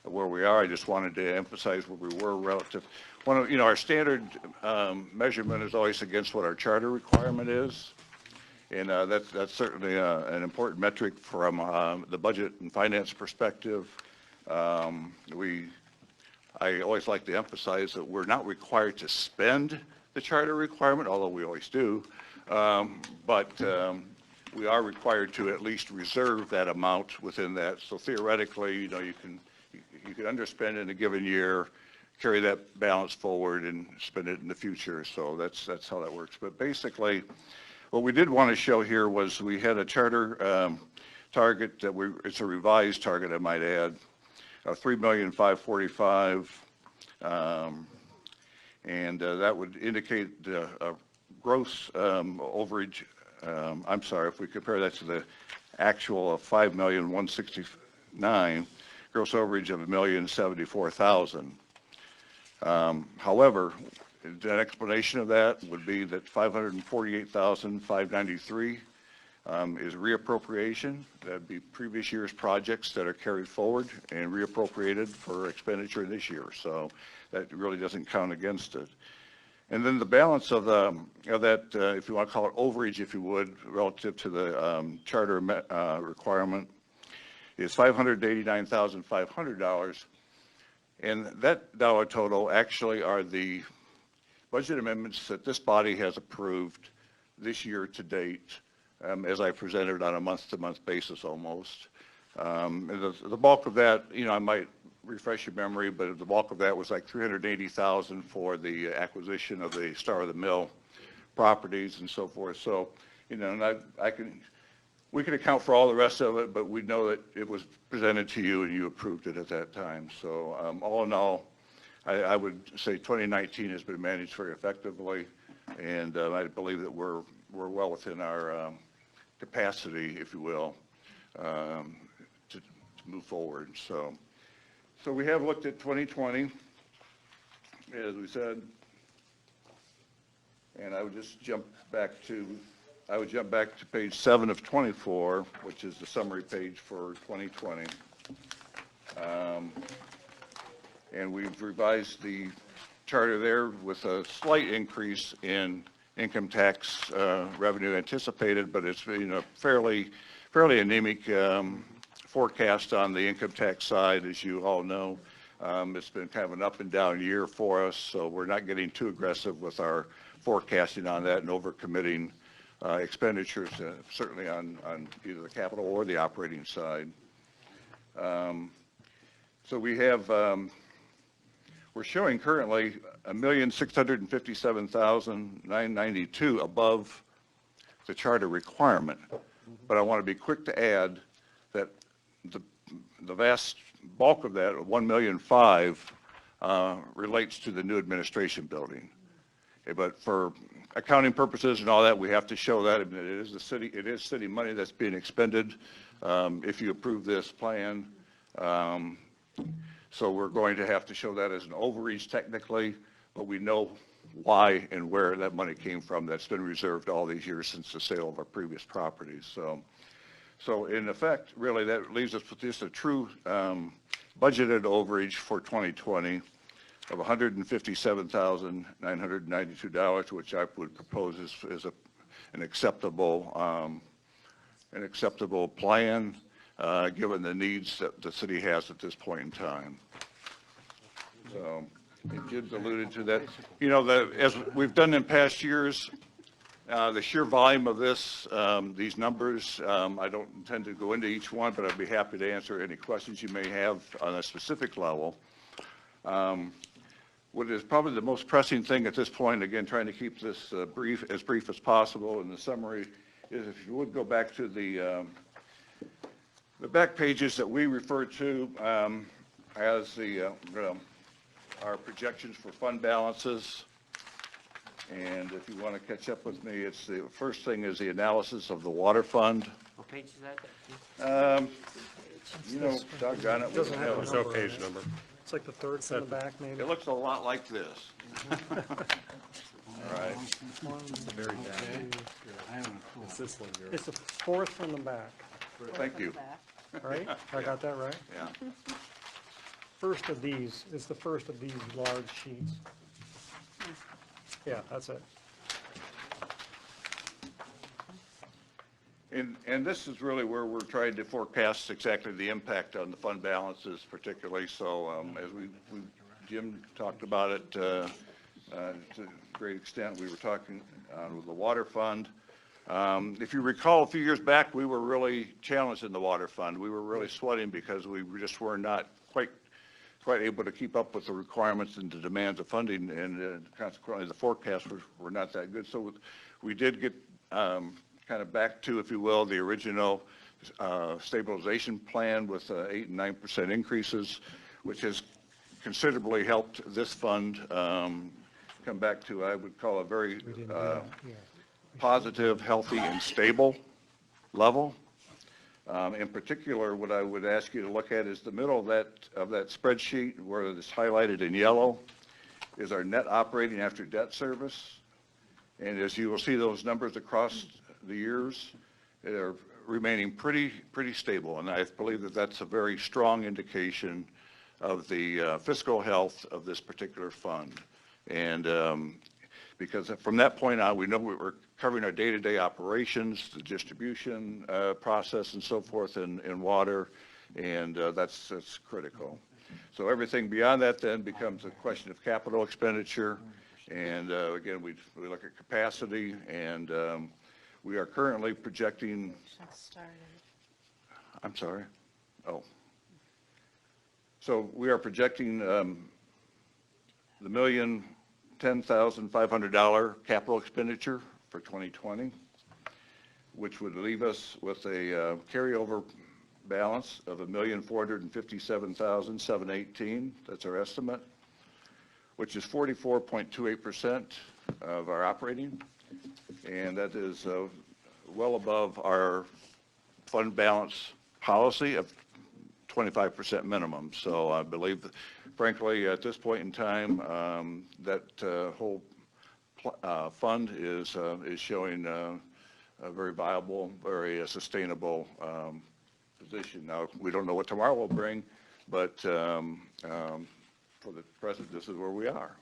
S10: where we are. I just wanted to emphasize where we were relative. One of, our standard measurement is always against what our charter requirement is. And that's certainly an important metric from the budget and finance perspective. I always like to emphasize that we're not required to spend the charter requirement, although we always do. But we are required to at least reserve that amount within that. So theoretically, you can underspend in a given year, carry that balance forward and spend it in the future. So that's how that works. But basically, what we did want to show here was we had a charter target that it's a revised target, I might add, of $3,545,000, and that would indicate a gross overage. I'm sorry, if we compare that to the actual of $5,169,000, gross overage of $1,074,000. However, an explanation of that would be that $548,593 is reappropriation. That'd be previous year's projects that are carried forward and reappropriated for expenditure this year. So that really doesn't count against it. And then the balance of that, if you want to call it overage, if you would, relative to the charter requirement, is $589,500. And that dollar total actually are the budget amendments that this body has approved this year to date, as I presented on a month-to-month basis almost. The bulk of that, I might refresh your memory, but the bulk of that was like $380,000 for the acquisition of the Star of the Mill properties and so forth. So, and we can account for all the rest of it, but we know that it was presented to you and you approved it at that time. So all in all, I would say 2019 has been managed very effectively, and I believe that we're well within our capacity, if you will, to move forward. So we have looked at 2020, as we said, and I would just jump back to page 7 of 24, which is the summary page for 2020. And we've revised the charter there with a slight increase in income tax revenue anticipated, but it's fairly anemic forecast on the income tax side, as you all know. It's been kind of an up and down year for us, so we're not getting too aggressive with our forecasting on that and overcommitting expenditures, certainly on either the capital or the operating side. So we have, we're showing currently $1,657,992 above the charter requirement. But I want to be quick to add that the vast bulk of that, $1,005,000, relates to the new administration building. Okay, but for accounting purposes and all that, we have to show that. I mean, it is city money that's being expended if you approve this plan. So we're going to have to show that as an overreach technically, but we know why and where that money came from. That's been reserved all these years since the sale of our previous properties. So in effect, really, that leaves us with just a true budgeted overage for 2020 of $157,992, which I would propose is an acceptable plan, given the needs that the city has at this point in time. So, Jim's alluded to that. As we've done in past years, the sheer volume of these numbers, I don't intend to go into each one, but I'd be happy to answer any questions you may have on a specific level. What is probably the most pressing thing at this point, again, trying to keep this as brief as possible in the summary, is if you would go back to the back pages that we refer to as our projections for fund balances. And if you want to catch up with me, it's the first thing is the analysis of the water fund.
S16: What page is that?
S10: Doggone it.
S13: Doesn't have no page number. It's like the third from the back, maybe.
S10: It looks a lot like this. All right.
S13: Very bad. It's this one here.
S1: It's the fourth from the back,
S10: Thank you.
S1: right? I got that right?
S10: Yeah.
S1: first of these, it's the first of these large sheets. Yeah, that's it.
S10: And this is really where we're trying to forecast exactly the impact on the fund balances particularly. So as Jim talked about it to a great extent, we were talking with the water fund. If you recall, a few years back, we were really challenged in the water fund. We were really sweating because we just were not quite able to keep up with the requirements and the demands of funding, and consequently, the forecasts were not that good. So we did get kind of back to, if you will, the original stabilization plan with 8 and 9% increases, which has considerably helped this fund come back to, I would call, a very positive, healthy, and stable level. In particular, what I would ask you to look at is the middle of that spreadsheet, where it's highlighted in yellow, is our net operating after debt service. And as you will see, those numbers across the years are remaining pretty stable. And I believe that that's a very strong indication of the fiscal health of this particular fund. And because from that point on, we know we're covering our day-to-day operations, the distribution process and so forth in water, and that's critical. So everything beyond that then becomes a question of capital expenditure. And again, we look at capacity, and we are currently projecting, I'm sorry, oh. So we are projecting the $1,010,500 capital expenditure for 2020, which would leave us with a carryover balance of $1,457,718. That's our estimate, which is 44.28% of our operating, and that is well above our fund balance policy of 25% minimum. So I believe that, frankly, at this point in time, that whole fund is showing a very viable, very sustainable position. Now, we don't know what tomorrow will bring, but for the present, this is where we are.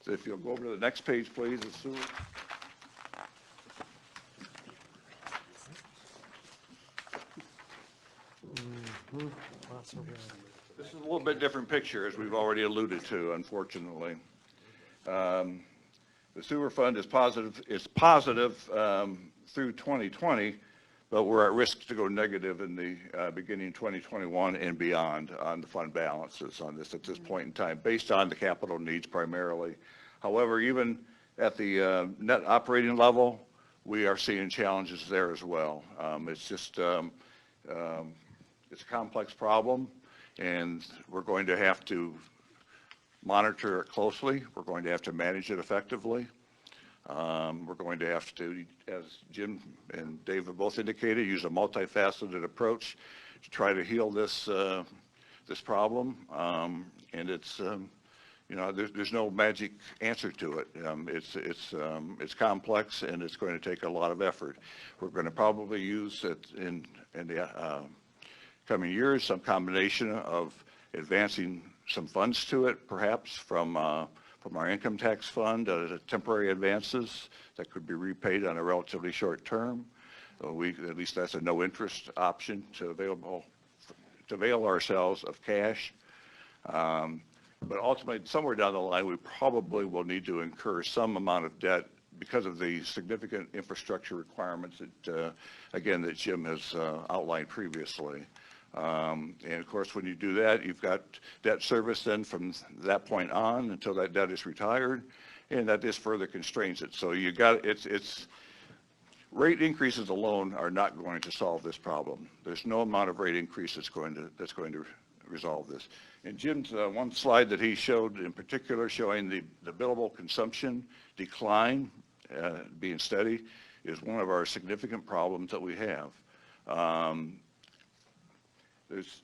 S10: So if you'll go over to the next page, please, the sewer. This is a little bit different picture, as we've already alluded to, unfortunately. The sewer fund is positive through 2020, but we're at risk to go negative in the beginning 2021 and beyond on the fund balances on this at this point in time, based on the capital needs primarily. However, even at the net operating level, we are seeing challenges there as well. It's just it's a complex problem, and we're going to have to monitor it closely. We're going to have to manage it effectively. We're going to have to, as Jim and Dave have both indicated, use a multifaceted approach to try to heal this this problem. And it's you know, there's no magic answer to it. It's complex, and it's going to take a lot of effort. We're going to probably use it in the coming years, some combination of advancing some funds to it, perhaps from our income tax fund, temporary advances that could be repaid on a relatively short term. At least that's a no interest option to avail ourselves of cash. But ultimately, somewhere down the line, we probably will need to incur some amount of debt because of the significant infrastructure requirements that, again, that Jim has outlined previously. And of course, when you do that, you've got debt service then from that point on until that debt is retired, and that just further constrains it. So you got, it's rate increases alone are not going to solve this problem. There's no amount of rate increase that's going to resolve this. And Jim's one slide that he showed in particular, showing the billable consumption decline being steady, is one of our significant problems that we have. There's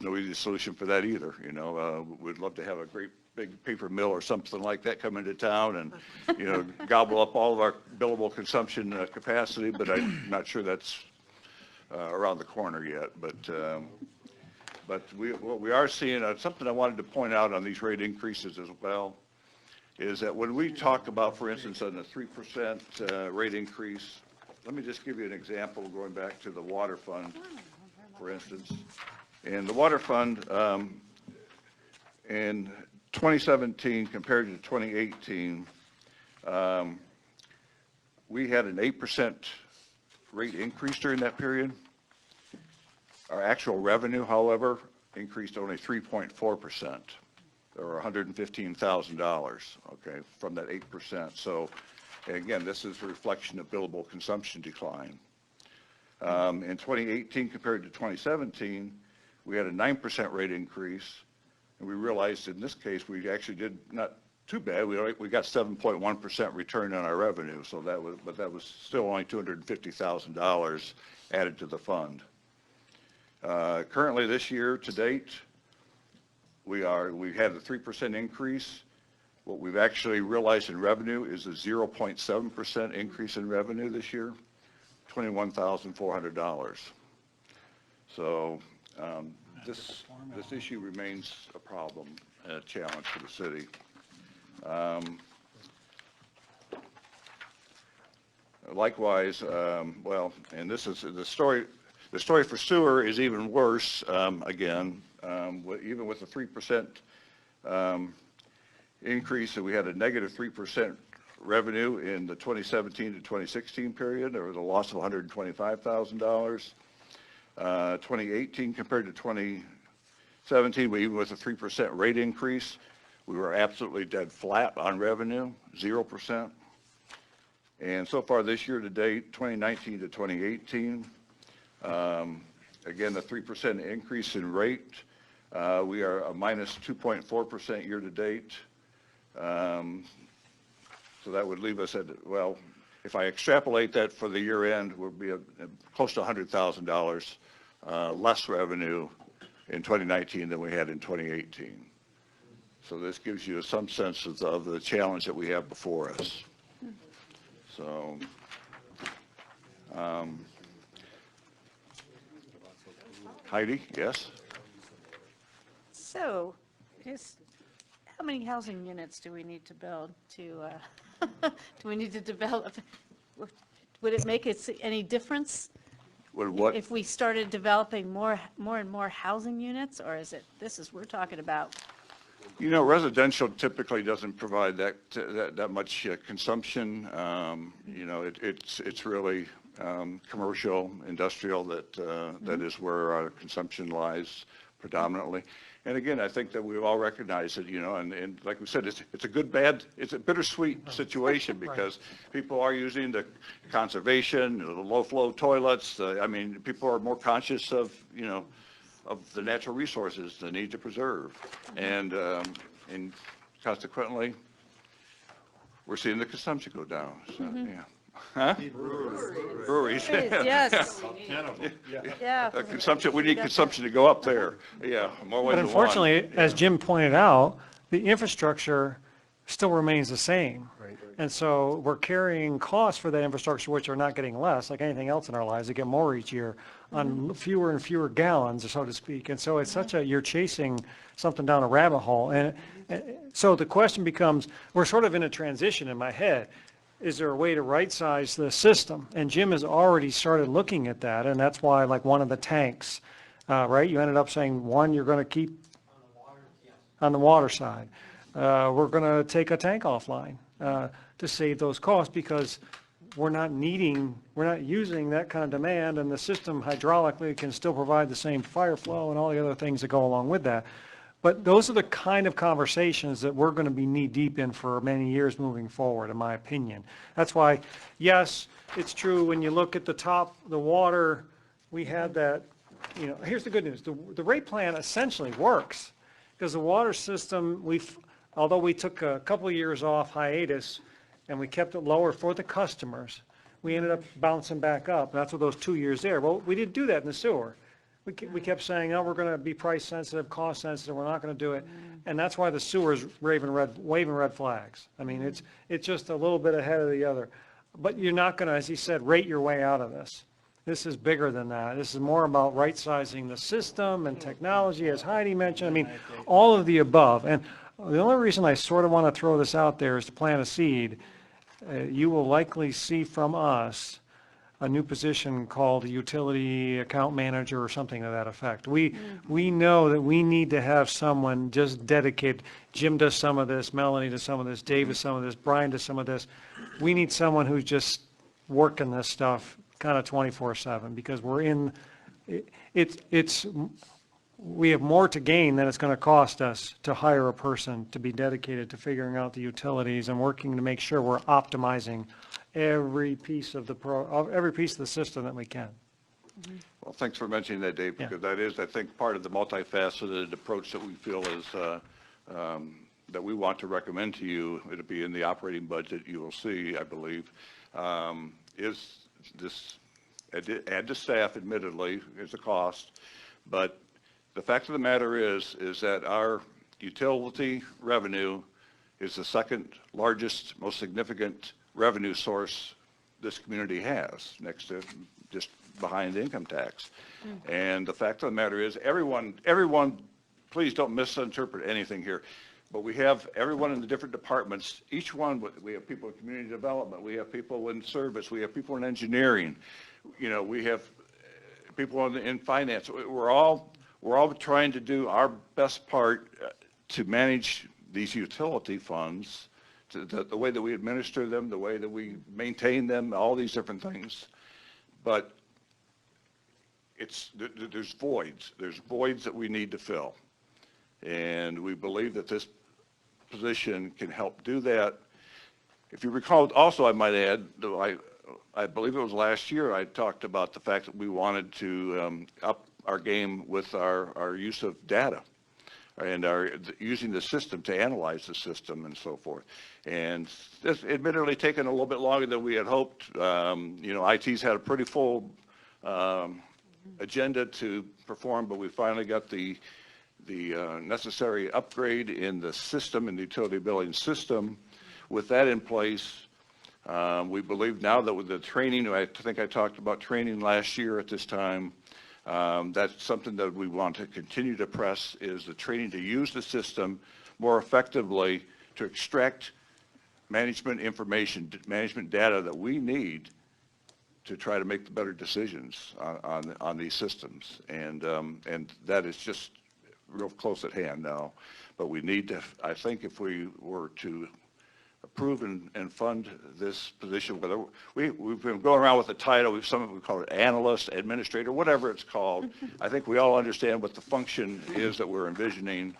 S10: no easy solution for that either. You know, we'd love to have a great big paper mill or something like that come into town and, you know, gobble up all of our billable consumption capacity, but I'm not sure that's around the corner yet. But But what we are seeing, something I wanted to point out on these rate increases as well, is that when we talk about, for instance, on the 3% rate increase, let me just give you an example going back to the water fund, for instance. In the water fund, in 2017 compared to 2018, we had an 8% rate increase during that period. Our actual revenue, however, increased only 3.4%, or $115,000, okay, from that 8%. So, again, this is a reflection of billable consumption decline. In 2018 compared to 2017, we had a 9% rate increase, and we realized in this case we actually did not too bad. We got 7.1% return on our revenue, so that was still only $250,000 added to the fund. Currently this year to date, we had a 3% increase. What we've actually realized in revenue is a 0.7% increase in revenue this year, $21,400. So this issue remains a problem and a challenge for the city. Likewise, well, and this is the story. The story for sewer is even worse. Again, even with the 3% increase, that we had a negative 3% revenue in the 2017 to 2016 period. There was a loss of $125,000. 2018 compared to 2017, even with a 3% rate increase, we were absolutely dead flat on revenue, 0%. And so far this year to date, 2019 to 2018, again, the 3% increase in rate, we are a minus 2.4% year to date. So that would leave us at, well, if I extrapolate that for the year end, we'll be close to $100,000 less revenue in 2019 than we had in 2018. So this gives you some sense of the challenge that we have before us. So, Heidi, yes?
S5: So, how many housing units do we need to build to, do we need to develop? Would it make any difference?
S10: Would what?
S5: If we started developing more and more housing units, or is it, we're talking about?
S10: You know, residential typically doesn't provide that much consumption. You know, it's really commercial, industrial that is where our consumption lies predominantly. And again, I think that we've all recognized it, you know, and like we said, it's a bittersweet situation because people are using the conservation, the low flow toilets. I mean, people are more conscious of, you know, of the natural resources they need to preserve. And consequently, we're seeing the consumption go down. So, yeah. Huh? Breweries.
S5: Yes. Yeah.
S10: Consumption, we need consumption to go up there. Yeah, more ways
S1: But
S10: than one.
S1: unfortunately, as Jim pointed out, the infrastructure still remains the same. And so we're carrying costs for that infrastructure, which are not getting less, like anything else in our lives. They get more each year on fewer and fewer gallons, so to speak. And so it's you're chasing something down a rabbit hole. And so the question becomes, we're sort of in a transition in my head. Is there a way to right-size the system? And Jim has already started looking at that, and that's why, like, one of the tanks, right? You ended up saying one you're going to keep on the water side. We're going to take a tank offline to save those costs because we're not using that kind of demand, and the system hydraulically can still provide the same fire flow and all the other things that go along with that. But those are the kind of conversations that we're going to be knee-deep in for many years moving forward, in my opinion. That's why, yes, it's true, when you look at the top, the water, we had that, you know, here's the good news. The rate plan essentially works because the water system, although we took a couple of years off hiatus and we kept it lower for the customers, we ended up bouncing back up. That's what those 2 years there. Well, we didn't do that in the sewer. We kept saying, oh, we're going to be price sensitive, cost sensitive, we're not going to do it. And that's why the sewer is waving red flags. I mean, it's just a little bit ahead of the other. But you're not going to, as he said, rate your way out of this. This is bigger than that. This is more about right-sizing the system and technology, as Heidi mentioned. I mean, all of the above. And the only reason I sort of want to throw this out there is to plant a seed. You will likely see from us a new position called utility account manager or something to that effect. We know that we need to have someone just dedicated. Jim does some of this, Melanie does some of this, Dave does some of this, Brian does some of this. We need someone who's just working this stuff kind of 24/7 because we're in, we have more to gain than it's going to cost us to hire a person to be dedicated to figuring out the utilities and working to make sure we're optimizing every piece of the system that we can.
S10: Well, thanks for mentioning that, Dave, because that is, I think, part of the multifaceted approach that we feel is, that we want to recommend to you. It'll be in the operating budget, you will see, I believe, is this, add to staff, admittedly, is a cost, but the fact of the matter is that our utility revenue is the second largest, most significant revenue source this community has, next to just behind the income tax. And the fact of the matter is, everyone, please don't misinterpret anything here, but we have everyone in the different departments, each one, we have people in community development, we have people in service, we have people in engineering, you know, we have people in finance. We're all trying to do our best part to manage these utility funds, to the way that we administer them, the way that we maintain them, all these different things. But there's voids that we need to fill. And we believe that this position can help do that. If you recall, also I might add, I believe it was last year I talked about the fact that we wanted to up our game with our use of data and using the system to analyze the system and so forth. And it's admittedly taken a little bit longer than we had hoped. You know, IT's had a pretty full agenda to perform, but we finally got the necessary upgrade in the system, in the utility billing system. With that in place, we believe now that with the training, I think I talked about training last year at this time, that's something that we want to continue to press, is the training to use the system more effectively to extract management information, management data that we need to try to make the better decisions on these systems. And that is just real close at hand now. But we need to, I think if we were to approve and fund this position, whether we've been going around with the title, some of them call it analyst, administrator, whatever it's called. I think we all understand what the function is that we're envisioning,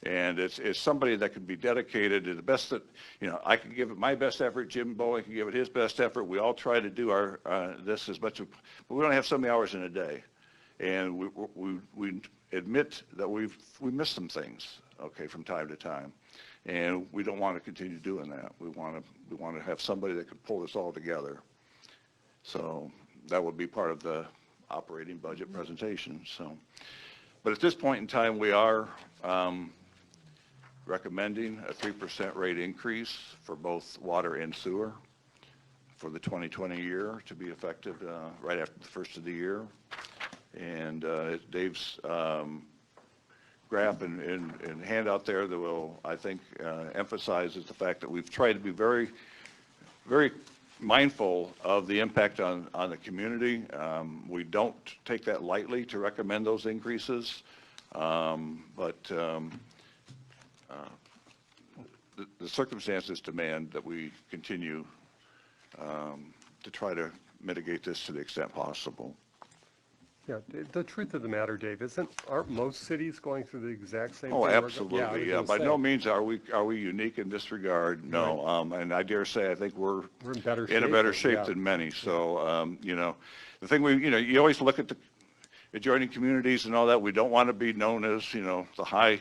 S10: and it's somebody that can be dedicated to the best that, you know, I can give it my best effort, Jim Bowen can give it his best effort. We all try to do our this as much, but we don't have so many hours in a day, and we admit that we miss some things, okay, from time to time. And we don't want to continue doing that. We want to have somebody that can pull this all together. So that would be part of the operating budget presentation. So, but at this point in time, we are recommending a 3% rate increase for both water and sewer for the 2020 year to be effective right after the first of the year. And Dave's graph and handout there that will, I think, emphasizes the fact that we've tried to be very, very mindful of the impact on the community. We don't take that lightly to recommend those increases, but the circumstances demand that we continue to try to mitigate this to the extent possible.
S13: Yeah, the truth of the matter, Dave, aren't most cities going through the exact same thing?
S10: Oh, absolutely, yeah. By no means are we unique in this regard, no. Right. And I dare say, I think we're in a better shape than many. So, you know, the thing you always look at the adjoining communities and all that. We don't want to be known as, you know, the high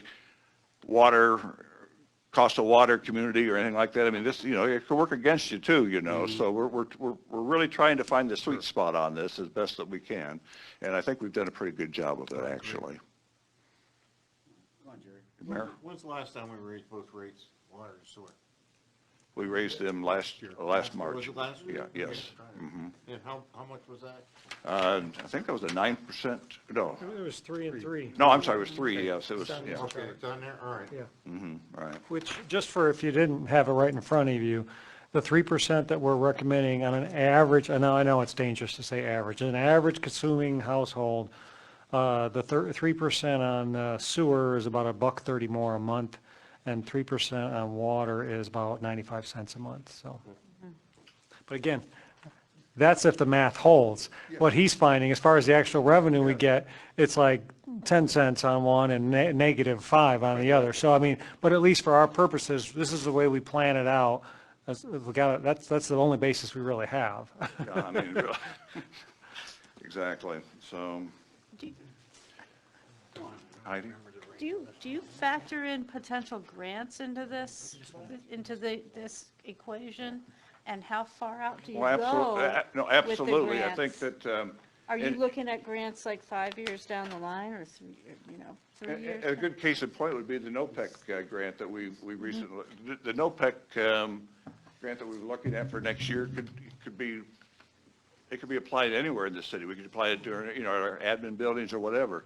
S10: cost of water community or anything like that. I mean, this, you know, it could work against you too, you know. Mm-hmm. So we're really trying to find the sweet spot on this as best that we can, and I think we've done a pretty good job of that, actually.
S8: Come on, Jerry.
S10: Mayor?
S8: When's the last time we raised both rates, water and sewer?
S10: We raised them last March.
S8: Was it last year?
S10: Yeah, yes. Mhm.
S8: And how much was that?
S10: I think that was a 9%, no,
S1: It was 3 and 3.
S10: no, I'm sorry, it was 3, yes, it was, yeah.
S8: Okay, it's on there, all right.
S1: Yeah.
S10: Right.
S1: Which, just for if you didn't have it right in front of you, the 3% that we're recommending on an average, I know it's dangerous to say average, an average consuming household, the 3% on sewer is about $1.30 more a month, and 3% on water is about 95 cents a month, so. But again, that's if the math holds. What he's finding, as far as the actual revenue we get, it's like 10 cents on one and negative 5 on the other. So, I mean, but at least for our purposes, this is the way we plan it out. That's the only basis we really have.
S10: Yeah, I mean, really, exactly, so. Heidi?
S5: Do you factor in potential grants into this equation? And how far out do you
S10: Well,
S5: go?
S10: no,
S5: with the
S10: absolutely. I think
S5: grants?
S10: that.
S5: Are you
S10: and-
S5: looking at grants like 5 years down the line or 3 years?
S10: A good case in point would be the NOPEC grant that we recently, the NOPEC grant that we were looking at for next year could be, it could be applied anywhere in the city. We could apply it during, our admin buildings or whatever.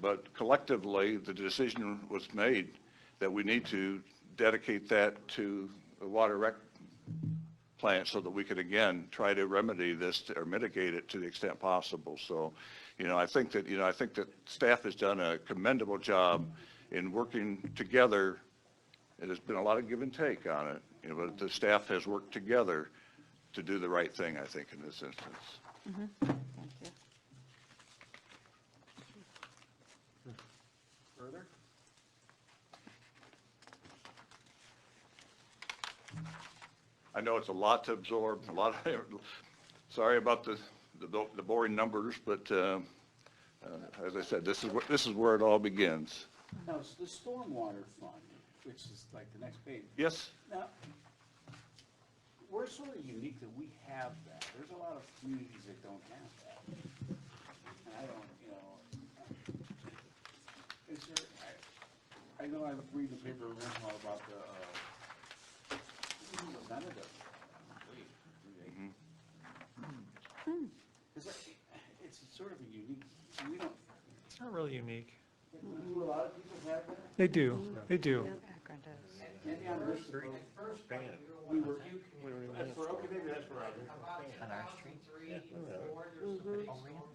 S10: But collectively, the decision was made that we need to dedicate that to the water rec plant so that we could, again, try to remedy this or mitigate it to the extent possible. So, I think that staff has done a commendable job in working together. There's been a lot of give and take on it, but the staff has worked together to do the right thing, I think, in this instance.
S5: Thank you.
S4: Further?
S10: I know it's a lot to absorb, sorry about the boring numbers, but as I said, this is where it all begins.
S17: Now, it's the stormwater fund, which is like the next page.
S10: Yes?
S17: Now, we're sort of unique that we have that. There's a lot of communities that don't have that. And I don't, is there, I know I read the paper once in a while about the, representative. It's sort of a unique, we don't.
S1: It's not really unique.
S17: Do a lot of people have that?
S1: They do.
S17: Maybe on this, first band. We were, that's for, okay, maybe that's for our.
S16: On our street?
S5: Mhm.
S16: Oh, really?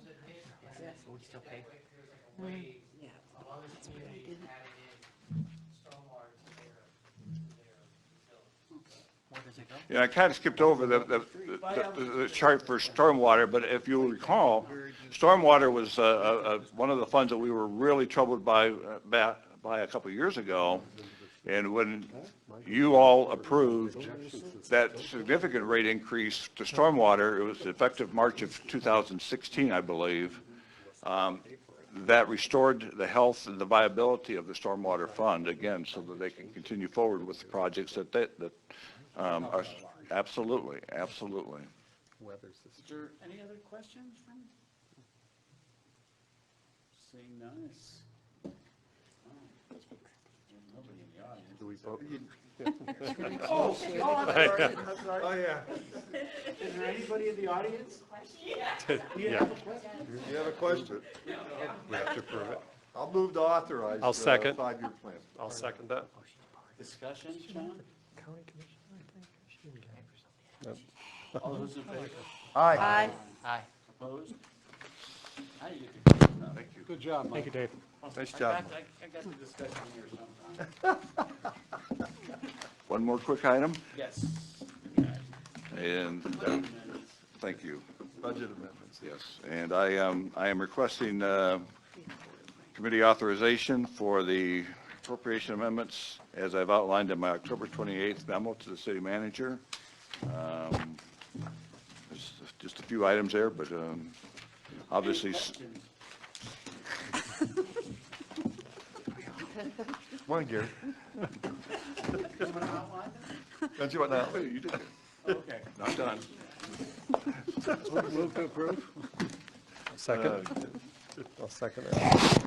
S16: Yeah, so we still pay?
S5: Yeah, that's what I did.
S16: Where does it go?
S10: Yeah, I kind of skipped over the chart for stormwater, but if you'll recall, stormwater was one of the funds that we were really troubled by a couple of years ago. And when you all approved that significant rate increase to stormwater, it was effective March of 2016, I believe, that restored the health and the viability of the stormwater fund again, so that they can continue forward with the projects that are absolutely.
S17: Is there any other questions from? Seeing none, it's. Nobody in the audience.
S4: Do we vote?
S17: I'm sorry.
S4: Oh, yeah.
S17: Is there anybody in the audience?
S4: Yeah.
S17: You have a question?
S4: You have a question? We have to approve it. I'll move to authorize.
S13: I'll second.
S4: 5-year plan.
S13: I'll second that.
S17: Discussion, John?
S1: County commission,
S17: All those in favor?
S4: Aye.
S16: Aye.
S17: Opposed? Now you get to.
S10: Thank you.
S17: Good job, Mike.
S1: Thank you, Dave.
S4: Nice job.
S17: I got the discussion here sometime.
S10: One more quick item,
S17: Yes.
S10: and thank you.
S4: Budget amendments.
S10: Yes, and I am requesting committee authorization for the appropriation amendments as I've outlined in my October 28th memo to the city manager. There's just a few items there, but obviously.
S4: Come on, Gary. Don't you want that?
S10: You did it.
S17: Okay.
S10: Not done.
S17: Move to approve?
S13: Second. I'll second that.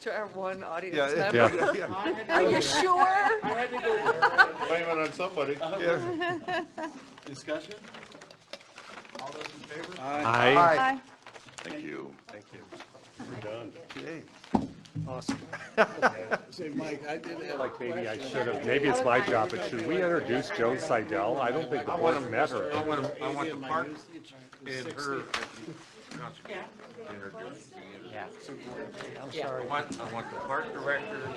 S19: to our one audience
S4: Yeah,
S19: member.
S4: yeah.
S19: Are you sure?
S8: Blame it on somebody.
S2: Discussion? All those in favor?
S13: Aye.
S10: Thank you.
S13: Thank you. We're done.
S4: Okay.
S13: Awesome.
S2: Say, Mike, I did have.
S13: Like maybe I should have, maybe it's my job, but should we introduce Joan Seidel? I don't think the board met her.
S8: I want the park and her.
S16: Yeah.
S8: I want the park director and